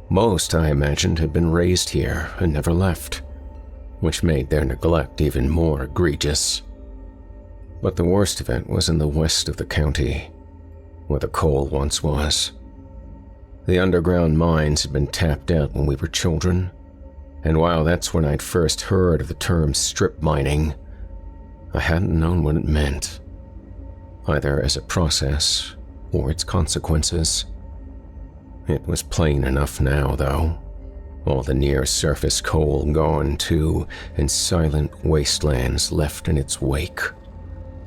Most, I imagined, had been raised here and never left, which made their neglect even more egregious. But the worst of it was in the west of the county, where the coal once was. The underground mines had been tapped out when we were children, and while that's when I'd first heard of the term strip mining, I hadn't known what it meant, either as a process or its consequences. It was plain enough now, though. All the near-surface coal gone too, and silent wastelands left in its wake.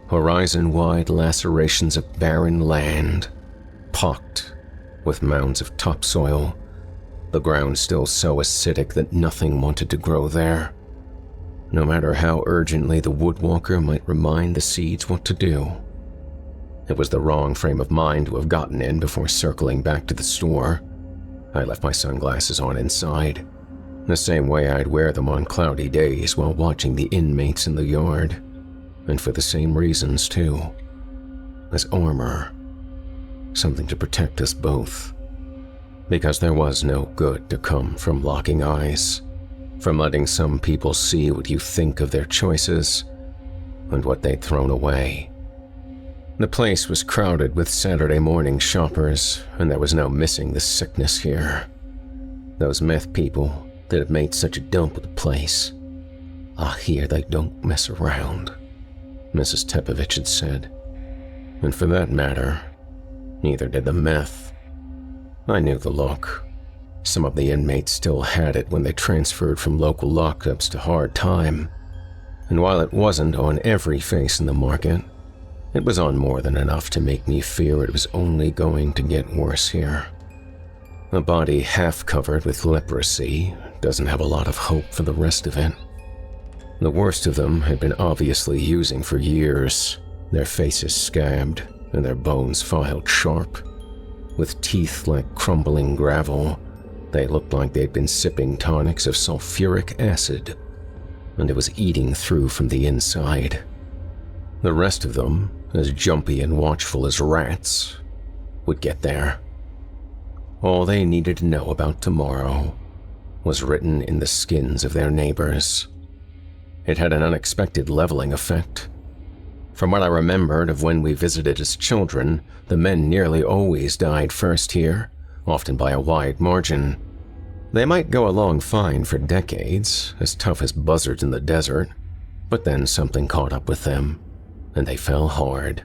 Horizon-wide lacerations of barren land, pocked with mounds of topsoil, the ground still so acidic that nothing wanted to grow there, no matter how urgently the woodwalker might remind the seeds what to do. It was the wrong frame of mind to have gotten in before circling back to the store. I left my sunglasses on inside, the same way I'd wear them on cloudy days while watching the inmates in the yard, and for the same reasons too, as armor, something to protect us both, because there was no good to come from locking eyes, from letting some people see what you think of their choices and what they'd thrown away. The place was crowded with Saturday morning shoppers, and there was no missing the sickness here. Those meth people that had made such a dump of the place. I hear they don't mess around, Mrs. Tepovich had said. And for that matter, neither did the meth. I knew the look. Some of the inmates still had it when they transferred from local lockups to hard time. And while it wasn't on every face in the market, it was on more than enough to make me fear it was only going to get worse here. A body half covered with leprosy doesn't have a lot of hope for the rest of it. The worst of them had been obviously using for years, their faces scabbed and their bones filed sharp. With teeth like crumbling gravel, they looked like they'd been sipping tonics of sulfuric acid, and it was eating through from the inside. The rest of them, as jumpy and watchful as rats, would get there. All they needed to know about tomorrow was written in the skins of their neighbors. It had an unexpected leveling effect. From what I remembered of when we visited as children, the men nearly always died first here, often by a wide margin. They might go along fine for decades, as tough as buzzards in the desert, but then something caught up with them, and they fell hard.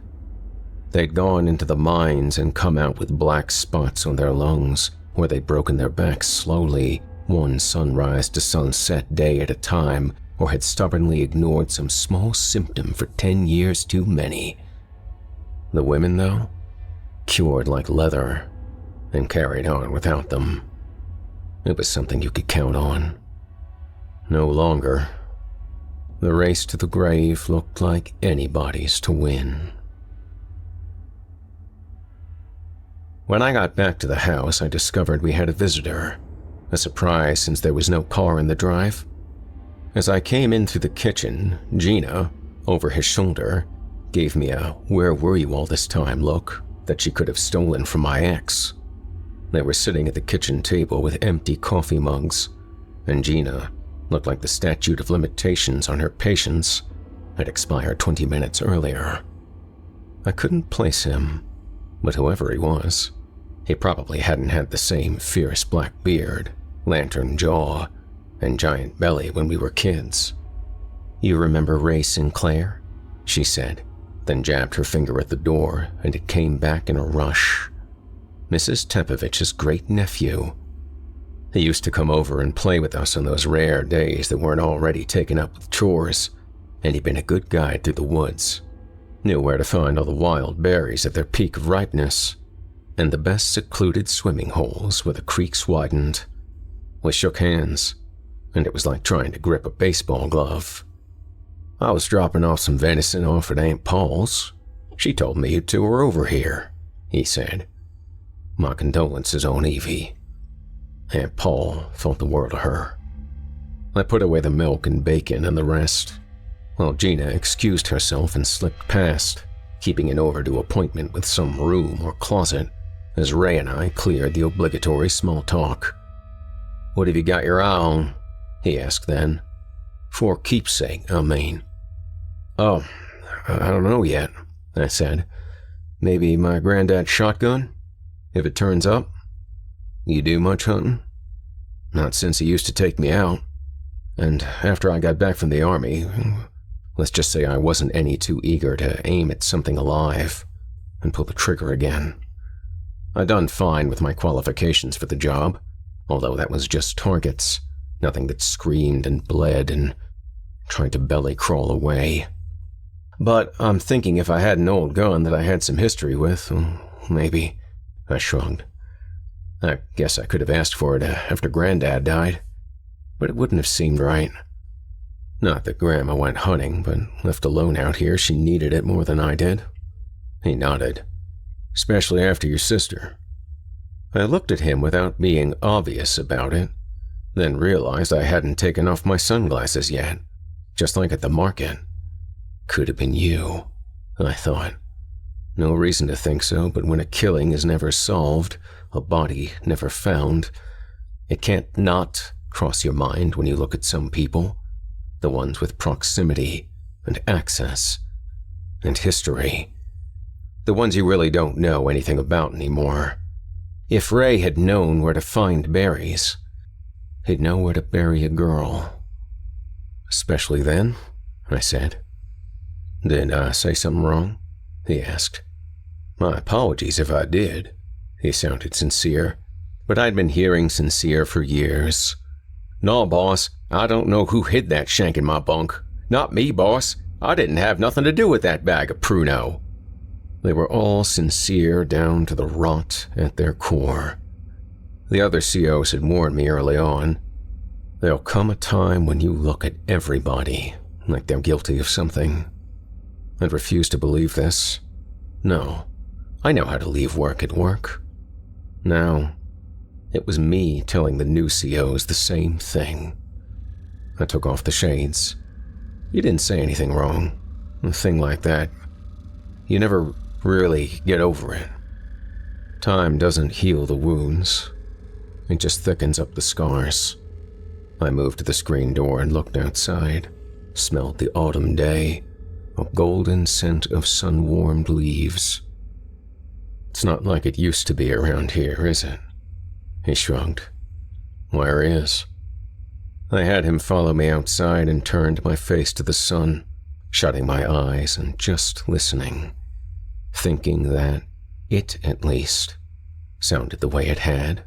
They'd gone into the mines and come out with black spots on their lungs, where they'd broken their backs slowly, one sunrise to sunset day at a time, or had stubbornly ignored some small symptom for 10 years too many. The women, though, cured like leather and carried on without them. It was something you could count on. No longer. The race to the grave looked like anybody's to win. When I got back to the house, I discovered we had a visitor. A surprise since there was no car in the drive. As I came in through the kitchen, Gina, over his shoulder, gave me a "where were you all this time" look that she could have stolen from my ex. They were sitting at the kitchen table with empty coffee mugs, and Gina looked like the statute of limitations on her patience had expired 20 minutes earlier. I couldn't place him, but whoever he was, he probably hadn't had the same fierce black beard, lantern jaw, and giant belly when we were kids. "You remember Ray Sinclair?" she said, then jabbed her finger at the door, and it came back in a rush. Mrs. Tepovich's great-nephew. He used to come over and play with us on those rare days that weren't already taken up with chores, and he'd been a good guide through the woods. Knew where to find all the wild berries at their peak of ripeness, and the best secluded swimming holes where the creeks widened. We shook hands, and it was like trying to grip a baseball glove. "I was dropping off some venison off at Aunt Paul's. She told me you two were over here," he said. "My condolences on Evie." Aunt Paul thought the world of her. I put away the milk and bacon and the rest, while Gina excused herself and slipped past, keeping an overdue appointment with some room or closet, as Ray and I cleared the obligatory small talk. "What have you got your eye on?" he asked then. "For keepsake, I mean." "Oh, I don't know yet," I said. "Maybe my granddad's shotgun, if it turns up." "You do much hunting?" "Not since he used to take me out. And after I got back from the army, let's just say I wasn't any too eager to aim at something alive and pull the trigger again. I done fine with my qualifications for the job, although that was just targets, nothing that screamed and bled and tried to belly crawl away. But I'm thinking if I had an old gun that I had some history with, maybe." I shrugged. "I guess I could have asked for it after Granddad died, but it wouldn't have seemed right. Not that Grandma went hunting, but left alone out here, she needed it more than I did." He nodded. "Especially after your sister." I looked at him without being obvious about it, then realized I hadn't taken off my sunglasses yet, just like at the market. Could have been you, I thought. No reason to think so, but when a killing is never solved, a body never found, it can't not cross your mind when you look at some people, the ones with proximity and access and history, the ones you really don't know anything about anymore. If Ray had known where to find berries, he'd know where to bury a girl. "Especially then," I said. "Did I say something wrong?" he asked. "My apologies if I did." He sounded sincere, but I'd been hearing sincere for years. "No, boss, I don't know who hid that shank in my bunk. Not me, boss. I didn't have nothing to do with that bag of pruno." They were all sincere down to the rot at their core. The other COs had warned me early on. There'll come a time when you look at everybody like they're guilty of something. I'd refused to believe this. No, I know how to leave work at work. Now, it was me telling the new COs the same thing. I took off the shades. "You didn't say anything wrong. A thing like that, you never really get over it. Time doesn't heal the wounds. It just thickens up the scars." I moved to the screen door and looked outside, smelled the autumn day, a golden scent of sun-warmed leaves. "It's not like it used to be around here, is it?" He shrugged. "Where is?" I had him follow me outside and turned my face to the sun, shutting my eyes and just listening, thinking that it, at least, sounded the way it had,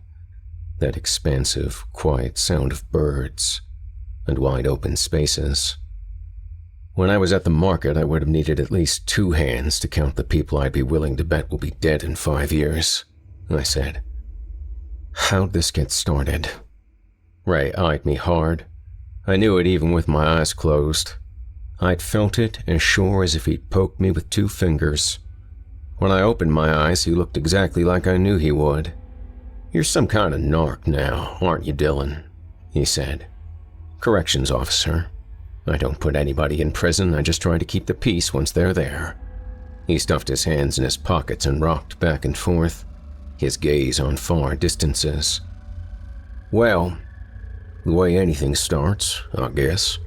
that expansive, quiet sound of birds, and wide open spaces. When I was at the market, I would have needed at least 2 hands to count the people I'd be willing to bet will be dead in 5 years, I said. How'd this get started? Ray eyed me hard. I knew it even with my eyes closed. I'd felt it as sure as if he'd poked me with 2 fingers. When I opened my eyes, he looked exactly like I knew he would. You're some kind of narc now, aren't you, Dylan? He said. Corrections officer. I don't put anybody in prison, I just try to keep the peace once they're there. He stuffed his hands in his pockets and rocked back and forth, his gaze on far distances. Well, the way anything starts, I guess.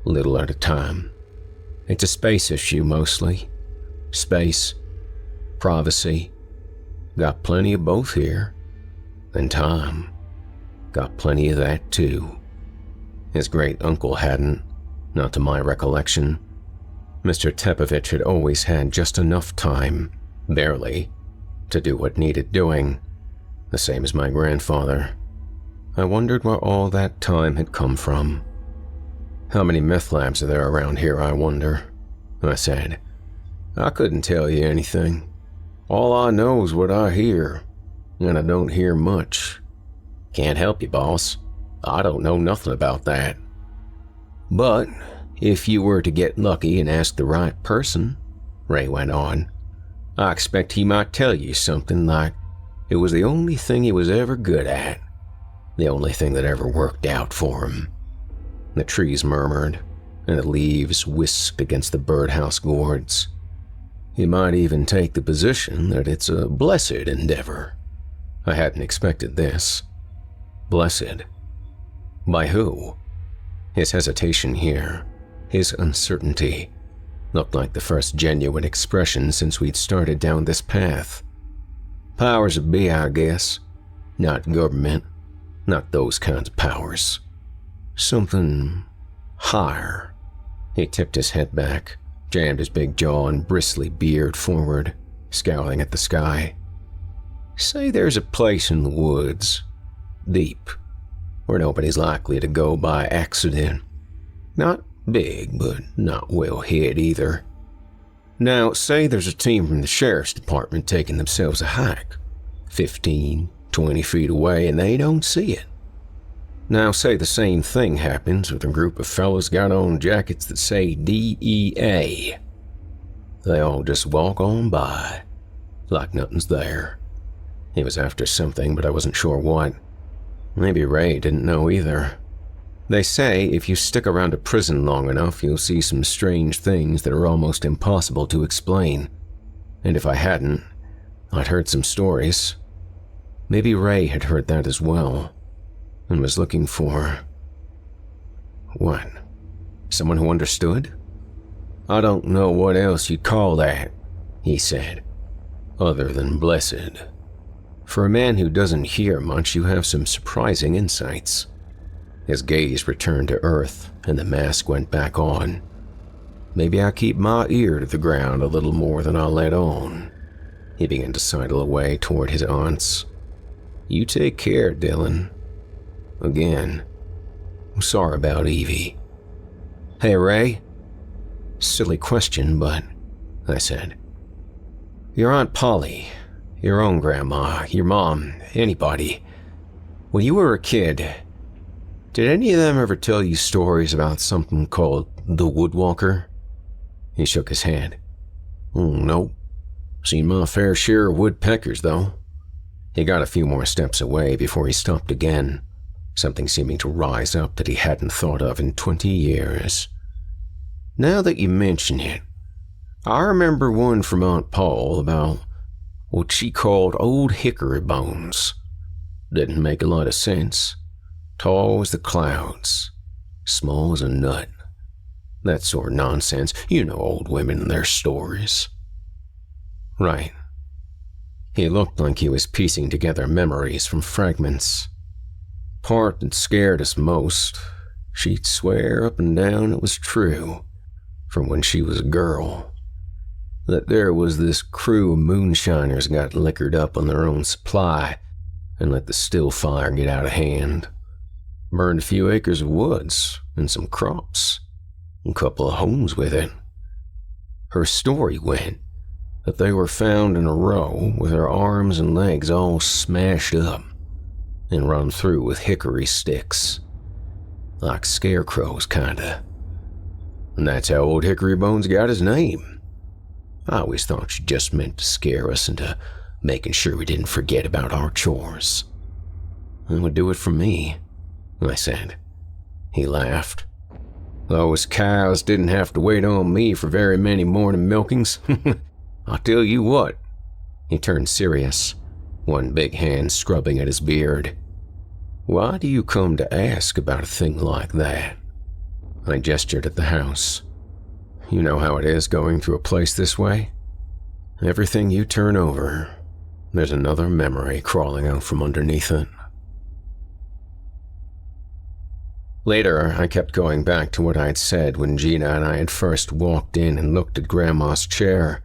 Little at a time. It's a space issue mostly. Space, privacy. Got plenty of both here. And time. Got plenty of that too. His great-uncle hadn't, not to my recollection. Mr. Tepovich had always had just enough time, barely, to do what needed doing, the same as my grandfather. I wondered where all that time had come from. How many meth labs are there around here, I wonder? I said. I couldn't tell you anything. All I know is what I hear, and I don't hear much. Can't help you, boss. I don't know nothing about that. But if you were to get lucky and ask the right person, Ray went on, I expect he might tell you something like it was the only thing he was ever good at, the only thing that ever worked out for him. The trees murmured, and the leaves whisked against the birdhouse gourds. He might even take the position that it's a blessed endeavor. I hadn't expected this. Blessed. By who? His hesitation here, his uncertainty, looked like the first genuine expression since we'd started down this path. Powers that be, I guess. Not government. Not those kinds of powers. Something higher. He tipped his head back, jammed his big jaw and bristly beard forward, scowling at the sky. Say there's a place in the woods, deep, where nobody's likely to go by accident. Not big, but not well hid either. Now, say there's a team from the sheriff's department taking themselves a hike, 15, 20 feet away, and they don't see it. Now, say the same thing happens with a group of fellas got on jackets that say DEA. They all just walk on by, like nothing's there. He was after something, but I wasn't sure what. Maybe Ray didn't know either. They say if you stick around a prison long enough, you'll see some strange things that are almost impossible to explain. And if I hadn't, I'd heard some stories. Maybe Ray had heard that as well, and was looking for... what? Someone who understood? I don't know what else you'd call that, he said, other than blessed. For a man who doesn't hear much, you have some surprising insights. His gaze returned to earth, and the mask went back on. Maybe I keep my ear to the ground a little more than I let on. He began to sidle away toward his aunts. You take care, Dylan. Again, I'm sorry about Evie. Hey, Ray. Silly question, but I said. Your Aunt Polly, your own grandma, your mom, anybody. When you were a kid, did any of them ever tell you stories about something called the Woodwalker? He shook his head. Nope. Seen my fair share of woodpeckers, though. He got a few more steps away before he stopped again, something seeming to rise up that he hadn't thought of in 20 years. Now that you mention it, I remember one from Aunt Paul about what she called old hickory bones. Didn't make a lot of sense. Tall as the clouds, small as a nut. That sort of nonsense. You know old women and their stories. Right. He looked like he was piecing together memories from fragments. Part that scared us most, she'd swear up and down it was true, from when she was a girl. That there was this crew of moonshiners got liquored up on their own supply and let the still fire get out of hand. Burned a few acres of woods and some crops. A couple of homes with it. Her story went that they were found in a row with their arms and legs all smashed up and run through with hickory sticks. Like scarecrows, kinda. And that's how old Hickory Bones got his name. I always thought she just meant to scare us into making sure we didn't forget about our chores. That would do it for me, I said. He laughed. Those cows didn't have to wait on me for very many morning milkings. I'll tell you what. He turned serious, one big hand scrubbing at his beard. Why do you come to ask about a thing like that? I gestured at the house. You know how it is going through a place this way? Everything you turn over, there's another memory crawling out from underneath it. Later, I kept going back to what I'd said when Gina and I had first walked in and looked at Grandma's chair,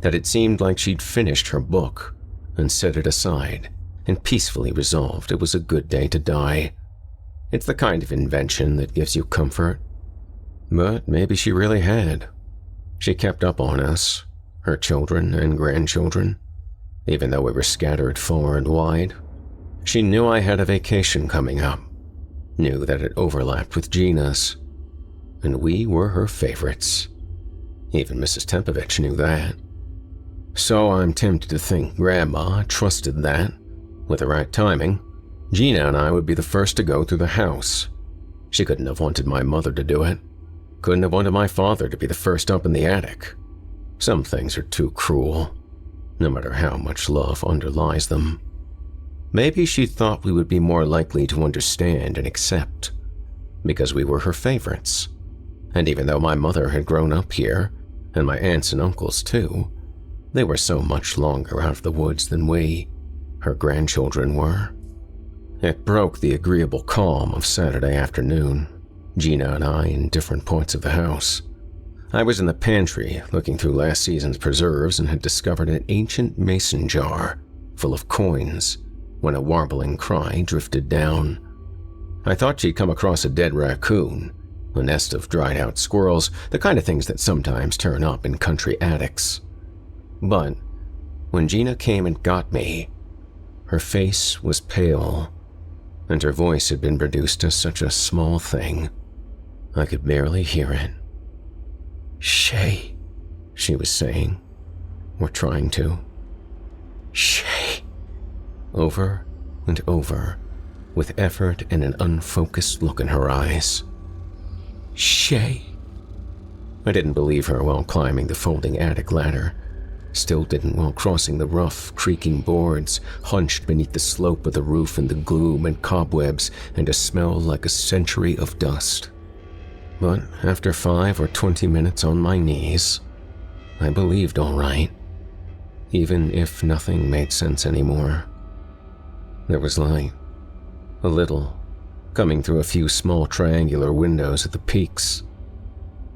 that it seemed like she'd finished her book and set it aside and peacefully resolved it was a good day to die. It's the kind of invention that gives you comfort. But maybe she really had. She kept up on us, her children and grandchildren, even though we were scattered far and wide. She knew I had a vacation coming up, knew that it overlapped with Gina's, and we were her favorites. Even Mrs. Tempovich knew that. So I'm tempted to think Grandma trusted that, with the right timing, Gina and I would be the first to go through the house. She couldn't have wanted my mother to do it. Couldn't have wanted my father to be the first up in the attic. Some things are too cruel, no matter how much love underlies them. Maybe she thought we would be more likely to understand and accept, because we were her favorites. And even though my mother had grown up here, and my aunts and uncles too, they were so much longer out of the woods than we, her grandchildren, were. It broke the agreeable calm of Saturday afternoon, Gina and I in different parts of the house. I was in the pantry looking through last season's preserves and had discovered an ancient mason jar full of coins when a warbling cry drifted down. I thought she'd come across a dead raccoon, a nest of dried-out squirrels, the kind of things that sometimes turn up in country attics. But when Gina came and got me, her face was pale, and her voice had been reduced to such a small thing, I could barely hear it. "Shay," she was saying, or trying to. "Shay," over and over, with effort and an unfocused look in her eyes. "Shay." I didn't believe her while climbing the folding attic ladder. Still didn't while crossing the rough, creaking boards, hunched beneath the slope of the roof in the gloom and cobwebs and a smell like a century of dust. But after 5 or 20 minutes on my knees, I believed all right, even if nothing made sense anymore. There was light, a little, coming through a few small triangular windows at the peaks,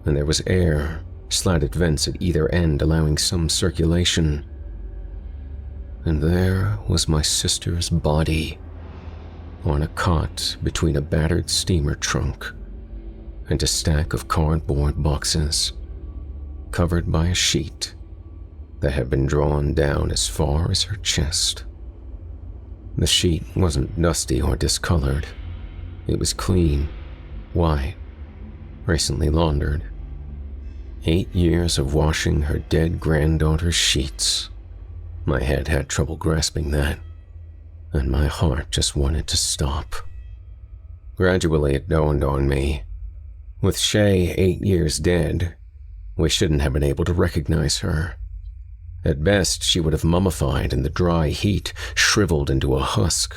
and there was air, slatted vents at either end allowing some circulation. And there was my sister's body, on a cot between a battered steamer trunk and a stack of cardboard boxes, covered by a sheet that had been drawn down as far as her chest. The sheet wasn't dusty or discolored. It was clean, white, recently laundered. 8 years of washing her dead granddaughter's sheets. My head had trouble grasping that, and my heart just wanted to stop. Gradually it dawned on me. With Shay 8 years dead, we shouldn't have been able to recognize her. At best, she would have mummified in the dry heat, shriveled into a husk.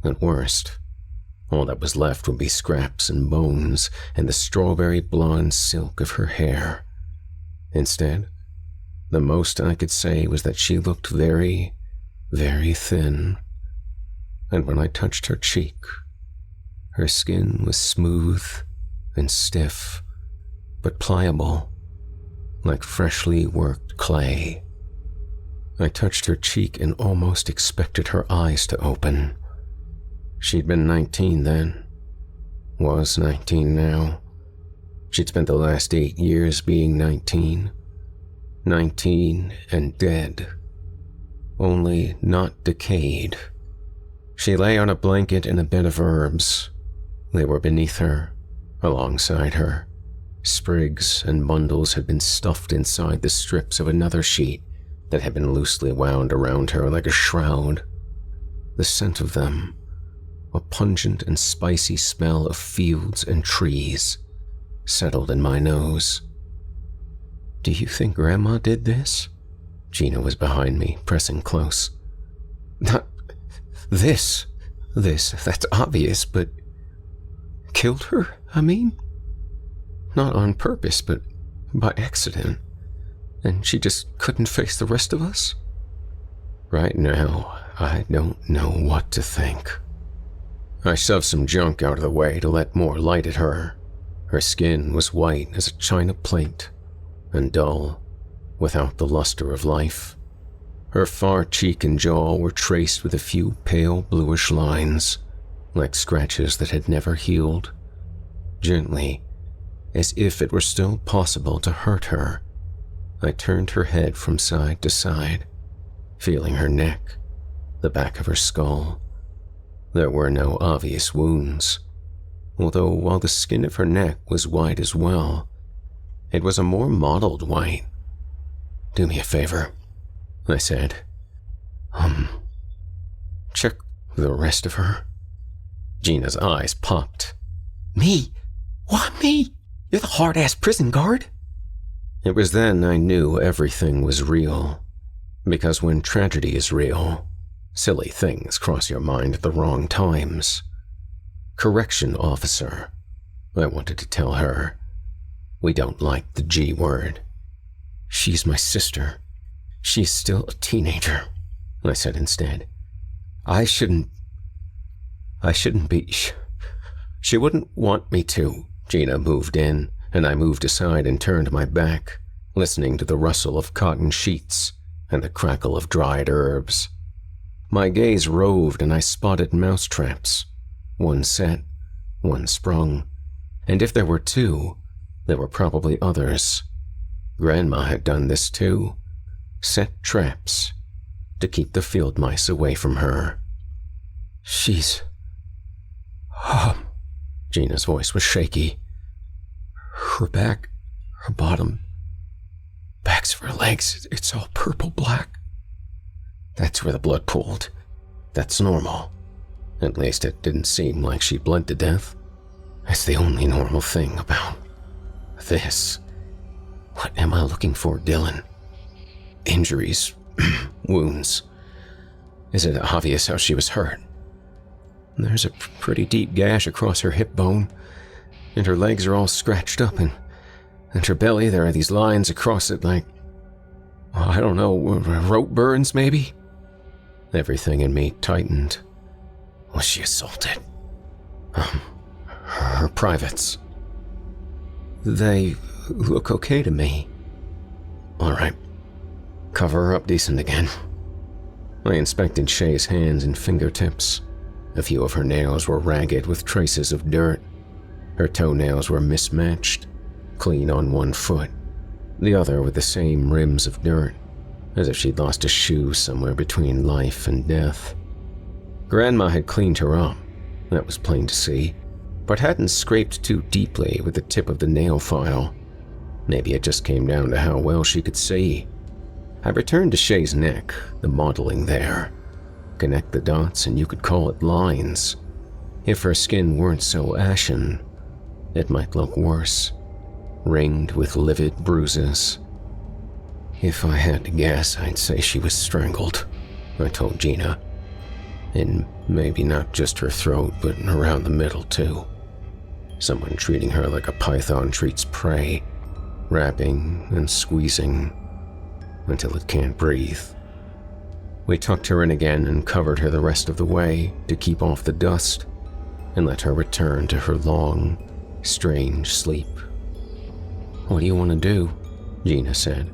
At worst, all that was left would be scraps and bones and the strawberry blonde silk of her hair. Instead, the most I could say was that she looked very, very thin. And when I touched her cheek, her skin was smooth and stiff, but pliable, like freshly worked clay. I touched her cheek and almost expected her eyes to open. She'd been 19 then, was 19 now. She'd spent the last 8 years being 19. 19 and dead. Only not decayed. She lay on a blanket in a bed of herbs. They were beneath her, alongside her. Sprigs and bundles had been stuffed inside the strips of another sheet that had been loosely wound around her like a shroud. The scent of them, a pungent and spicy smell of fields and trees, settled in my nose. "Do you think Grandma did this?" Gina was behind me, pressing close. "Not this, that's obvious, but killed her, I mean? Not on purpose, but by accident. And she just couldn't face the rest of us?" Right now, I don't know what to think. I shoved some junk out of the way to let more light at her. Her skin was white as a china plate, and dull, without the luster of life. Her far cheek and jaw were traced with a few pale bluish lines, like scratches that had never healed. Gently, as if it were still possible to hurt her, I turned her head from side to side, feeling her neck, the back of her skull. There were no obvious wounds, although while the skin of her neck was white as well, it was a more mottled white. "Do me a favor," I said. Check the rest of her." Gina's eyes popped. "Me? Why me? You're the hard-ass prison guard." It was then I knew everything was real. Because when tragedy is real, silly things cross your mind at the wrong times. "Correction officer," I wanted to tell her. We don't like the G word. "She's my sister. She's still a teenager," I said instead. I shouldn't be. She wouldn't want me to." Gina moved in, and I moved aside and turned my back, listening to the rustle of cotton sheets and the crackle of dried herbs. My gaze roved and I spotted mousetraps. One set, one sprung, and if there were two, there were probably others. Grandma had done this too. Set traps to keep the field mice away from her. "She's... Gina's voice was shaky. "Her back, her bottom, backs of her legs, it's all purple-black. That's where the blood pooled. That's normal. At least it didn't seem like she bled to death. That's the only normal thing about this. What am I looking for, Dylan? Injuries, wounds. Is it obvious how she was hurt? There's a pretty deep gash across her hip bone, and her legs are all scratched up, and her belly, there are these lines across it like, I don't know, rope burns maybe?" Everything in me tightened. Was she assaulted? Her privates. "They look okay to me." "All right. Cover her up decent again." I inspected Shay's hands and fingertips. A few of her nails were ragged with traces of dirt. Her toenails were mismatched, clean on one foot, the other with the same rims of dirt, as if she'd lost a shoe somewhere between life and death. Grandma had cleaned her up, that was plain to see, but hadn't scraped too deeply with the tip of the nail file. Maybe it just came down to how well she could see. I returned to Shay's neck, the modeling there. Connect the dots and you could call it lines. If her skin weren't so ashen, it might look worse, ringed with livid bruises. If I had to guess, I'd say she was strangled, I told Gina. And maybe not just her throat, but around the middle too. Someone treating her like a python treats prey, wrapping and squeezing until it can't breathe. We tucked her in again and covered her the rest of the way to keep off the dust and let her return to her long, strange sleep. "What do you want to do?" Gina said,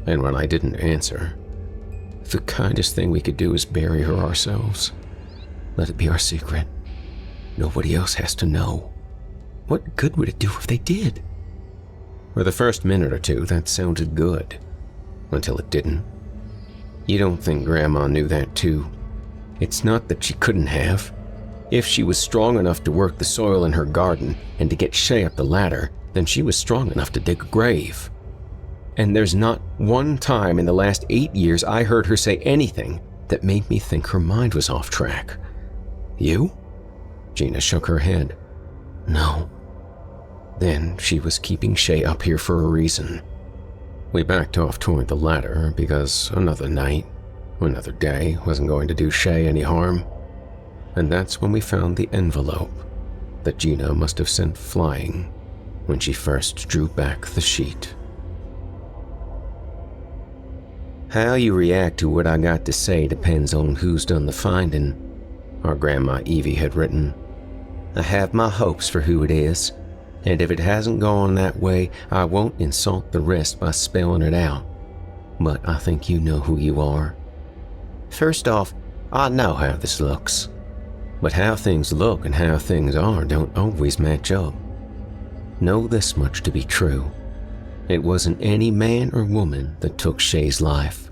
and when I didn't answer, "The kindest thing we could do is bury her ourselves. Let it be our secret. Nobody else has to know." what good would it do if they did? For the first minute or two, that sounded good. Until it didn't. You don't think Grandma knew that too? It's not that she couldn't have. If she was strong enough to work the soil in her garden and to get Shay up the ladder, then she was strong enough to dig a grave. And there's not one time in the last 8 years I heard her say anything that made me think her mind was off track. You? Gina shook her head. No. Then she was keeping Shay up here for a reason. We backed off toward the ladder because another night, another day wasn't going to do Shay any harm. And that's when we found the envelope that Gina must have sent flying when she first drew back the sheet. How you react to what I got to say depends on who's done the finding, our Grandma Evie had written. I have my hopes for who it is, and if it hasn't gone that way, I won't insult the rest by spelling it out. But I think you know who you are. First off, I know how this looks. But how things look and how things are don't always match up. Know this much to be true. It wasn't any man or woman that took Shay's life.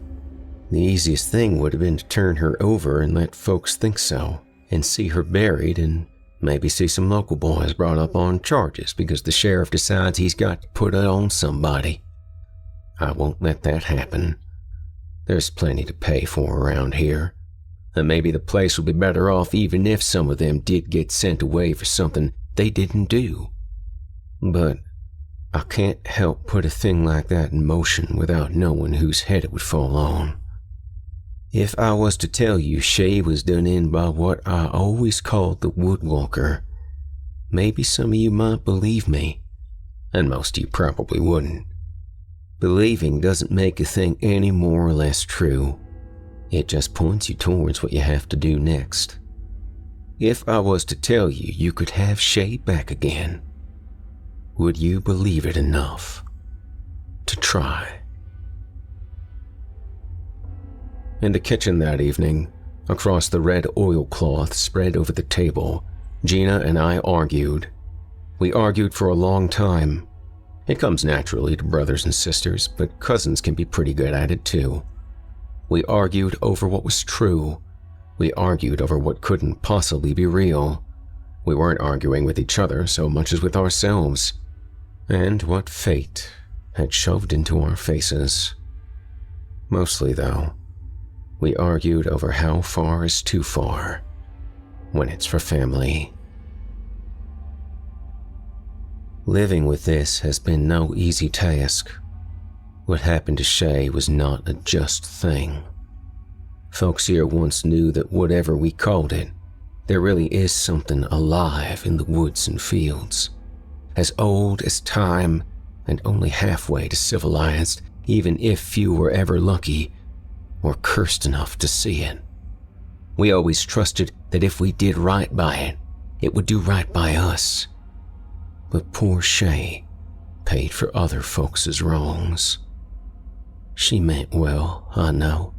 The easiest thing would have been to turn her over and let folks think so, and see her buried and maybe see some local boys brought up on charges because the sheriff decides he's got to put it on somebody. I won't let that happen. There's plenty to pay for around here, and maybe the place will be better off even if some of them did get sent away for something they didn't do. But I can't help put a thing like that in motion without knowing whose head it would fall on. If I was to tell you Shay was done in by what I always called the Woodwalker, maybe some of you might believe me, and most of you probably wouldn't. Believing doesn't make a thing any more or less true. It just points you towards what you have to do next. If I was to tell you you could have Shay back again, would you believe it enough to try? In the kitchen that evening, across the red oilcloth spread over the table, Gina and I argued. We argued for a long time. It comes naturally to brothers and sisters, but cousins can be pretty good at it too. We argued over what was true. We argued over what couldn't possibly be real. We weren't arguing with each other so much as with ourselves, and what fate had shoved into our faces. Mostly, though, we argued over how far is too far when it's for family. Living with this has been no easy task. What happened to Shay was not a just thing. Folks here once knew that whatever we called it, there really is something alive in the woods and fields, as old as time and only halfway to civilized, even if few were ever lucky or cursed enough to see it. We always trusted that if we did right by it, it would do right by us. But poor Shay paid for other folks' wrongs. She meant well, I know.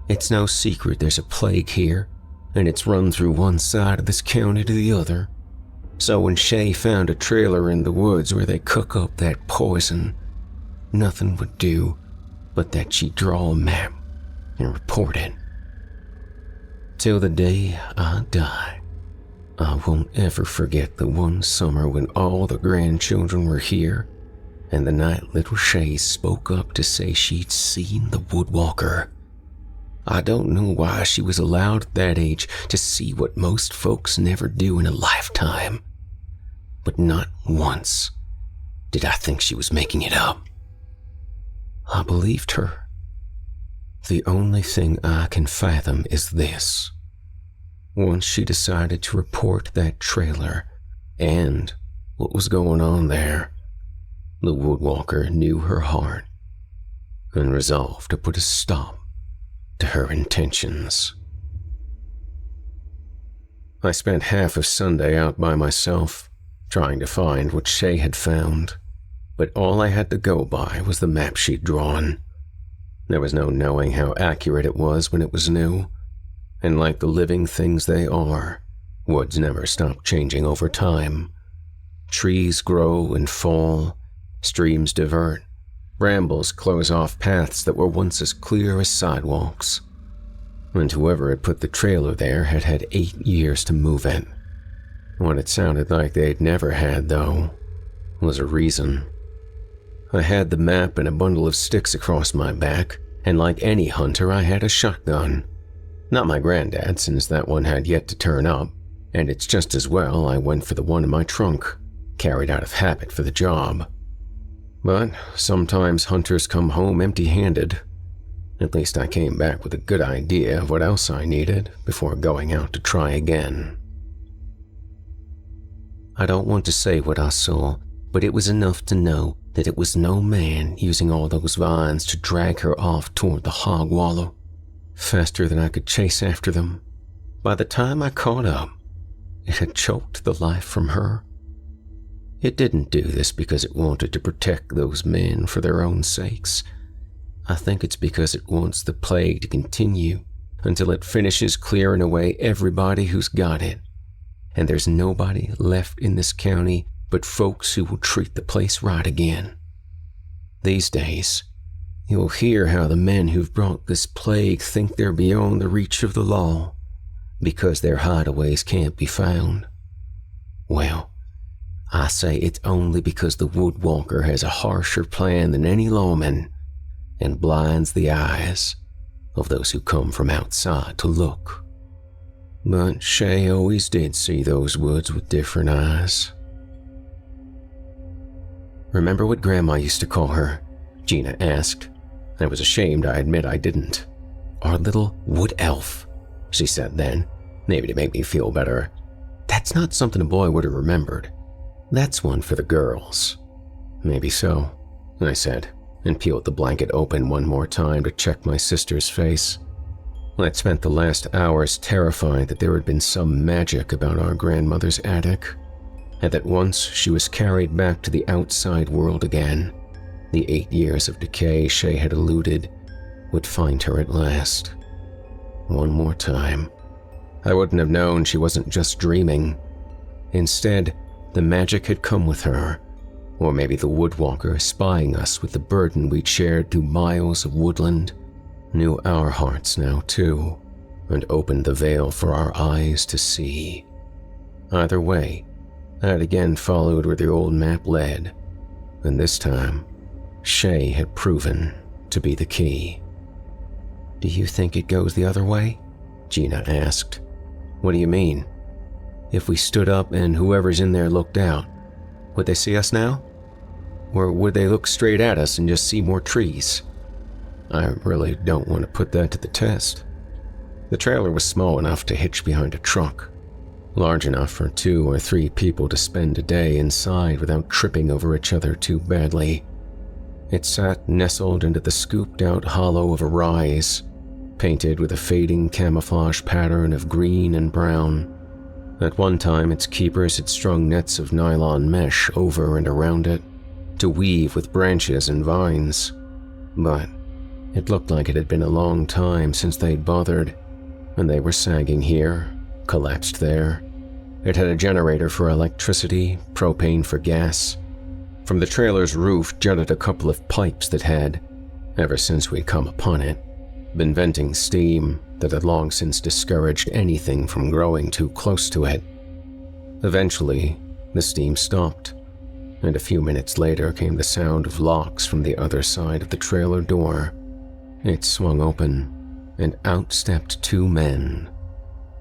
It's no secret there's a plague here, and it's run through one side of this county to the other. So when Shay found a trailer in the woods where they cook up that poison, nothing would do but that she'd draw a map and report it. Till the day I die, I won't ever forget the one summer when all the grandchildren were here, and the night little Shay spoke up to say she'd seen the Woodwalker. I don't know why she was allowed at that age to see what most folks never do in a lifetime, but not once did I think she was making it up. I believed her. The only thing I can fathom is this. Once she decided to report that trailer and what was going on there, the Woodwalker knew her heart and resolved to put a stop to her intentions. I spent half of Sunday out by myself, trying to find what Shay had found, but all I had to go by was the map she'd drawn. There was no knowing how accurate it was when it was new, and like the living things they are, woods never stop changing over time. Trees grow and fall, streams divert, brambles close off paths that were once as clear as sidewalks. And whoever had put the trailer there had had 8 years to move it. What it sounded like they'd never had, though, was a reason. I had the map and a bundle of sticks across my back, and like any hunter, I had a shotgun. Not my granddad, since that one had yet to turn up, and it's just as well I went for the one in my trunk, carried out of habit for the job. But sometimes hunters come home empty-handed. At least I came back with a good idea of what else I needed before going out to try again. I don't want to say what I saw, but it was enough to know that it was no man using all those vines to drag her off toward the hog wallow, faster than I could chase after them. By the time I caught up, it had choked the life from her. It didn't do this because it wanted to protect those men for their own sakes. I think it's because it wants the plague to continue until it finishes clearing away everybody who's got it. And there's nobody left in this county but folks who will treat the place right again. These days, you'll hear how the men who've brought this plague think they're beyond the reach of the law because their hideaways can't be found. Well, I say it's only because the Woodwalker has a harsher plan than any lawman and blinds the eyes of those who come from outside to look. But Shay always did see those woods with different eyes. Remember what Grandma used to call her? Gina asked. I was ashamed I admit I didn't. Our little wood elf, she said then, maybe to make me feel better. That's not something a boy would have remembered. That's one for the girls. Maybe so, I said, and peeled the blanket open one more time to check my sister's face. I'd spent the last hours terrified that there had been some magic about our grandmother's attic, and that once she was carried back to the outside world again, the 8 years of decay Shay had eluded would find her at last. One more time. I wouldn't have known she wasn't just dreaming. Instead, the magic had come with her, or maybe the Woodwalker, spying us with the burden we'd shared through miles of woodland, knew our hearts now too, and opened the veil for our eyes to see. Either way, I'd again followed where the old map led, and this time, Shay had proven to be the key. Do you think it goes the other way? Gina asked. What do you mean? If we stood up and whoever's in there looked out, would they see us now? Or would they look straight at us and just see more trees? I really don't want to put that to the test. The trailer was small enough to hitch behind a truck, large enough for 2 or 3 people to spend a day inside without tripping over each other too badly. It sat nestled into the scooped-out hollow of a rise, painted with a fading camouflage pattern of green and brown. At one time, its keepers had strung nets of nylon mesh over and around it, to weave with branches and vines. But it looked like it had been a long time since they'd bothered, and they were sagging here, collapsed there. It had a generator for electricity, propane for gas. From the trailer's roof jutted a couple of pipes that had, ever since we'd come upon it, been venting steam that had long since discouraged anything from growing too close to it. Eventually, the steam stopped, and a few minutes later came the sound of locks from the other side of the trailer door. It swung open, and out stepped 2 men.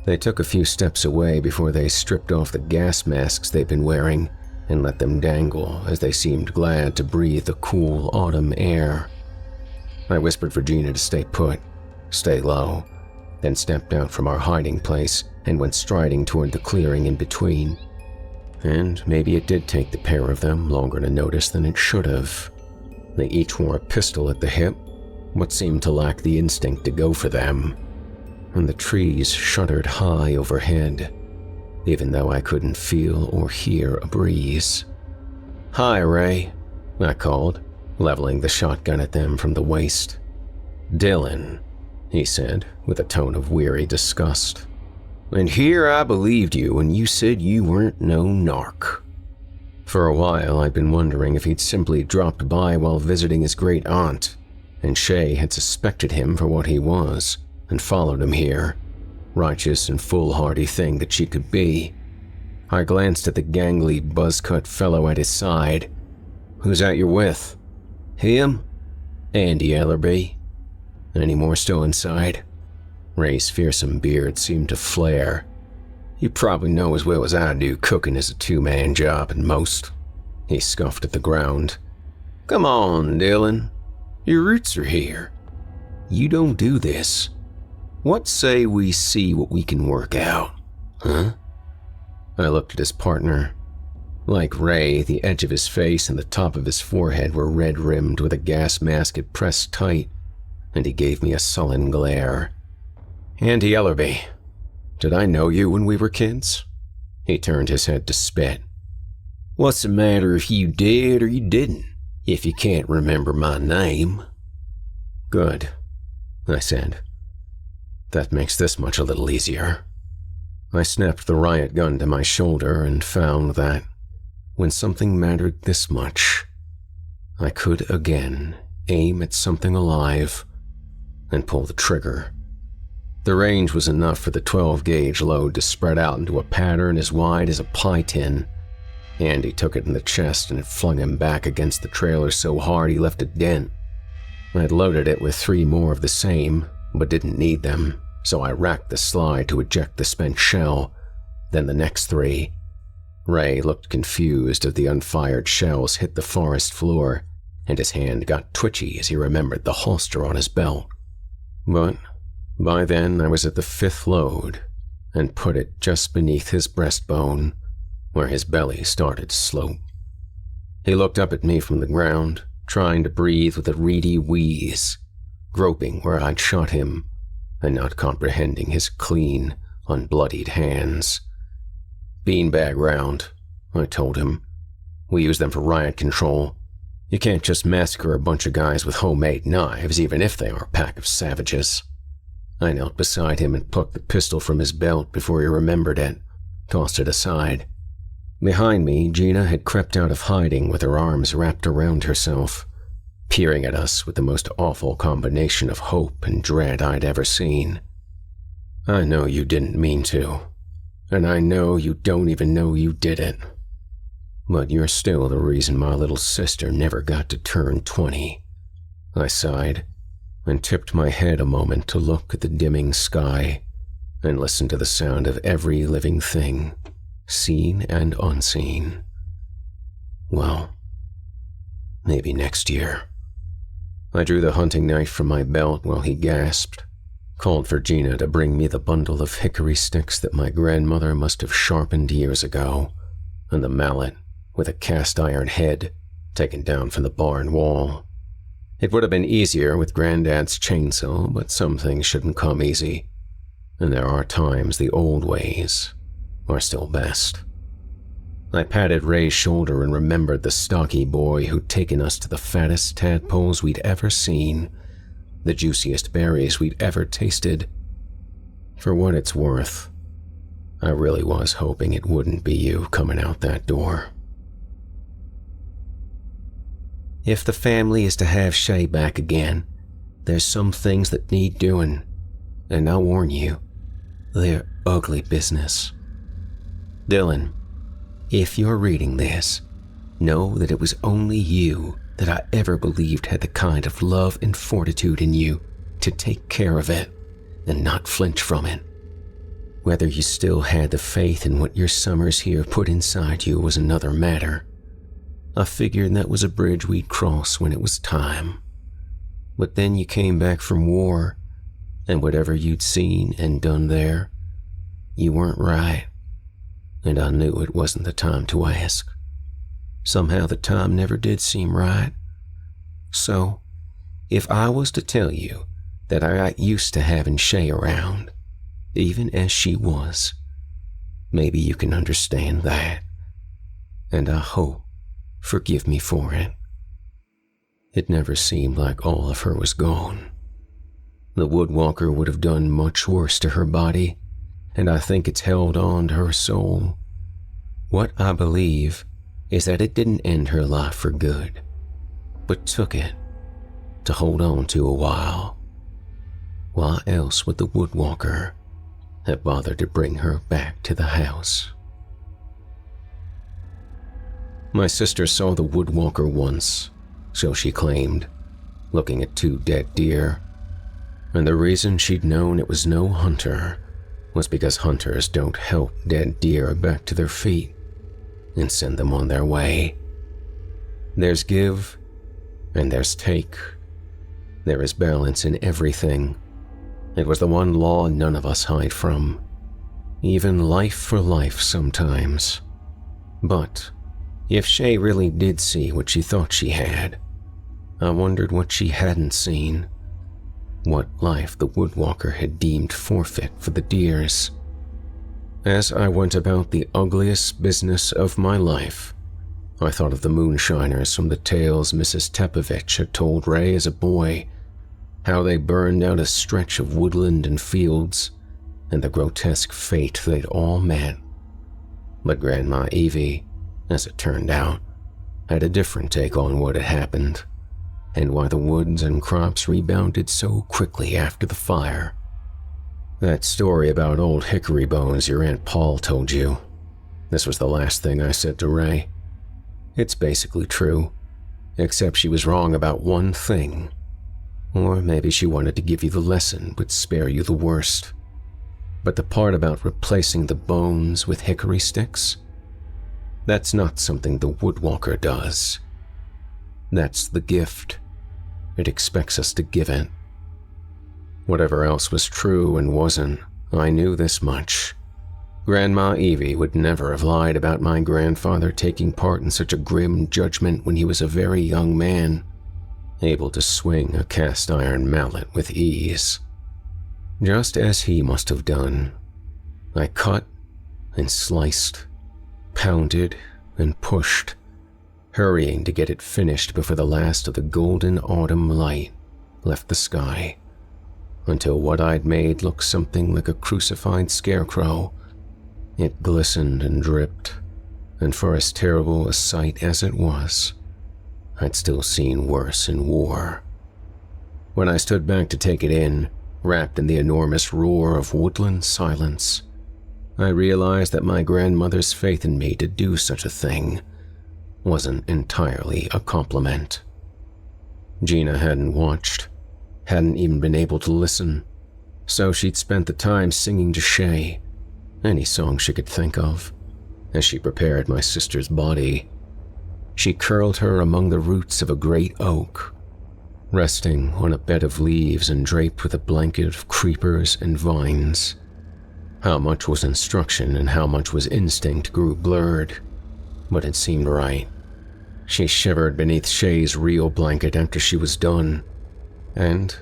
They took a few steps away before they stripped off the gas masks they'd been wearing and let them dangle as they seemed glad to breathe the cool autumn air. I whispered for Gina to stay put, stay low, then stepped out from our hiding place and went striding toward the clearing in between. And maybe it did take the pair of them longer to notice than it should have. They each wore a pistol at the hip, what seemed to lack the instinct to go for them, and the trees shuddered high overhead, even though I couldn't feel or hear a breeze. "Hi, Ray," I called, leveling the shotgun at them from the waist. "Dylan," he said, with a tone of weary disgust. "And here I believed you when you said you weren't no narc." For a while, I'd been wondering if he'd simply dropped by while visiting his great aunt, and Shay had suspected him for what he was and followed him here, righteous and foolhardy thing that she could be. I glanced at the gangly, buzz-cut fellow at his side. "Who's that you're with?" "Him? Andy Ellerby." "Any more still inside?" Ray's fearsome beard seemed to flare. "You probably know as well as I do cooking is a two-man job at most." He scuffed at the ground. "Come on, Dylan. Your roots are here. You don't do this. What say we see what we can work out, huh?" I looked at his partner. Like Ray, the edge of his face and the top of his forehead were red-rimmed with a gas mask it pressed tight, and he gave me a sullen glare. "Andy Ellerby. Did I know you when we were kids?" He turned his head to spit. "What's the matter if you did or you didn't, if you can't remember my name?" "Good," I said. "That makes this much a little easier." I snapped the riot gun to my shoulder and found that, when something mattered this much, I could again aim at something alive and pull the trigger. The range was enough for the 12-gauge load to spread out into a pattern as wide as a pie tin. Andy took it in the chest and it flung him back against the trailer so hard he left a dent. I'd loaded it with 3 more of the same, but didn't need them, so I racked the slide to eject the spent shell, then the next 3. Ray looked confused as the unfired shells hit the forest floor, and his hand got twitchy as he remembered the holster on his belt. But by then I was at the 5th load, and put it just beneath his breastbone, where his belly started to slope. He looked up at me from the ground, trying to breathe with a reedy wheeze, groping where I'd shot him, and not comprehending his clean, unbloodied hands. "Beanbag round," I told him. "We use them for riot control. You can't just massacre a bunch of guys with homemade knives, even if they are a pack of savages." I knelt beside him and plucked the pistol from his belt before he remembered it, tossed it aside. Behind me, Gina had crept out of hiding with her arms wrapped around herself, peering at us with the most awful combination of hope and dread I'd ever seen. "I know you didn't mean to, and I know you don't even know you did it. But you're still the reason my little sister never got to turn 20. I sighed, and tipped my head a moment to look at the dimming sky and listen to the sound of every living thing, seen and unseen. Well, maybe next year. I drew the hunting knife from my belt while he gasped, called for Gina to bring me the bundle of hickory sticks that my grandmother must have sharpened years ago, and the mallet with a cast-iron head taken down from the barn wall. It would have been easier with Granddad's chainsaw, but some things shouldn't come easy, and there are times the old ways are still best. I patted Ray's shoulder and remembered the stocky boy who'd taken us to the fattest tadpoles we'd ever seen, the juiciest berries we'd ever tasted. For what it's worth, I really was hoping it wouldn't be you coming out that door. If the family is to have Shay back again, there's some things that need doing, and I'll warn you, they're ugly business. Dylan, if you're reading this, know that it was only you that I ever believed had the kind of love and fortitude in you to take care of it and not flinch from it. Whether you still had the faith in what your summers here put inside you was another matter. I figured that was a bridge we'd cross when it was time. But then you came back from war, and whatever you'd seen and done there, you weren't right. And I knew it wasn't the time to ask. Somehow the time never did seem right. So, if I was to tell you that I got used to having Shay around, even as she was, maybe you can understand that. And I hope forgive me for it. It never seemed like all of her was gone. The woodwalker would have done much worse to her body, and I think it's held on to her soul. What I believe is that it didn't end her life for good, but took it to hold on to a while. Why else would the woodwalker have bothered to bring her back to the house? My sister saw the woodwalker once, so she claimed, looking at 2 dead deer, and the reason she'd known it was no hunter was because hunters don't help dead deer back to their feet and send them on their way. There's give and there's take. There is balance in everything. It was the one law none of us hide from. Even life for life sometimes. But if Shay really did see what she thought she had, I wondered what she hadn't seen. What life the woodwalker had deemed forfeit for the deers. As I went about the ugliest business of my life, I thought of the moonshiners from the tales Mrs. Tepovich had told Ray as a boy, how they burned out a stretch of woodland and fields, and the grotesque fate they'd all met. But Grandma Evie, as it turned out, had a different take on what had happened, and why the woods and crops rebounded so quickly after the fire. That story about old hickory bones your Aunt Paul told you, this was the last thing I said to Ray. It's basically true, except she was wrong about one thing. Or maybe she wanted to give you the lesson but spare you the worst. But the part about replacing the bones with hickory sticks? That's not something the woodwalker does. That's the gift. It expects us to give it. Whatever else was true and wasn't, I knew this much. Grandma Evie would never have lied about my grandfather taking part in such a grim judgment when he was a very young man, able to swing a cast-iron mallet with ease. Just as he must have done, I cut and sliced, pounded and pushed, hurrying to get it finished before the last of the golden autumn light left the sky, until what I'd made looked something like a crucified scarecrow. It glistened and dripped, and for as terrible a sight as it was, I'd still seen worse in war. When I stood back to take it in, wrapped in the enormous roar of woodland silence, I realized that my grandmother's faith in me to do such a thing wasn't entirely a compliment. Gina hadn't watched, hadn't even been able to listen, so she'd spent the time singing to Shay any song she could think of as she prepared my sister's body. She curled her among the roots of a great oak, resting on a bed of leaves and draped with a blanket of creepers and vines. How much was instruction and how much was instinct grew blurred, but it seemed right. She shivered beneath Shay's real blanket after she was done, and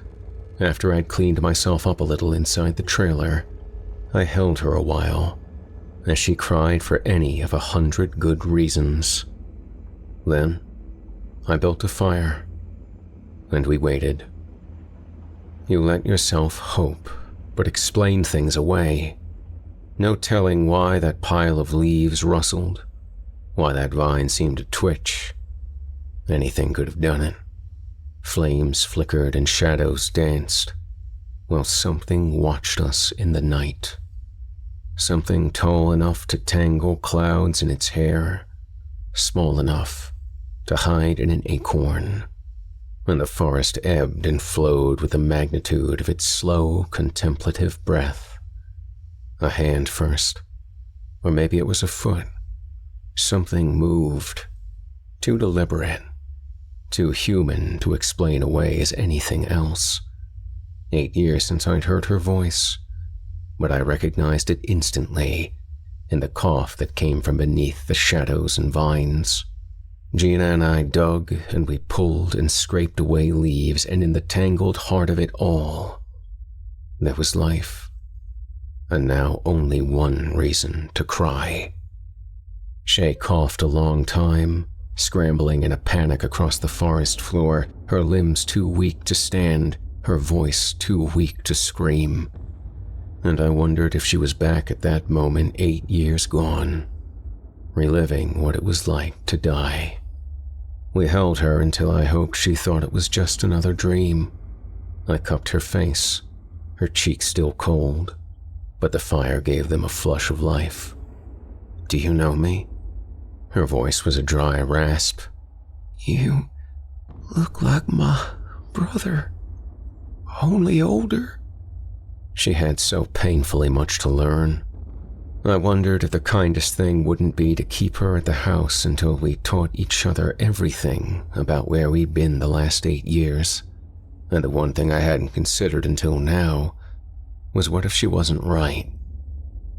after I'd cleaned myself up a little inside the trailer, I held her a while as she cried for any of 100 good reasons. Then I built a fire, and we waited. You let yourself hope, but explain things away. No telling why that pile of leaves rustled, why that vine seemed to twitch. Anything could have done it. Flames flickered and shadows danced, while something watched us in the night. Something tall enough to tangle clouds in its hair, small enough to hide in an acorn, and the forest ebbed and flowed with the magnitude of its slow, contemplative breath. A hand first, or maybe it was a foot. Something moved, too deliberate, too human to explain away as anything else. 8 years since I'd heard her voice, but I recognized it instantly in the cough that came from beneath the shadows and vines. Gina and I dug and we pulled and scraped away leaves, and in the tangled heart of it all, there was life. And now only one reason to cry. Shay coughed a long time, scrambling in a panic across the forest floor, her limbs too weak to stand, her voice too weak to scream. And I wondered if she was back at that moment 8 years gone. reliving what it was like to die. We held her until I hoped she thought it was just another dream. I cupped her face, her cheeks still cold, but the fire gave them a flush of life. "Do you know me?" Her voice was a dry rasp. "You look like my brother, only older." She had so painfully much to learn. I wondered if the kindest thing wouldn't be to keep her at the house until we taught each other everything about where we'd been the last 8 years. And the one thing I hadn't considered until now was what if she wasn't right,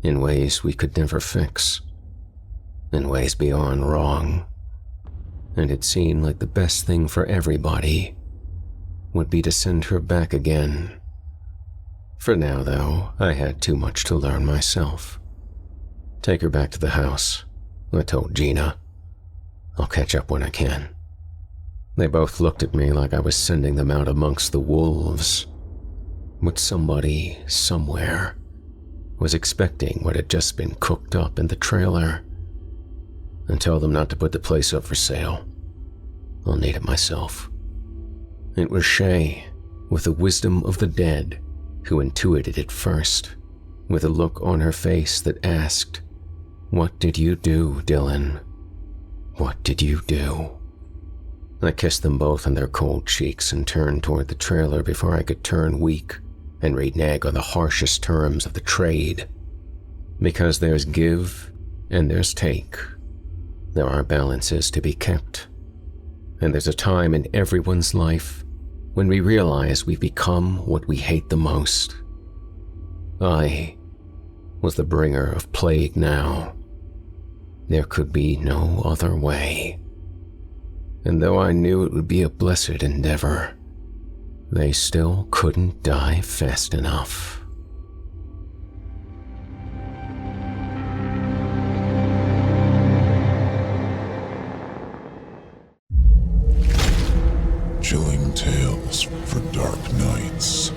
in ways we could never fix, in ways beyond wrong. And it seemed like the best thing for everybody would be to send her back again. For now, though, I had too much to learn myself. "Take her back to the house," I told Gina. "I'll catch up when I can." They both looked at me like I was sending them out amongst the wolves. But somebody, somewhere, was expecting what had just been cooked up in the trailer. And tell them not to put the place up for sale. I'll need it myself. It was Shay, with the wisdom of the dead, who intuited it first, with a look on her face that asked, "What did you do, Dylan? What did you do?" I kissed them both on their cold cheeks and turned toward the trailer before I could turn weak and renege on the harshest terms of the trade. Because there's give and there's take. There are balances to be kept. And there's a time in everyone's life when we realize we've become what we hate the most. I was the bringer of plague now. There could be no other way. And though I knew it would be a blessed endeavor, they still couldn't die fast enough. Chilling tales for dark nights.